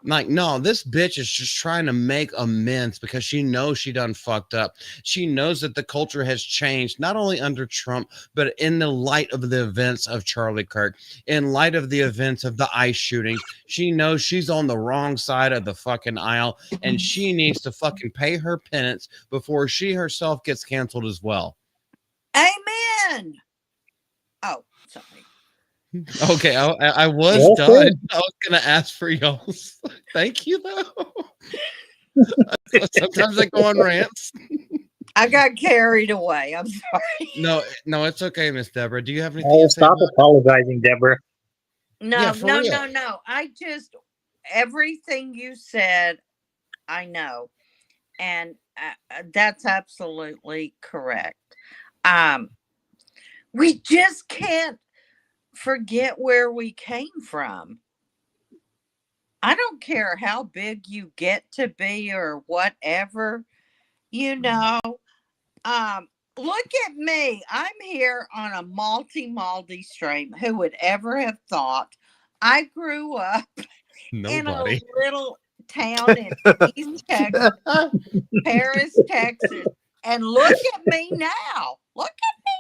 Like, no, this bitch is just trying to make amends because she knows she done fucked up. She knows that the culture has changed, not only under Trump, but in the light of the events of Charlie Kirk, in light of the events of the ICE shooting. She knows she's on the wrong side of the fucking aisle, and she needs to fucking pay her penance before she herself gets canceled as well. Amen. Oh, sorry. Okay, I was done. I was gonna ask for y'all's thank you though. Sometimes I go on rants. I got carried away. I'm sorry. No, it's okay, Miss Deborah. Do you have anything? Oh, stop apologizing, Deborah. No. I just everything you said, I know, and that's absolutely correct. We just can't forget where we came from. I don't care how big you get to be or whatever, look at me. I'm here on a Malty stream. Who would ever have thought? I grew up in a little town in East Texas, Paris, Texas, and look at me now. Look at me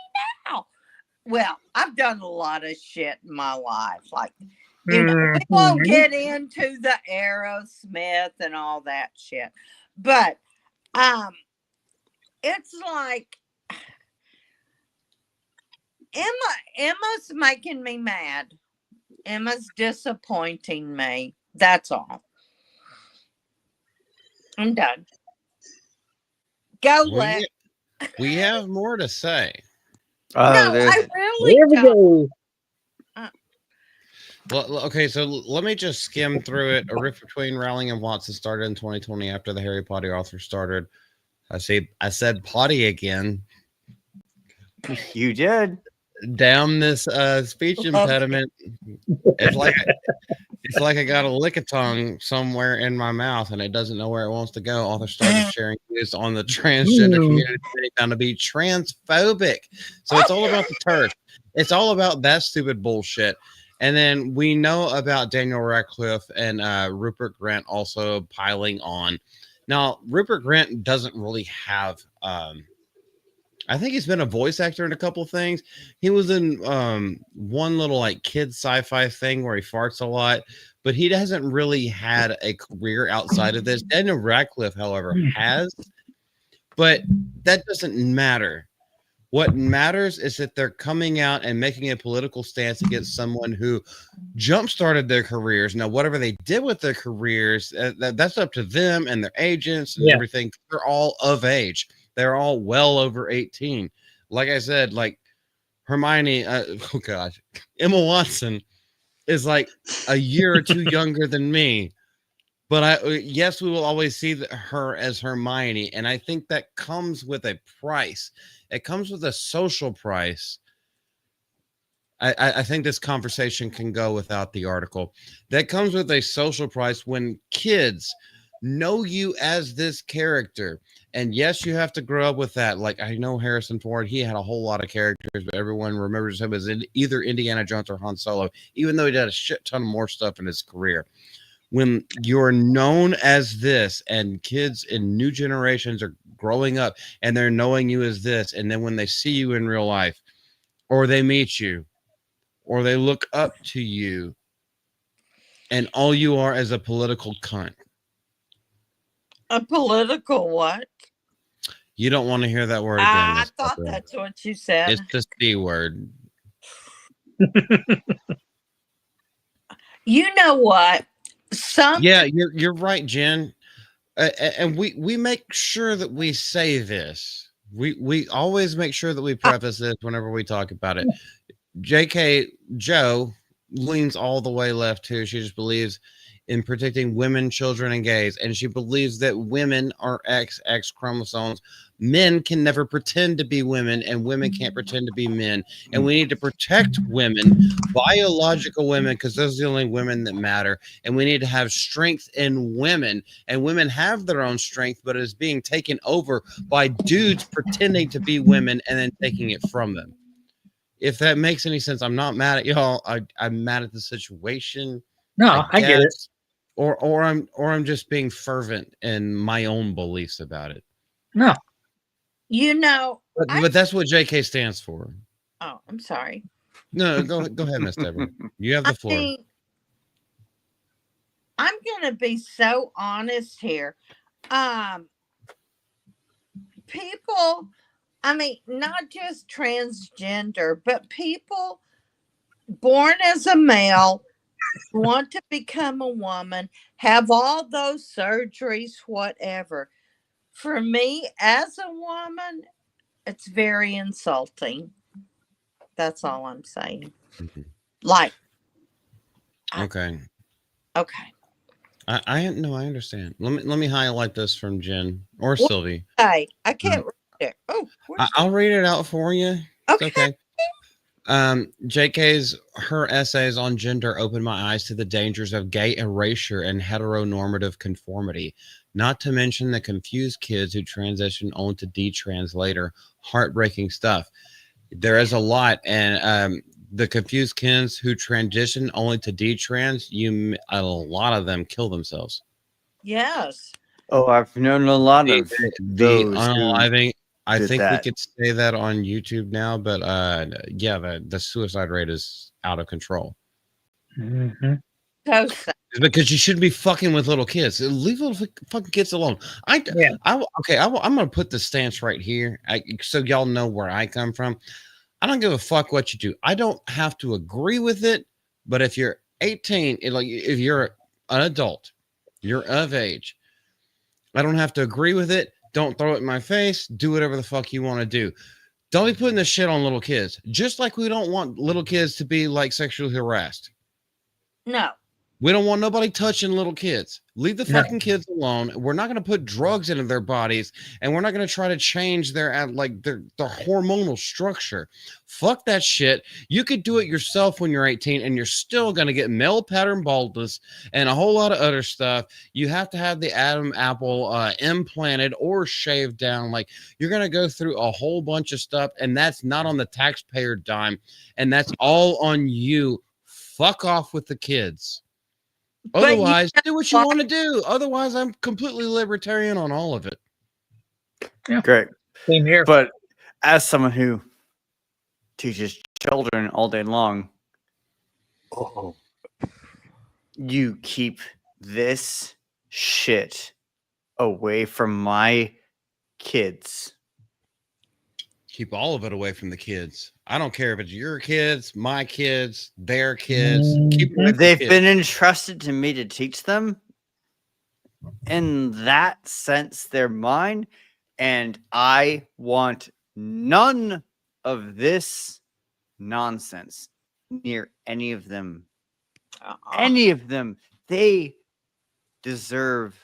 now. Well, I've done a lot of shit in my life. Like, we won't get into the Aerosmith and all that shit. But it's like Emma's making me mad. Emma's disappointing me. That's all. I'm done. Go, Lex. We have more to say. No, I really don't. Well, okay, so let me just skim through it. A rift between Rowling and Watson started in 2020 after the Harry Potter author started. I said potty again. You did. Damn this speech impediment. It's like I got a lick of tongue somewhere in my mouth and it doesn't know where it wants to go. Author started sharing views on the transgender community found to be transphobic. So it's all about the turf. It's all about that stupid bullshit. And then we know about Daniel Radcliffe and Rupert Grint also piling on. Now, Rupert Grint doesn't really have I think he's been a voice actor in a couple of things. He was in one little like kid sci-fi thing where he farts a lot, but he hasn't really had a career outside of this. Daniel Radcliffe, however, has, but that doesn't matter. What matters is that they're coming out and making a political stance against someone who jump-started their careers. Now, whatever they did with their careers, that's up to them and their agents and everything. They're all of age. They're all well over 18. Like I said, like Hermione, Emma Watson is like a year or two younger than me. But yes, we will always see her as Hermione, and I think that comes with a price. It comes with a social price. I think this conversation can go without the article. That comes with a social price when kids know you as this character. And yes, you have to grow up with that. Like, I know Harrison Ford, he had a whole lot of characters, but everyone remembers him as either Indiana Jones or Han Solo, even though he did a shit ton of more stuff in his career. When you're known as this and kids in new generations are growing up and they're knowing you as this, and then when they see you in real life or they meet you or they look up to you and all you are is a political cunt. A political what? You don't want to hear that word again. I thought that's what you said. It's the C word. You know what? Yeah, you're right, Jen. And we make sure that we say this. We always make sure that we preface this whenever we talk about it. JK Joe leans all the way left too. She just believes in protecting women, children, and gays, and she believes that women are XX chromosomes. Men can never pretend to be women, and women can't pretend to be men. And we need to protect women, biological women, because those are the only women that matter. And we need to have strength in women, and women have their own strength, but it is being taken over by dudes pretending to be women and then taking it from them. If that makes any sense, I'm not mad at y'all. I'm mad at the situation. No, I get it. Or I'm just being fervent in my own beliefs about it. No. You know, but that's what JK stands for. Oh, I'm sorry. No, go ahead, Miss Deborah. You have the floor. I'm gonna be so honest here. People, I mean, not just transgender, but people born as a male want to become a woman, have all those surgeries, whatever. For me, as a woman, it's very insulting. That's all I'm saying. Mm-hmm. Like, okay. I understand. Let me highlight this from Jen or Sylvie. I can't read it. Oh, I'll read it out for you. Okay. JK's her essays on gender opened my eyes to the dangers of gay erasure and heteronormative conformity, not to mention the confused kids who transition onto D-trans later. Heartbreaking stuff. There is a lot, and the confused kids who transition only to D-trans, a lot of them kill themselves. Yes. Oh, I've known a lot of those unaliving. I think we could say that on YouTube now, but yeah, the suicide rate is out of control. Mm-hmm. So sad. Because you shouldn't be fucking with little kids. Leave little fucking kids alone. I'm gonna put the stance right here, so y'all know where I come from. I don't give a fuck what you do. I don't have to agree with it, but if you're 18, if you're an adult, you're of age. I don't have to agree with it. Don't throw it in my face. Do whatever the fuck you want to do. Don't be putting this shit on little kids. Just like we don't want little kids to be like sexually harassed. No. We don't want nobody touching little kids. Leave the fucking kids alone. We're not going to put drugs into their bodies, and we're not going to try to change their hormonal structure. Fuck that shit. You could do it yourself when you're 18, and you're still going to get male pattern baldness and a whole lot of other stuff. You have to have the Adam apple implanted or shaved down. Like, you're going to go through a whole bunch of stuff, and that's not on the taxpayer dime, and that's all on you. Fuck off with the kids. Otherwise, do what you want to do. Otherwise, I'm completely libertarian on all of it. Yeah. Great. Same here. But as someone who teaches children all day long, you keep this shit away from my kids. Keep all of it away from the kids. I don't care if it's your kids, my kids, their kids. They've been entrusted to me to teach them. In that sense, they're mine. And I want none of this nonsense near any of them. Any of them. They deserve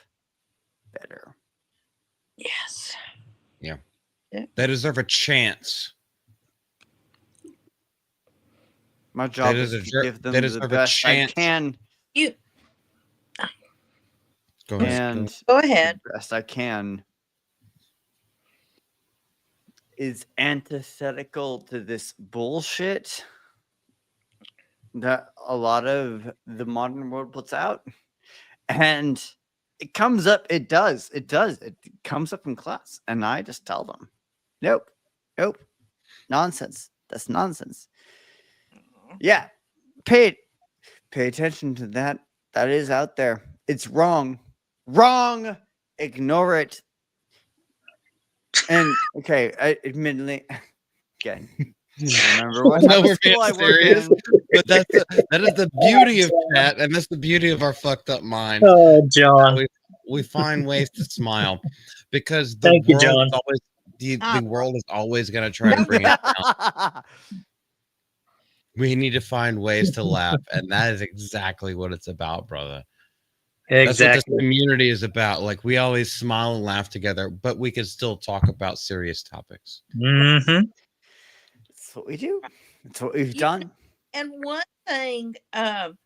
better. Yes. Yeah. Yeah. They deserve a chance. My job is to give them the best I can. You Go ahead. And go ahead. the best I can is antithetical to this bullshit that a lot of the modern world puts out. And it comes up, it comes up in class. And I just tell them, nope, nonsense. That's nonsense. Yeah, pay attention to that. That is out there. It's wrong. Ignore it. And okay, admittedly, again, remember what No, we're school being I work serious. in. But that is the beauty of chat, and that's the beauty of our fucked up mind. Oh, John. We find ways to smile because Thank you, John. The world is always going to try to bring it down. We need to find ways to laugh, and that is exactly what it's about, brother. Exactly. That's what this community is about. Like, we always smile and laugh together, but we can still talk about serious topics. Mm-hmm. That's what we do. That's what we've done. And one thing, and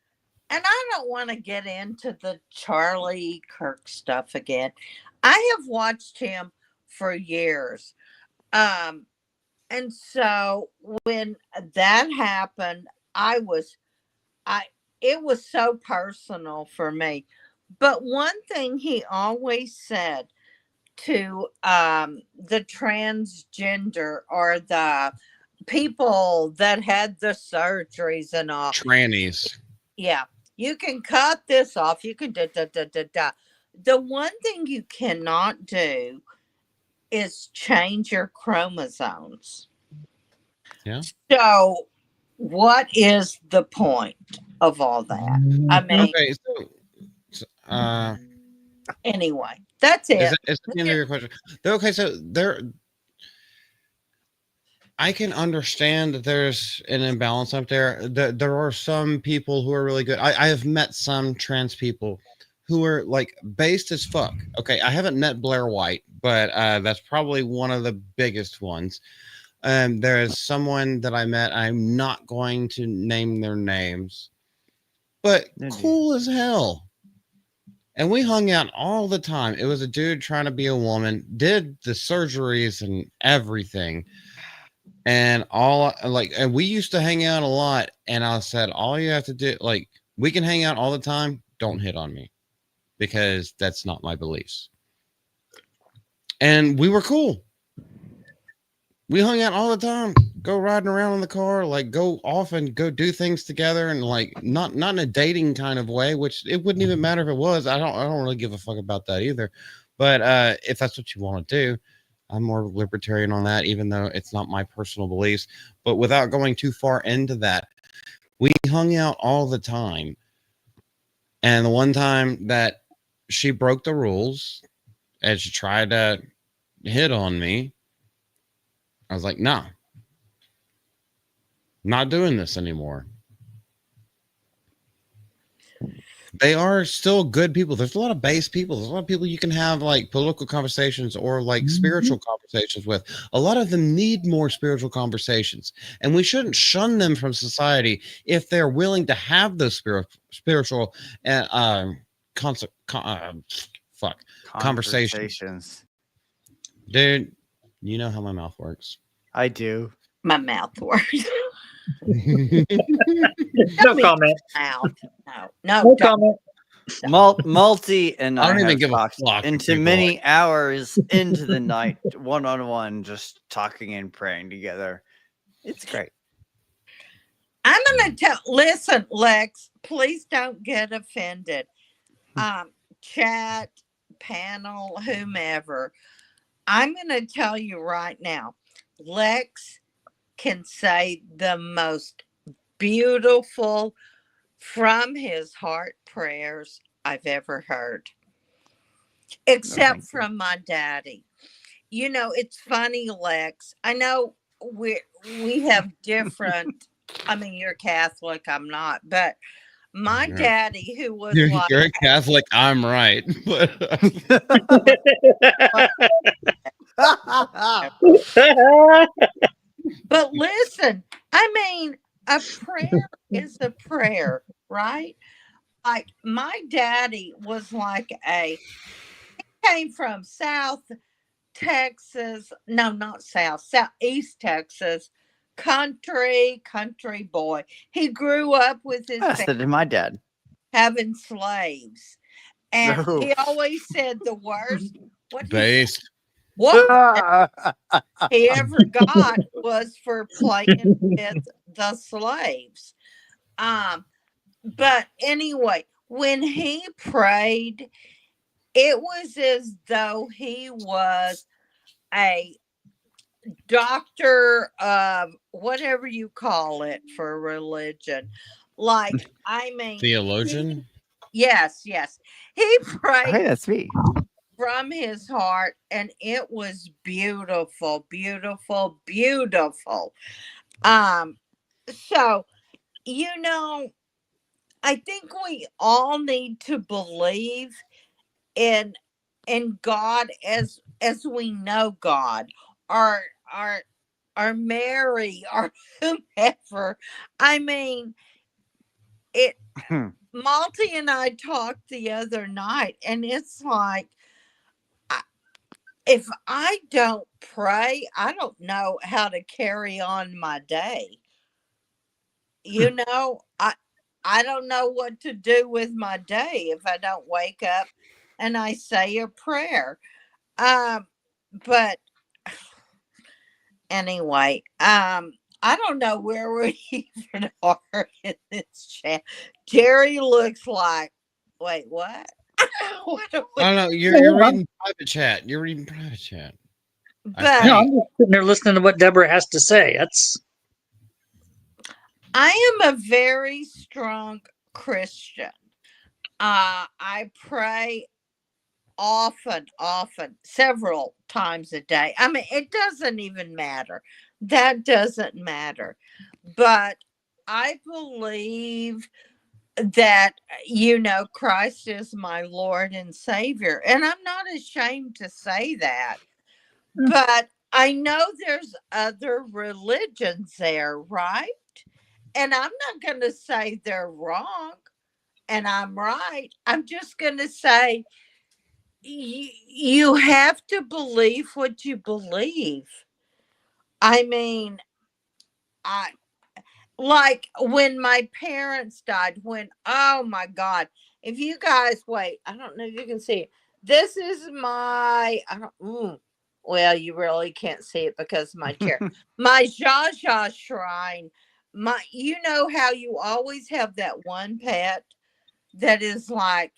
I don't want to get into the Charlie Kirk stuff again. I have watched him for years. And so when that happened, it was so personal for me. But one thing he always said to the transgender or the people that had the surgeries and all. Trannies. Yeah. You can cut this off. You can The one thing you cannot do is change your chromosomes. Yeah. So what is the point of all that? I mean, okay, so anyway, that's it. Is that the end of your question? Okay, so I can understand that there's an imbalance up there. There are some people who are really good. I have met some trans people who are like based as fuck. Okay, I haven't met Blair White, but that's probably one of the biggest ones. There is someone that I met. I'm not going to name their names, but cool as hell. And we hung out all the time. It was a dude trying to be a woman, did the surgeries and everything. And and we used to hang out a lot. And I said, all you have to do, like, we can hang out all the time. Don't hit on me because that's not my beliefs. And we were cool. We hung out all the time, go riding around in the car, like go off and go do things together, and like not in a dating kind of way, which it wouldn't even matter if it was. I don't really give a fuck about that either. But if that's what you want to do, I'm more libertarian on that, even though it's not my personal beliefs. But without going too far into that, we hung out all the time. And the one time that she broke the rules and she tried to hit on me, I was like, nah, not doing this anymore. They are still good people. There's a lot of base people. There's a lot of people you can have like political conversations or like spiritual conversations with. A lot of them need more spiritual conversations, and we shouldn't shun them from society if they're willing to have those spiritual conversations. Dude, you know how my mouth works. I do. My mouth works. No comment. No comment. Multi and I don't even give a fuck into many like hours into the night, one-on-one, just talking and praying together. It's great. I'm gonna listen, Lex, please don't get offended. Chat, panel, whomever. I'm gonna tell you right now, Lex can say the most beautiful from his heart prayers I've ever heard, except from my daddy. You know, it's funny, Lex. I know we have different. I mean, you're Catholic, I'm not, but my daddy, who was like, You're a Catholic. I'm right. but listen, I mean, a prayer is a prayer, right? Like my daddy was like he came from South Texas, no, not Southeast Texas, country boy. He grew up with his That's family my dad. having slaves, and No. he always said the worst. What Based. what he ever got was for playing with the slaves. But anyway, when he prayed, it was as though he was a doctor of whatever you call it for religion. Like, I mean, Theologian? Yes. He Hey, prayed that's me. from his heart, and it was beautiful, beautiful, beautiful. So, you know, I think we all need to believe in God as we know God, or Mary, or whomever. I mean, it Malty and I talked the other night, and it's like, if I don't pray, I don't know how to carry on my day. You know, I don't know what to do with my day if I don't wake up and I say a prayer. But anyway, I don't know where we even are in this chat. Jerry looks like, wait, what? What are we? I don't know. You're reading private chat. You're reading private chat. But No, I'm just sitting there listening to what Deborah has to say. I am a very strong Christian. I pray often, several times a day. I mean, it doesn't even matter. That doesn't matter. But I believe that, Christ is my Lord and Savior. And I'm not ashamed to say that. But I know there's other religions there, right? And I'm not going to say they're wrong and I'm right. I'm just going to say you have to believe what you believe. I mean, I like when my parents died, oh my God, if you guys wait, I don't know if you can see it. This is my, well, you really can't see it because of my chair. My Jaja shrine. You know how you always have that one pet that is like,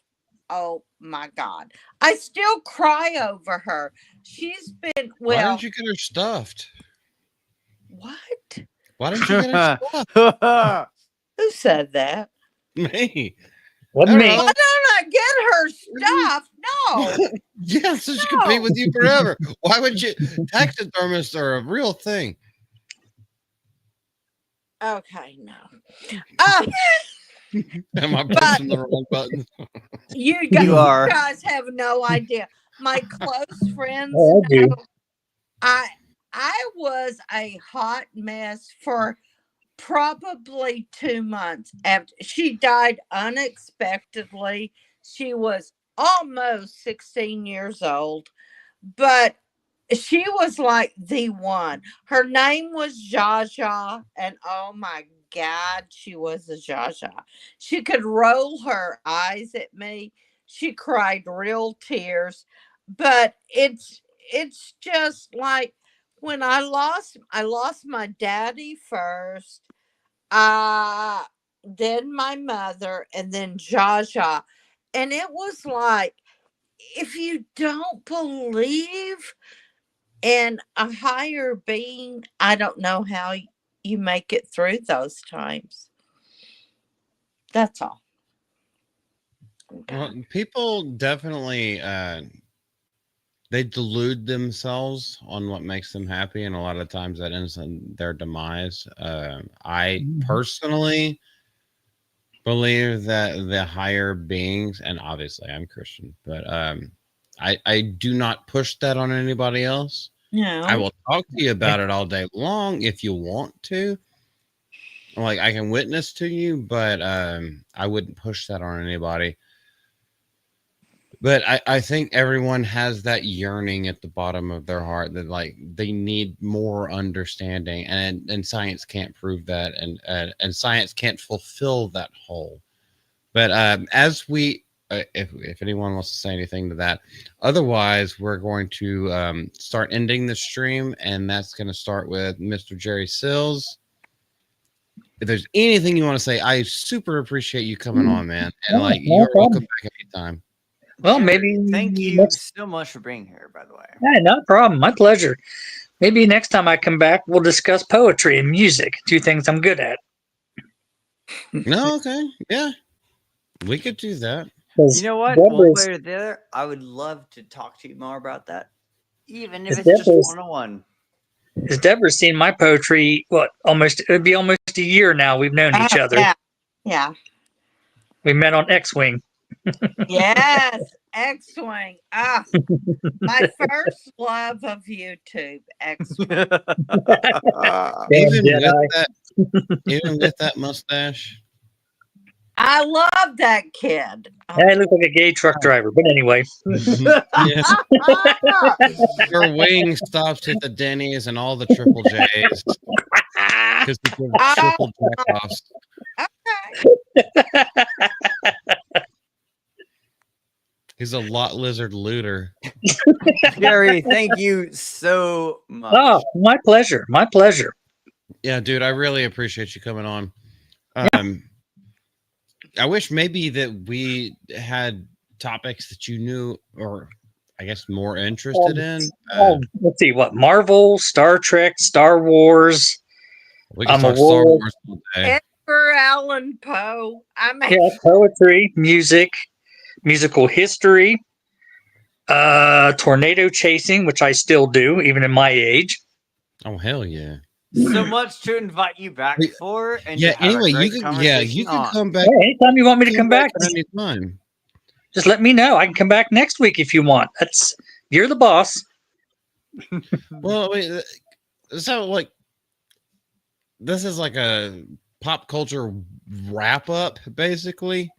oh my God. I still cry over her. She's been, Why didn't you get her stuffed? What? Why didn't you get her stuffed? Who said that? Me. Wasn't me. Why don't I get her stuff? No. Yeah, so she can be with you forever. Why would you? Taxidermists are a real thing. Okay, no. Am I pushing the wrong button? You are. guys have no idea. My close friends Oh, I do. know I was a hot mess for probably 2 months after she died unexpectedly. She was almost 16 years old, but she was like the one. Her name was Jaja, and oh my God, she was a Jaja. She could roll her eyes at me. She cried real tears, but it's just like when I lost my daddy first, then my mother, and then Jaja, and it was like, if you don't believe in a higher being, I don't know how you make it through those times. That's all. Okay. Well, people definitely they delude themselves on what makes them happy, and a lot of times that ends in their demise. I personally believe that the higher beings, and obviously I'm Christian, but I do not push that on anybody else. No. I will talk to you about it all day long if you want to. Like, I can witness to you, but I wouldn't push that on anybody. But I think everyone has that yearning at the bottom of their heart that, like, they need more understanding, and science can't prove that, and science can't fulfill that hole. But as we, if anyone wants to say anything to that, otherwise we're going to start ending the stream, and that's going to start with Mr. Jerry Sills. If there's anything you want to say, I super appreciate you coming on, man, and like you're welcome back anytime. Well, Jerry, maybe thank you so much for being here, by the way. Yeah, no problem. My pleasure. Maybe next time I come back, we'll discuss poetry and music. Two things I'm good at. No, okay, yeah, we could do that. You know what? One way or the other, I would love to talk to you more about that, even if it's just one-on-one. Has Deborah seen my poetry? What? It would be almost a year now. We've known each other. Yeah. We met on X-Wing. Yes, X-Wing. My first love of YouTube, X-Wing. Even with that mustache. I love that kid. I look like a gay truck driver, but anyway. Your wing stops at the Denny's and all the Triple J's. Because we give triple jack-offs. Okay. He's a lot lizard looter. Jerry, thank you so much. Oh, my pleasure. My pleasure. Yeah, dude, I really appreciate you coming on. I wish maybe that we had topics that you knew, or I guess more interested in. Let's see, what? Marvel, Star Trek, Star Wars. We can talk Star Wars all day. Edgar Allan Poe. Poetry, music, musical history, tornado chasing, which I still do, even in my age. Oh, hell yeah. So much to invite you back for. And anyway, you can come back. Yeah, anytime you want me to come back, anytime. Just let me know. I can come back next week if you want. You're the boss. Well, I mean, so like, this is like a pop culture wrap up, basically.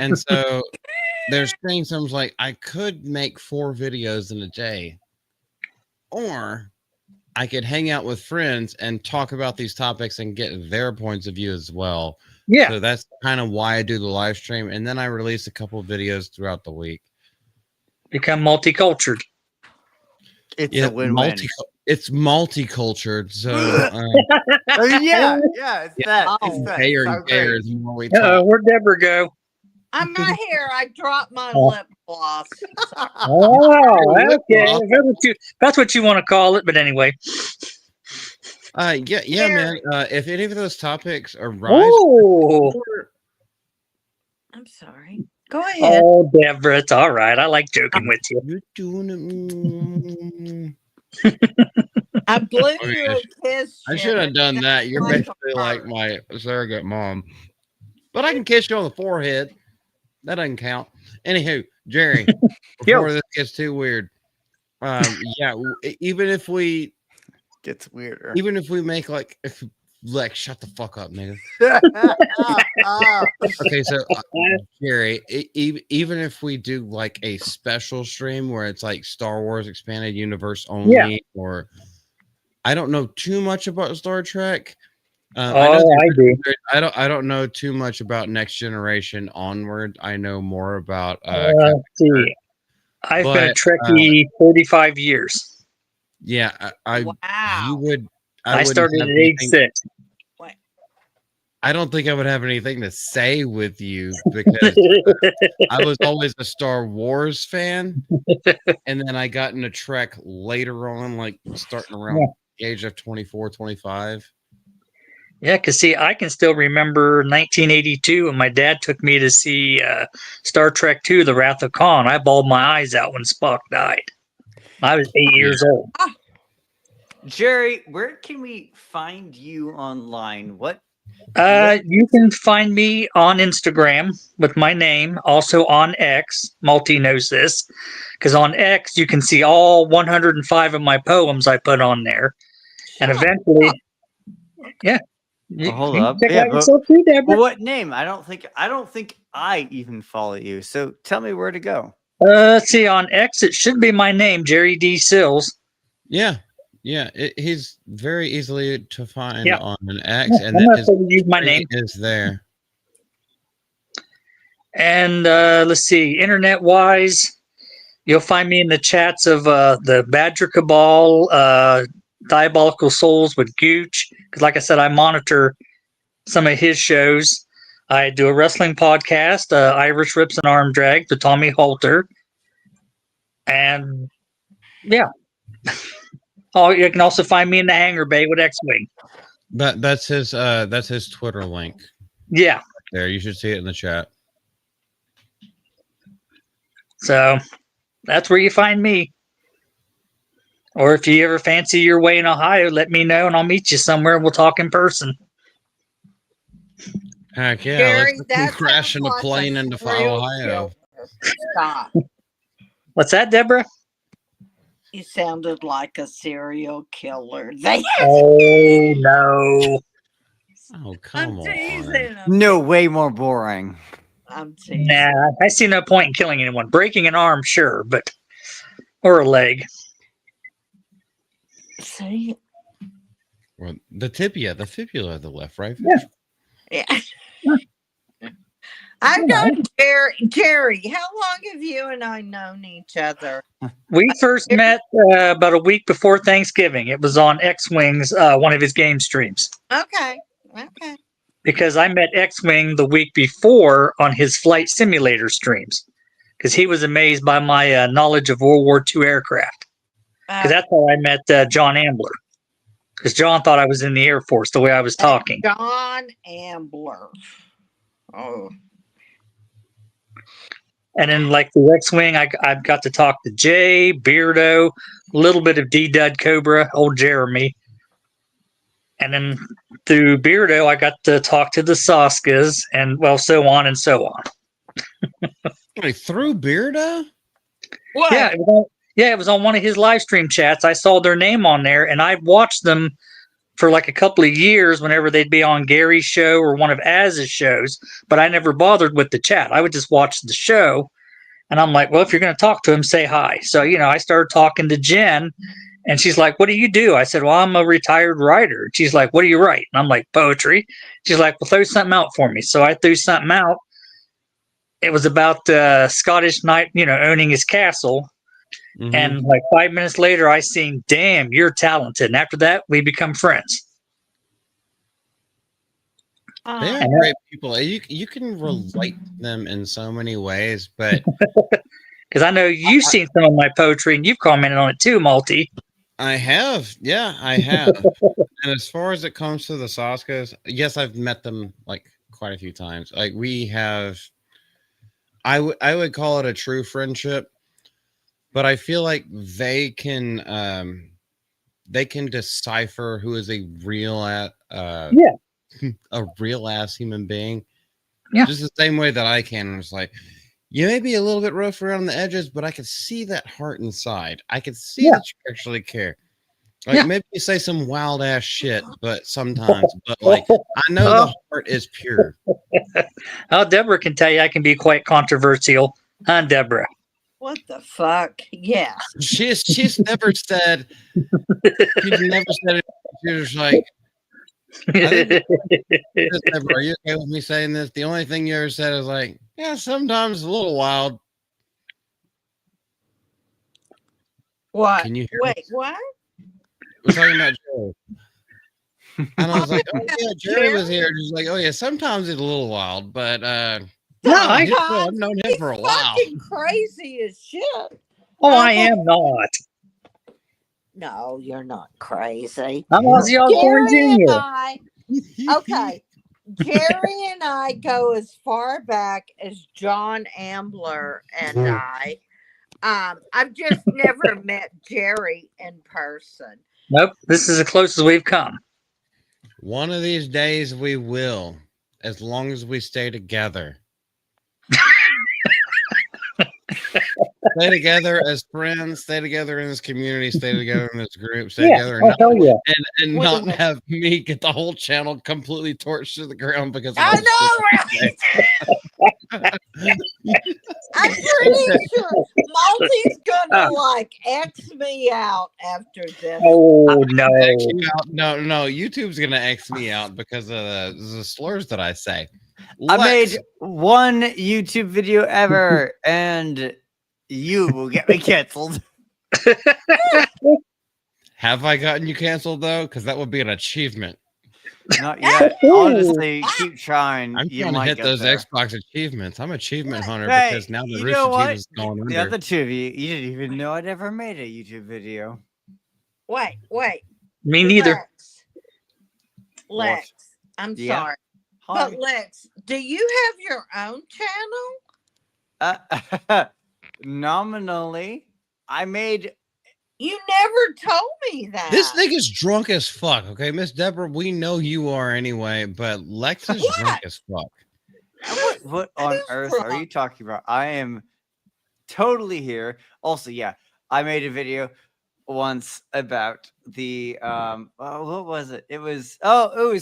And so there's things I was like, I could make 4 videos in a day, or I could hang out with friends and talk about these topics and get their points of view as well. Yeah. So that's kind of why I do the live stream. And then I release a couple of videos throughout the week. Become multicultural. It's a win-win. It's multicultural. So yeah, it's that. It's that. Gayer and gayer the more we talk. Where'd Deborah go? I'm not here. I dropped my lip gloss. Oh, okay. That's what you want to call it, but anyway. Yeah, man. If any of those topics arise, I'm sorry. Go ahead. Oh, Deborah, it's all right. I like joking with you. You're doing it. I blew you a kiss. I should have done that. You're basically like my surrogate mom. But I can kiss you on the forehead. That doesn't count. Anywho, Jerry, before this gets too weird, even if we gets weirder, even if we make like shut the fuck up, nigga. Okay, so Jerry, even if we do like a special stream where it's like Star Wars Expanded Universe only, or I don't know too much about Star Trek. I do. I don't know too much about Next Generation onward. I know more about. I've been a Trekkie 45 years. Yeah, wow. I started at age 6. I don't think I would have anything to say with you because I was always a Star Wars fan, and then I got into Trek later on, like starting around the age of 24, 25. Yeah, because see, I can still remember 1982 when my dad took me to see Star Trek II, The Wrath of Khan. I bawled my eyes out when Spock died. I was 8 years old. Jerry, where can we find you online? What You can find me on Instagram with my name, also on X. Multi knows this, because on X you can see all 105 of my poems I put on there, and eventually, yeah. Hold You up. check Yeah, out yourself too, Deborah. but what name? I don't think I even follow you. So tell me where to go. Let's see, on X it should be my name, Jerry D. Sills. Yeah. Yeah. He's very easily to find Yeah. on an X, and I'm that not his going to use my tree name. is there. And let's see, internet wise, you'll find me in the chats of the Badger Cabal, Diabolical Souls with Gooch. Because, like I said, I monitor some of his shows. I do a wrestling podcast, Irish Rips and Arm Drag, to Tommy Holter. And yeah. Oh, you can also find me in the Hangar Bay with X-Wing. That's his Twitter link. Yeah. There, you should see it in the chat. So that's where you find me. Or if you ever fancy your way in Ohio, let me know and I'll meet you somewhere and we'll talk in person. Heck yeah, Jerry, let's that crash sounds in a like plane into serial Ohio. killer. Stop. What's that, Deborah? You sounded like a serial killer. Oh, no. Oh, come on. teasing. No, way more boring. I'm teasing. Nah, I see no point in killing anyone. Breaking an arm, sure, but or a leg. See? Well, the fibula, the left, right? Yeah. Yeah. I've known Jerry. How long have you and I known each other? We first met about a week before Thanksgiving. It was on X-Wing's, one of his game streams. Okay. Okay. Because I met X-Wing the week before on his flight simulator streams. Because he was amazed by my knowledge of World War II aircraft. Because that's how I met John Ambler. Because John thought I was in the Air Force the way I was talking. John Ambler. Oh. And then, like the X-Wing, I got to talk to Jay, Beardo, a little bit of D-Dud Cobra, old Jeremy. And then through Beardo, I got to talk to the Saskas, and well, so on and so on. Wait, through Beardo? What? Yeah, it was on one of his live stream chats. I saw their name on there, and I watched them for like a couple of years whenever they'd be on Gary's show or one of Az's shows, but I never bothered with the chat. I would just watch the show, and I'm like, well, if you're going to talk to him, say hi. So, I started talking to Jen, and she's like, what do you do? I said, well, I'm a retired writer. She's like, what do you write? And I'm like, poetry. She's like, well, throw something out for me. So I threw something out. It was about Scottish knight, owning his castle. Mm-hmm. And like 5 minutes later, I seen, damn, you're talented. And after that, we become friends. They are great people. You can relate to them in so many ways, but because I know you've seen some of my poetry and you've commented on it too, Malty. I have, yeah, I have. And as far as it comes to the Saskas, yes, I've met them like quite a few times. Like we have, I would call it a true friendship. But I feel like they can decipher who is a real a real ass human being. Yeah. Just the same way that I can. It's like, you may be a little bit rough around the edges, but I can see that heart inside. I can see that you actually care. Like maybe you say some wild ass shit, but sometimes, but like I know the heart is pure. Oh, Deborah can tell you I can be quite controversial. Huh, Deborah? What the fuck? Yeah. She's never said. She's never said it. She was like, are you okay with me saying this? The only thing you ever said is like, yeah, sometimes it's a little wild. What? Can you hear Wait, me? what? We're talking about Jerry. And I was like, oh yeah, Jerry was here. She's like, oh yeah, sometimes it's a little wild, but no, I've known him for a while. Crazy as shit. Oh, I am not. No, you're not crazy. I'm Ozzy Osbourne Jr. Okay. Jerry and I go as far back as John Ambler and I. I've just never met Jerry in person. Nope, this is the closest we've come. One of these days we will, as long as we stay together. Stay together as friends, stay together in this community, stay together in this group, stay together and not have me get the whole channel completely torched to the ground because of I know, right? I'm pretty sure Malty's gonna like X me out after this. Oh no! No, YouTube's gonna X me out because of the slurs that I say. I made one YouTube video ever, and you will get me canceled. Have I gotten you canceled though? Because that would be an achievement. Not yet. Honestly, keep trying. I'm trying to hit those Xbox achievements. I'm achievement hunter because now the Rooster Teeth is going under. The other two of you didn't even know I'd ever made a YouTube video. Wait. Me neither. Lex, I'm sorry. Hi. But Lex, do you have your own channel? Nominally, I made. You never told me that. This nigga's drunk as fuck. Okay, Miss Deborah, we know you are anyway, but Lex is drunk as fuck. What on earth are you talking about? I am totally here. Also, yeah, I made a video once about the what was it? It was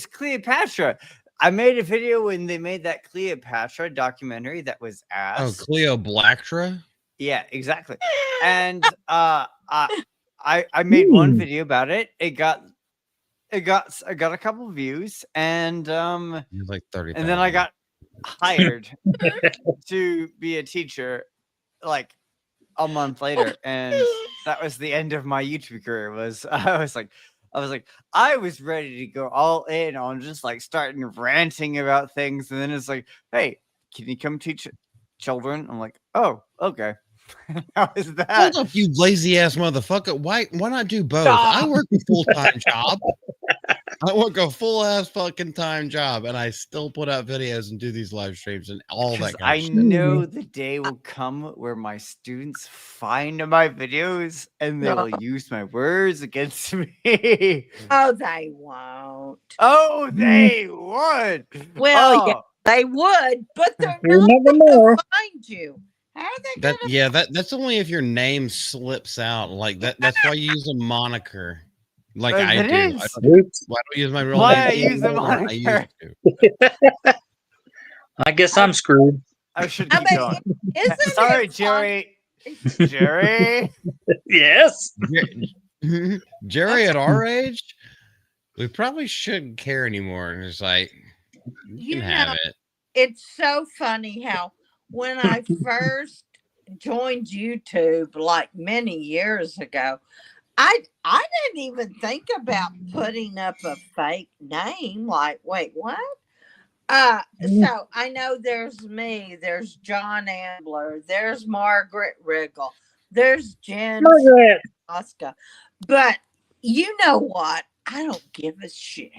Cleopatra. I made a video when they made that Cleopatra documentary that was ass. Oh, Cleoblactra? Yeah, exactly. And I made one video about it. I got a couple of views, and like 30. And then I got hired to be a teacher like a month later, and that was the end of my YouTube career. I was ready to go all in on just like starting ranting about things, and then it's like, hey, can you come teach children? I'm like, oh, okay. How is that? Hold up, you lazy ass motherfucker. Why not do both? I work a full-time job. I work a full ass fucking time job, and I still put out videos and do these live streams and all that kind of shit. I know the day will come where my students find my videos and they will use my words against me. Oh, they won't. Oh, they would. Well, yeah, they would, but they're not going to find you. How are they that? Yeah, that's only if your name slips out like that. That's why you use a moniker, like I do. I don't use my real name. Why I use a moniker? I guess I'm screwed. I should keep going. Sorry, Jerry. Yes. Jerry, at our age, we probably shouldn't care anymore. And it's like, you can have it. It's so funny how when I first joined YouTube, like many years ago, I didn't even think about putting up a fake name. Like, wait, what? So I know there's me, there's John Ambler, there's Margaret Riggle, there's Jen Oscar. But you know what? I don't give a shit.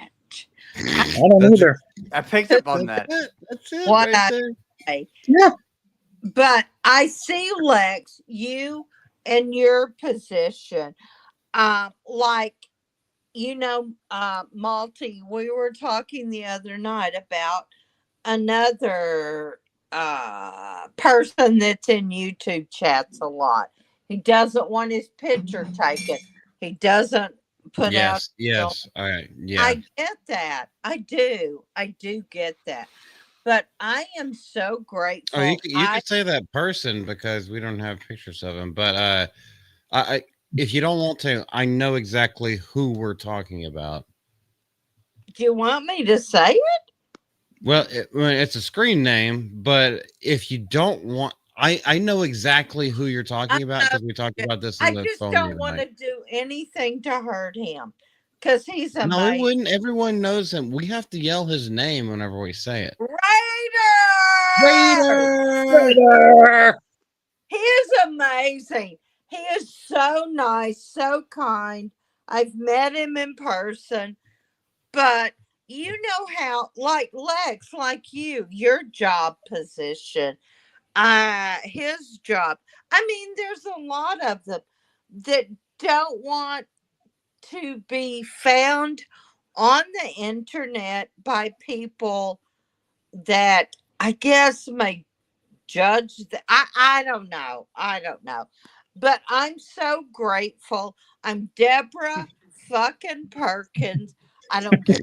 I don't either. I picked up on that. That's it. What right I say. Yeah. But I see, Lex, you in your position, like, you know, Malty, we were talking the other night about another person that's in YouTube chats a lot. He doesn't want his picture taken. He doesn't put out. Yes. All right. Yeah. I get that. I do get that. But I am so grateful. Oh, you can say that person because we don't have pictures of him. But I if you don't want to, I know exactly who we're talking about. Do you want me to say it? Well, it's a screen name, but if you don't want, I know exactly who you're talking about because we talked about this in the phone. I just don't want to do anything to hurt him because he's amazing. No, we wouldn't. Everyone knows him. We have to yell his name whenever we say it. Raider! He is amazing. He is so nice, so kind. I've met him in person, but you know how, like Lex, like your job position, his job. I mean, there's a lot of them that don't want to be found on the internet by people that I guess may judge I don't know. I don't know. But I'm so grateful. I'm Deborah fucking Perkins. I don't care.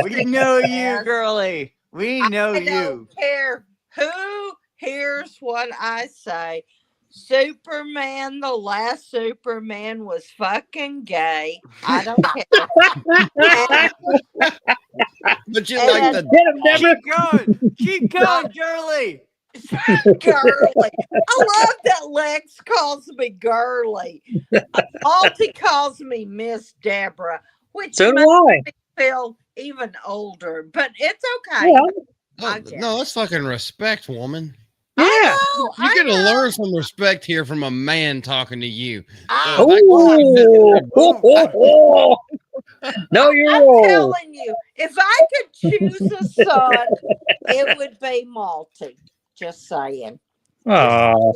We know you, girly. We know I you. don't care who hears what I say. Superman, the last Superman was fucking gay. I don't care. But you And like then- the Get him, Deborah. Keep going. Keep going, girly. girly. I love that Lex calls me girly. Malty calls me Miss Deborah, which So makes do I. me feel even older, but it's okay. Yeah. Oh, no, that's fucking respect, woman. Yeah. You're gonna learn some respect here from a man talking to you. I, Oh. No, you're I'm old. telling you, if I could choose a son, it would be Malty. Just saying. Oh.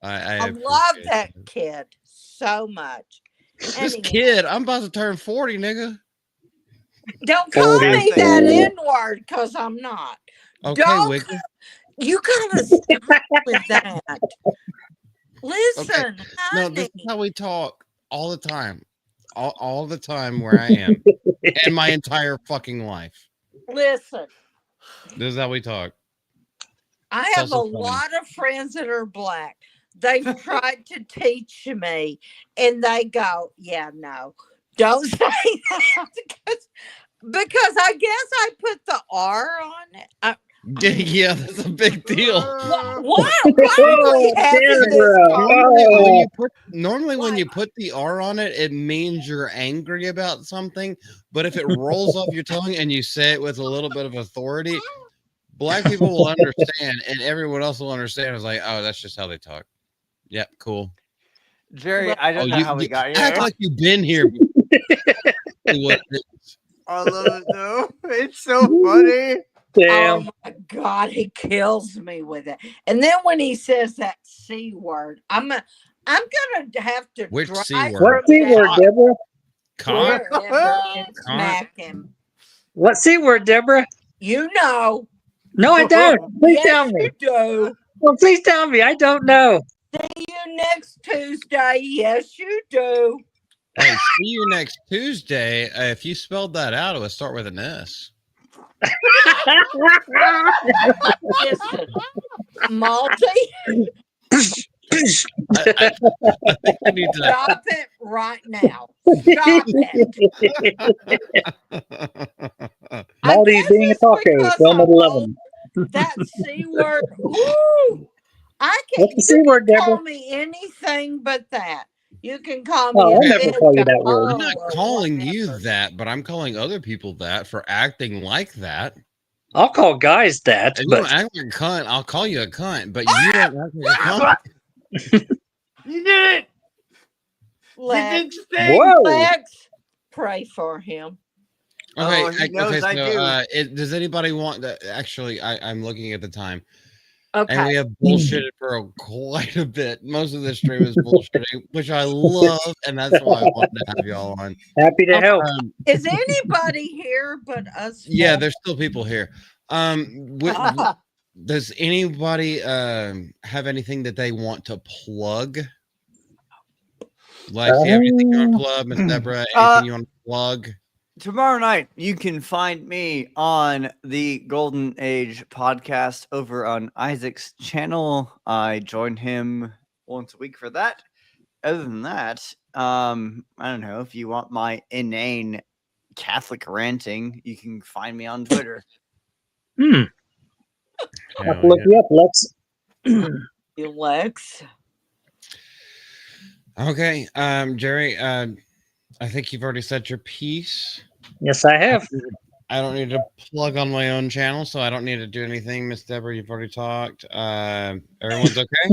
I love that kid so much. This Anyway, kid, I'm about to turn 40, nigga. don't call 40. me that N-word because I'm not. Okay, Don't Wiggy. you gotta stop with that. Listen, No, honey. this is how we talk all the time. All the time where I am. And my entire fucking life. Listen. This is how we talk. I have a lot of friends that are black. They've tried to teach me, and they go, "Yeah, no, don't say that," because I guess I put the R on it. Yeah, that's a big deal. Why are we having this Normally, when you put the R on it, it means you're angry about something. But if it rolls off your tongue and you say it with a little bit of authority, black people will understand, and everyone else will understand. It's like, oh, that's just how they talk. Yep, cool. Jerry, I don't know how we got here. Act like you've been here. What it is. I love it though. It's so funny. Damn. Oh my God, he kills me with it. And then when he says that C word, I'm gonna have to Which drive C word? What C word, Deborah? Cock? and smack him. What C word, Deborah? You know. No, I don't. Please Yes, tell me. you do. Well, please tell me. I don't know. See you next Tuesday. Yes, you do. Hey, see you next Tuesday. If you spelled that out, it would start with an S. Listen, Malty, I think we need to stop it right now. Stop it. Malty's being a taco. Film at 11. That C word. Ooh, I can't. What's the C word, Call Deborah? me anything but that. You can call me. Oh, a I'll never call you that word. I'm not or calling whatever. you that, but I'm calling other people that for acting like that. I'll call guys that, If you but don't act like a cunt, I'll call you a cunt, but you don't act like a cunt. You did it. Lex, whoa. Lex, pray for him. Okay, Oh, he knows I do. Does anybody want that? Actually, I'm looking at the time. Okay. And we have bullshitted for quite a bit. Most of the stream is bullshitting, which I love, and that's why I wanted to have y'all on. Happy to help. Is anybody here but us? Yeah, there's still people here. Does anybody have anything that they want to plug? Like, do you have anything you want to plug, Miss Deborah? Anything you want to plug? Tomorrow night, you can find me on the Golden Age podcast over on Isaac's channel. I join him once a week for that. Other than that, I don't know. If you want my inane Catholic ranting, you can find me on Twitter. I'll look you up, Lex. Lex. Okay, Jerry, I think you've already said your piece. Yes, I have. I don't need to plug on my own channel, so I don't need to do anything. Miss Deborah, you've already talked. Everyone's okay?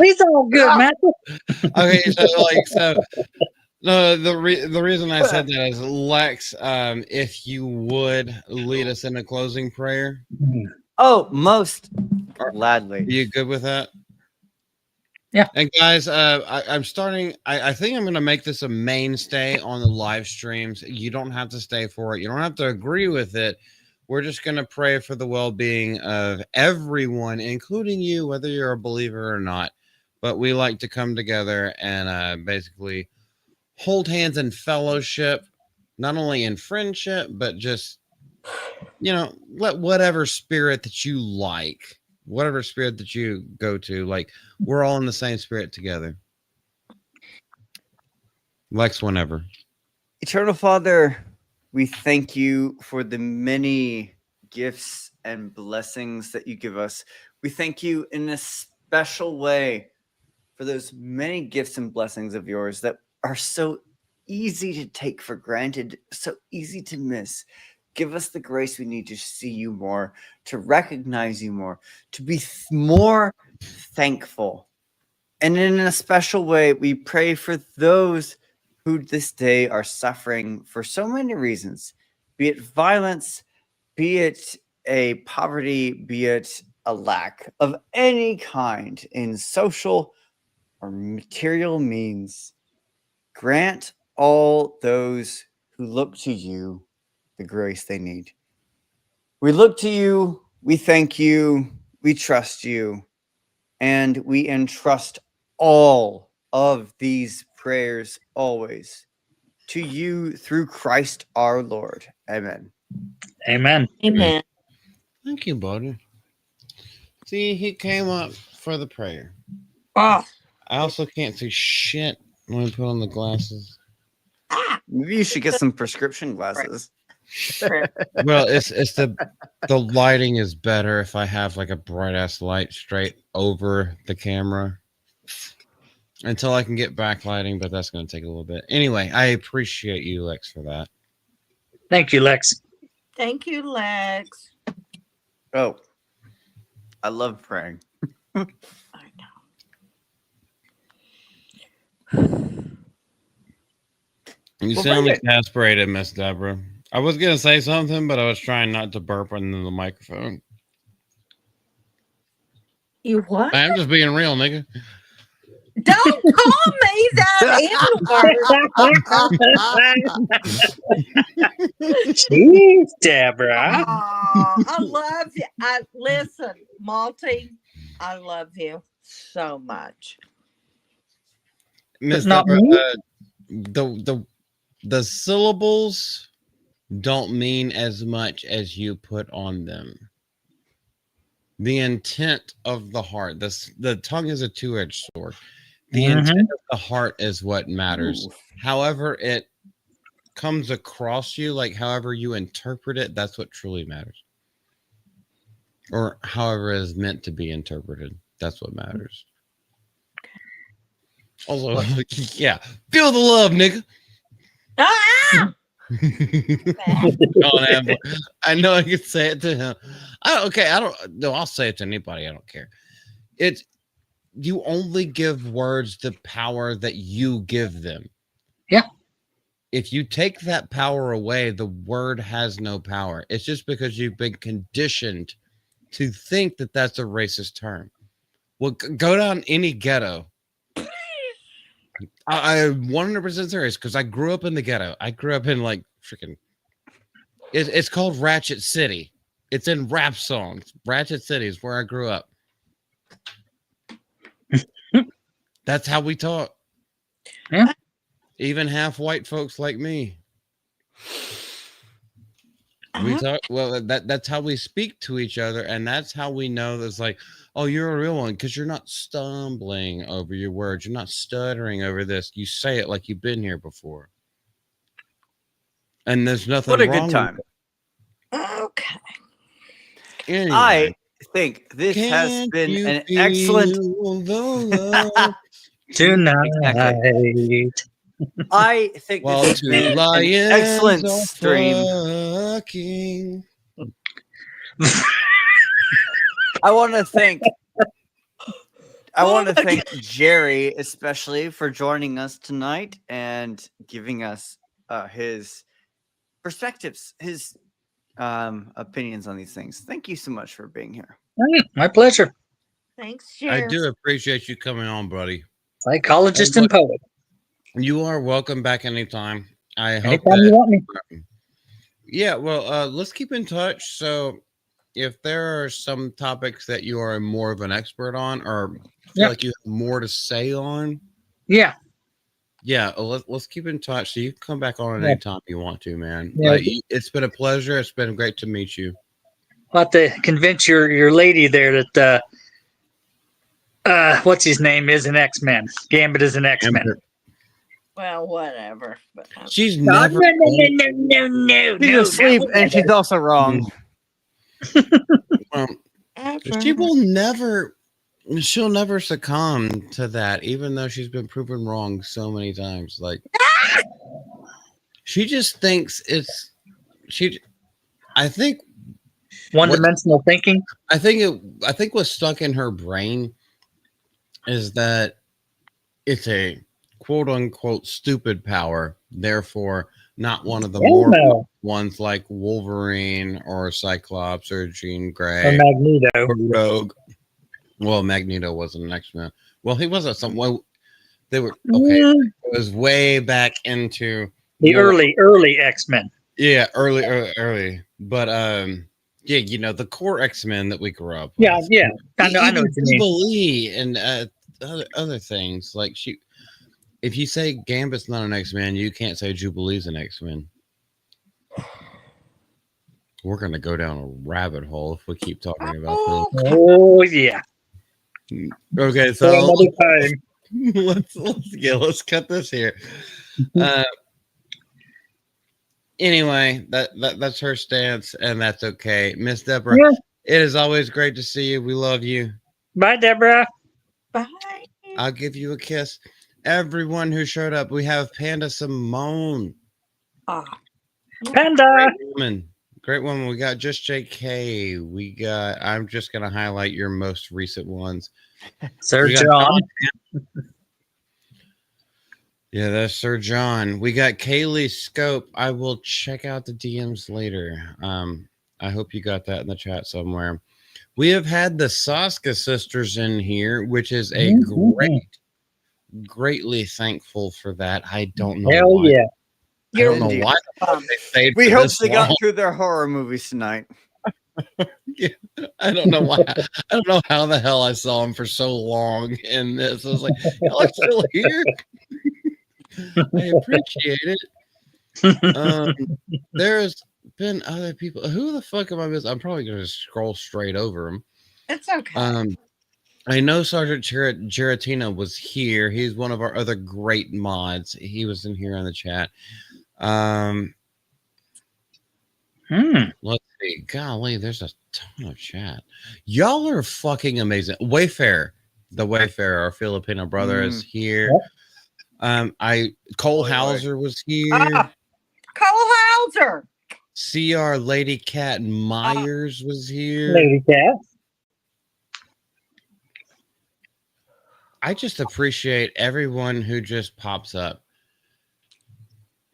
He's all good, man. Okay, so the reason I said that is Lex, if you would lead us in a closing prayer. Oh, most gladly. Are you good with that? And guys, I'm starting. I think I'm going to make this a mainstay on the live streams. You don't have to stay for it. You don't have to agree with it. We're just going to pray for the well-being of everyone, including you, whether you're a believer or not. But we like to come together and basically hold hands in fellowship, not only in friendship, but just, let whatever spirit that you like, whatever spirit that you go to, like, we're all in the same spirit together. Lex, whenever. Eternal Father, we thank you for the many gifts and blessings that you give us. We thank you in a special way for those many gifts and blessings of yours that are so easy to take for granted, so easy to miss. Give us the grace we need to see you more, to recognize you more, to be more thankful. And in a special way, we pray for those who this day are suffering for so many reasons, be it violence, be it a poverty, be it a lack of any kind in social or material means. Grant all those who look to you the grace they need. We look to you, we thank you, we trust you, and we entrust all of these prayers always to you through Christ our Lord. Amen. Amen. Amen. Thank you, buddy. See, he came up for the prayer. Oh, I also can't see shit when I put on the glasses. Maybe you should get some prescription glasses. Well, it's the lighting is better if I have like a bright ass light straight over the camera until I can get backlighting, but that's going to take a little bit. Anyway, I appreciate you, Lex, for that. Thank you, Lex. thank you, Lex. Oh, I love praying. I know. You Well, sound Bridget. exasperated, Miss Deborah. I was going to say something, but I was trying not to burp into the microphone. You what? I'm just being real, nigga. Don't call me that N-word. Jeez, Deborah. Oh, I love you. Listen, Malty, I love you so much. Miss Not Deborah, me? the syllables don't mean as much as you put on them. The intent of the heart, the tongue is a two-edged sword. The intent of the heart is what matters. Ooh. However it comes across you, like however you interpret it, that's what truly matters. Or however it is meant to be interpreted, that's what matters. Also, yeah, feel the love, nigga. Ah! John Amber. I know I can say it to him. I'll say it to anybody. I don't care. You only give words the power that you give them. Yeah. If you take that power away, the word has no power. It's just because you've been conditioned to think that that's a racist term. Well, go down any ghetto. I'm 100% serious because I grew up in the ghetto. I grew up in like freaking. It's called Ratchet City. It's in rap songs. Ratchet City is where I grew up. That's how we talk. Yeah. Even half white folks like me. We talk that's how we speak to each other, and that's how we know that's like, oh, you're a real one, because you're not stumbling over your words, you're not stuttering over this. You say it like you've been here before. And there's nothing wrong. What a good time. Okay. Anyway, I think this has been an excellent Tonight. Exactly. I think this has been an excellent stream. Fucking. I want to thank Jerry especially for joining us tonight and giving us his perspectives, his opinions on these things. Thank you so much for being here. My pleasure. Thanks, I Sheriff. do appreciate you coming on, buddy. Psychologist and poet. You are welcome back anytime. I hope Anytime you want me. Yeah, well, let's keep in touch. So, if there are some topics that you are more of an expert on, or feel like you have more to say on, yeah, let's keep in touch. So you can come back on at any time you want to, man. Yeah. It's been a pleasure. It's been great to meet you. I'll have to convince your lady there that what's his name is an X-Men. Gambit is an X-Men. Well, whatever. But, She's no. She's asleep, and she's also wrong. She will never. She'll never succumb to that, even though she's been proven wrong so many times. Like, she just thinks it's I think one-dimensional thinking. I think what's stuck in her brain is that it's a quote unquote stupid power, therefore not one of the more ones like Wolverine or Cyclops or Jean Grey or Magneto or Rogue. Well, Magneto wasn't an X-Men. Well, he wasn't some. Well, they were okay. It was way back into the early X-Men. Yeah, early. But yeah, you know, the core X-Men that we grew up with. Yeah. I know what you mean. Jubilee and other things like if you say Gambit's not an X-Men, you can't say Jubilee's an X-Men. We're gonna go down a rabbit hole if we keep talking about this. Oh yeah. Okay, so let's cut this here. Anyway, that's her stance, and that's okay. Miss Deborah, it is always great to see you. We love you. Bye, Deborah. Bye. I'll give you a kiss. Everyone who showed up, we have Panda Simone. Panda. Great woman. We got Just JK. We got, I'm just going to highlight your most recent ones. Sir John. Yeah, that's Sir John. We got Kaylee Scope. I will check out the DMs later. I hope you got that in the chat somewhere. We have had the Saska sisters in here, which is a greatly thankful for that. I don't know why. Yeah. I don't know why they stayed. We hope they got through their horror movies tonight. Yeah, I don't know why. I don't know how the hell I saw them for so long in this. I was like, y'all are still here. I appreciate it. There's been other people. Who the fuck am I missing? I'm probably going to scroll straight over them. It's okay. I know Sergeant Giratina was here. He's one of our other great mods. He was in here in the chat. Let's see. Golly, there's a ton of chat. Y'all are fucking amazing. Wayfarer, the Wayfarer, our Filipino brother, is here. Cole Hauser was here. Cole Hauser. CR Lady Cat Myers was here. Lady Cat. I just appreciate everyone who just pops up.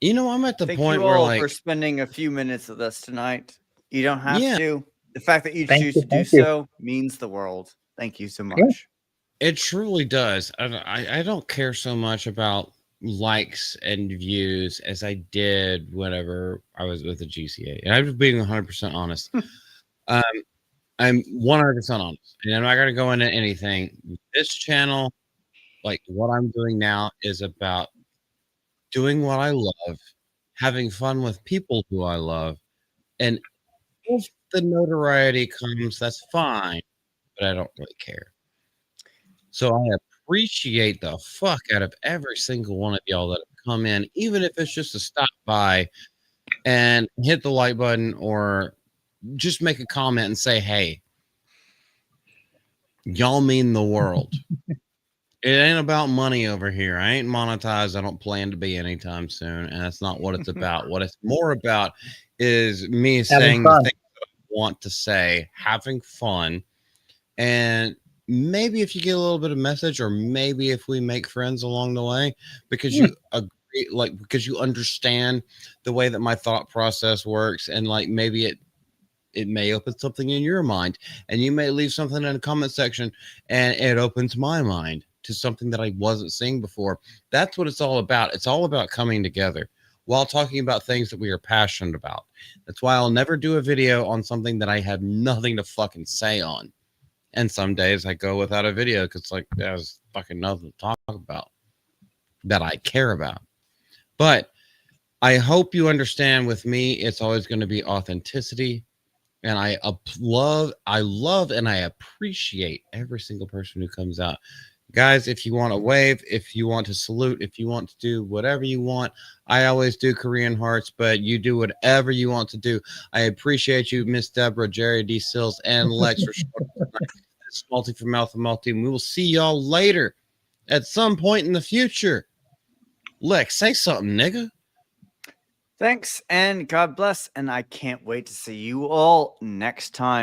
You know, I'm at the point where, like, for spending a few minutes with us tonight. You don't have to. The fact that you choose to do so means the world. Thank you so much. Yeah. It truly does. I don't care so much about likes and views as I did whenever I was with the GCA. And I'm just being 100% honest. I'm 100% honest. And I'm not going to go into anything. This channel, like what I'm doing now, is about doing what I love, having fun with people who I love. And if the notoriety comes, that's fine. But I don't really care. So I appreciate the fuck out of every single one of y'all that have come in, even if it's just to stop by and hit the like button or just make a comment and say, hey, y'all mean the world. It ain't about money over here. I ain't monetized. I don't plan to be anytime soon. And that's not what it's about. What it's more about is me saying the things that I want to say, having fun. And maybe if you get a little bit of message, or maybe if we make friends along the way, because you agree, like, because you understand the way that my thought process works. And like, maybe it may open something in your mind, and you may leave something in the comment section, and it opens my mind to something that I wasn't seeing before. That's what it's all about. It's all about coming together while talking about things that we are passionate about. That's why I'll never do a video on something that I have nothing to fucking say on. And some days I go without a video because like there's fucking nothing to talk about that I care about. But I hope you understand, with me, it's always going to be authenticity. And I love, and I appreciate every single person who comes out. Guys, if you want to wave, if you want to salute, if you want to do whatever you want, I always do Korean hearts, but you do whatever you want to do. I appreciate you, Miss Deborah, Jerry D. Sills, and Lex for showing up tonight. It's Multi from Mouth of Multi, and we will see y'all later at some point in the future. Lex, say something, nigga. Thanks, and God bless, and I can't wait to see you all next time.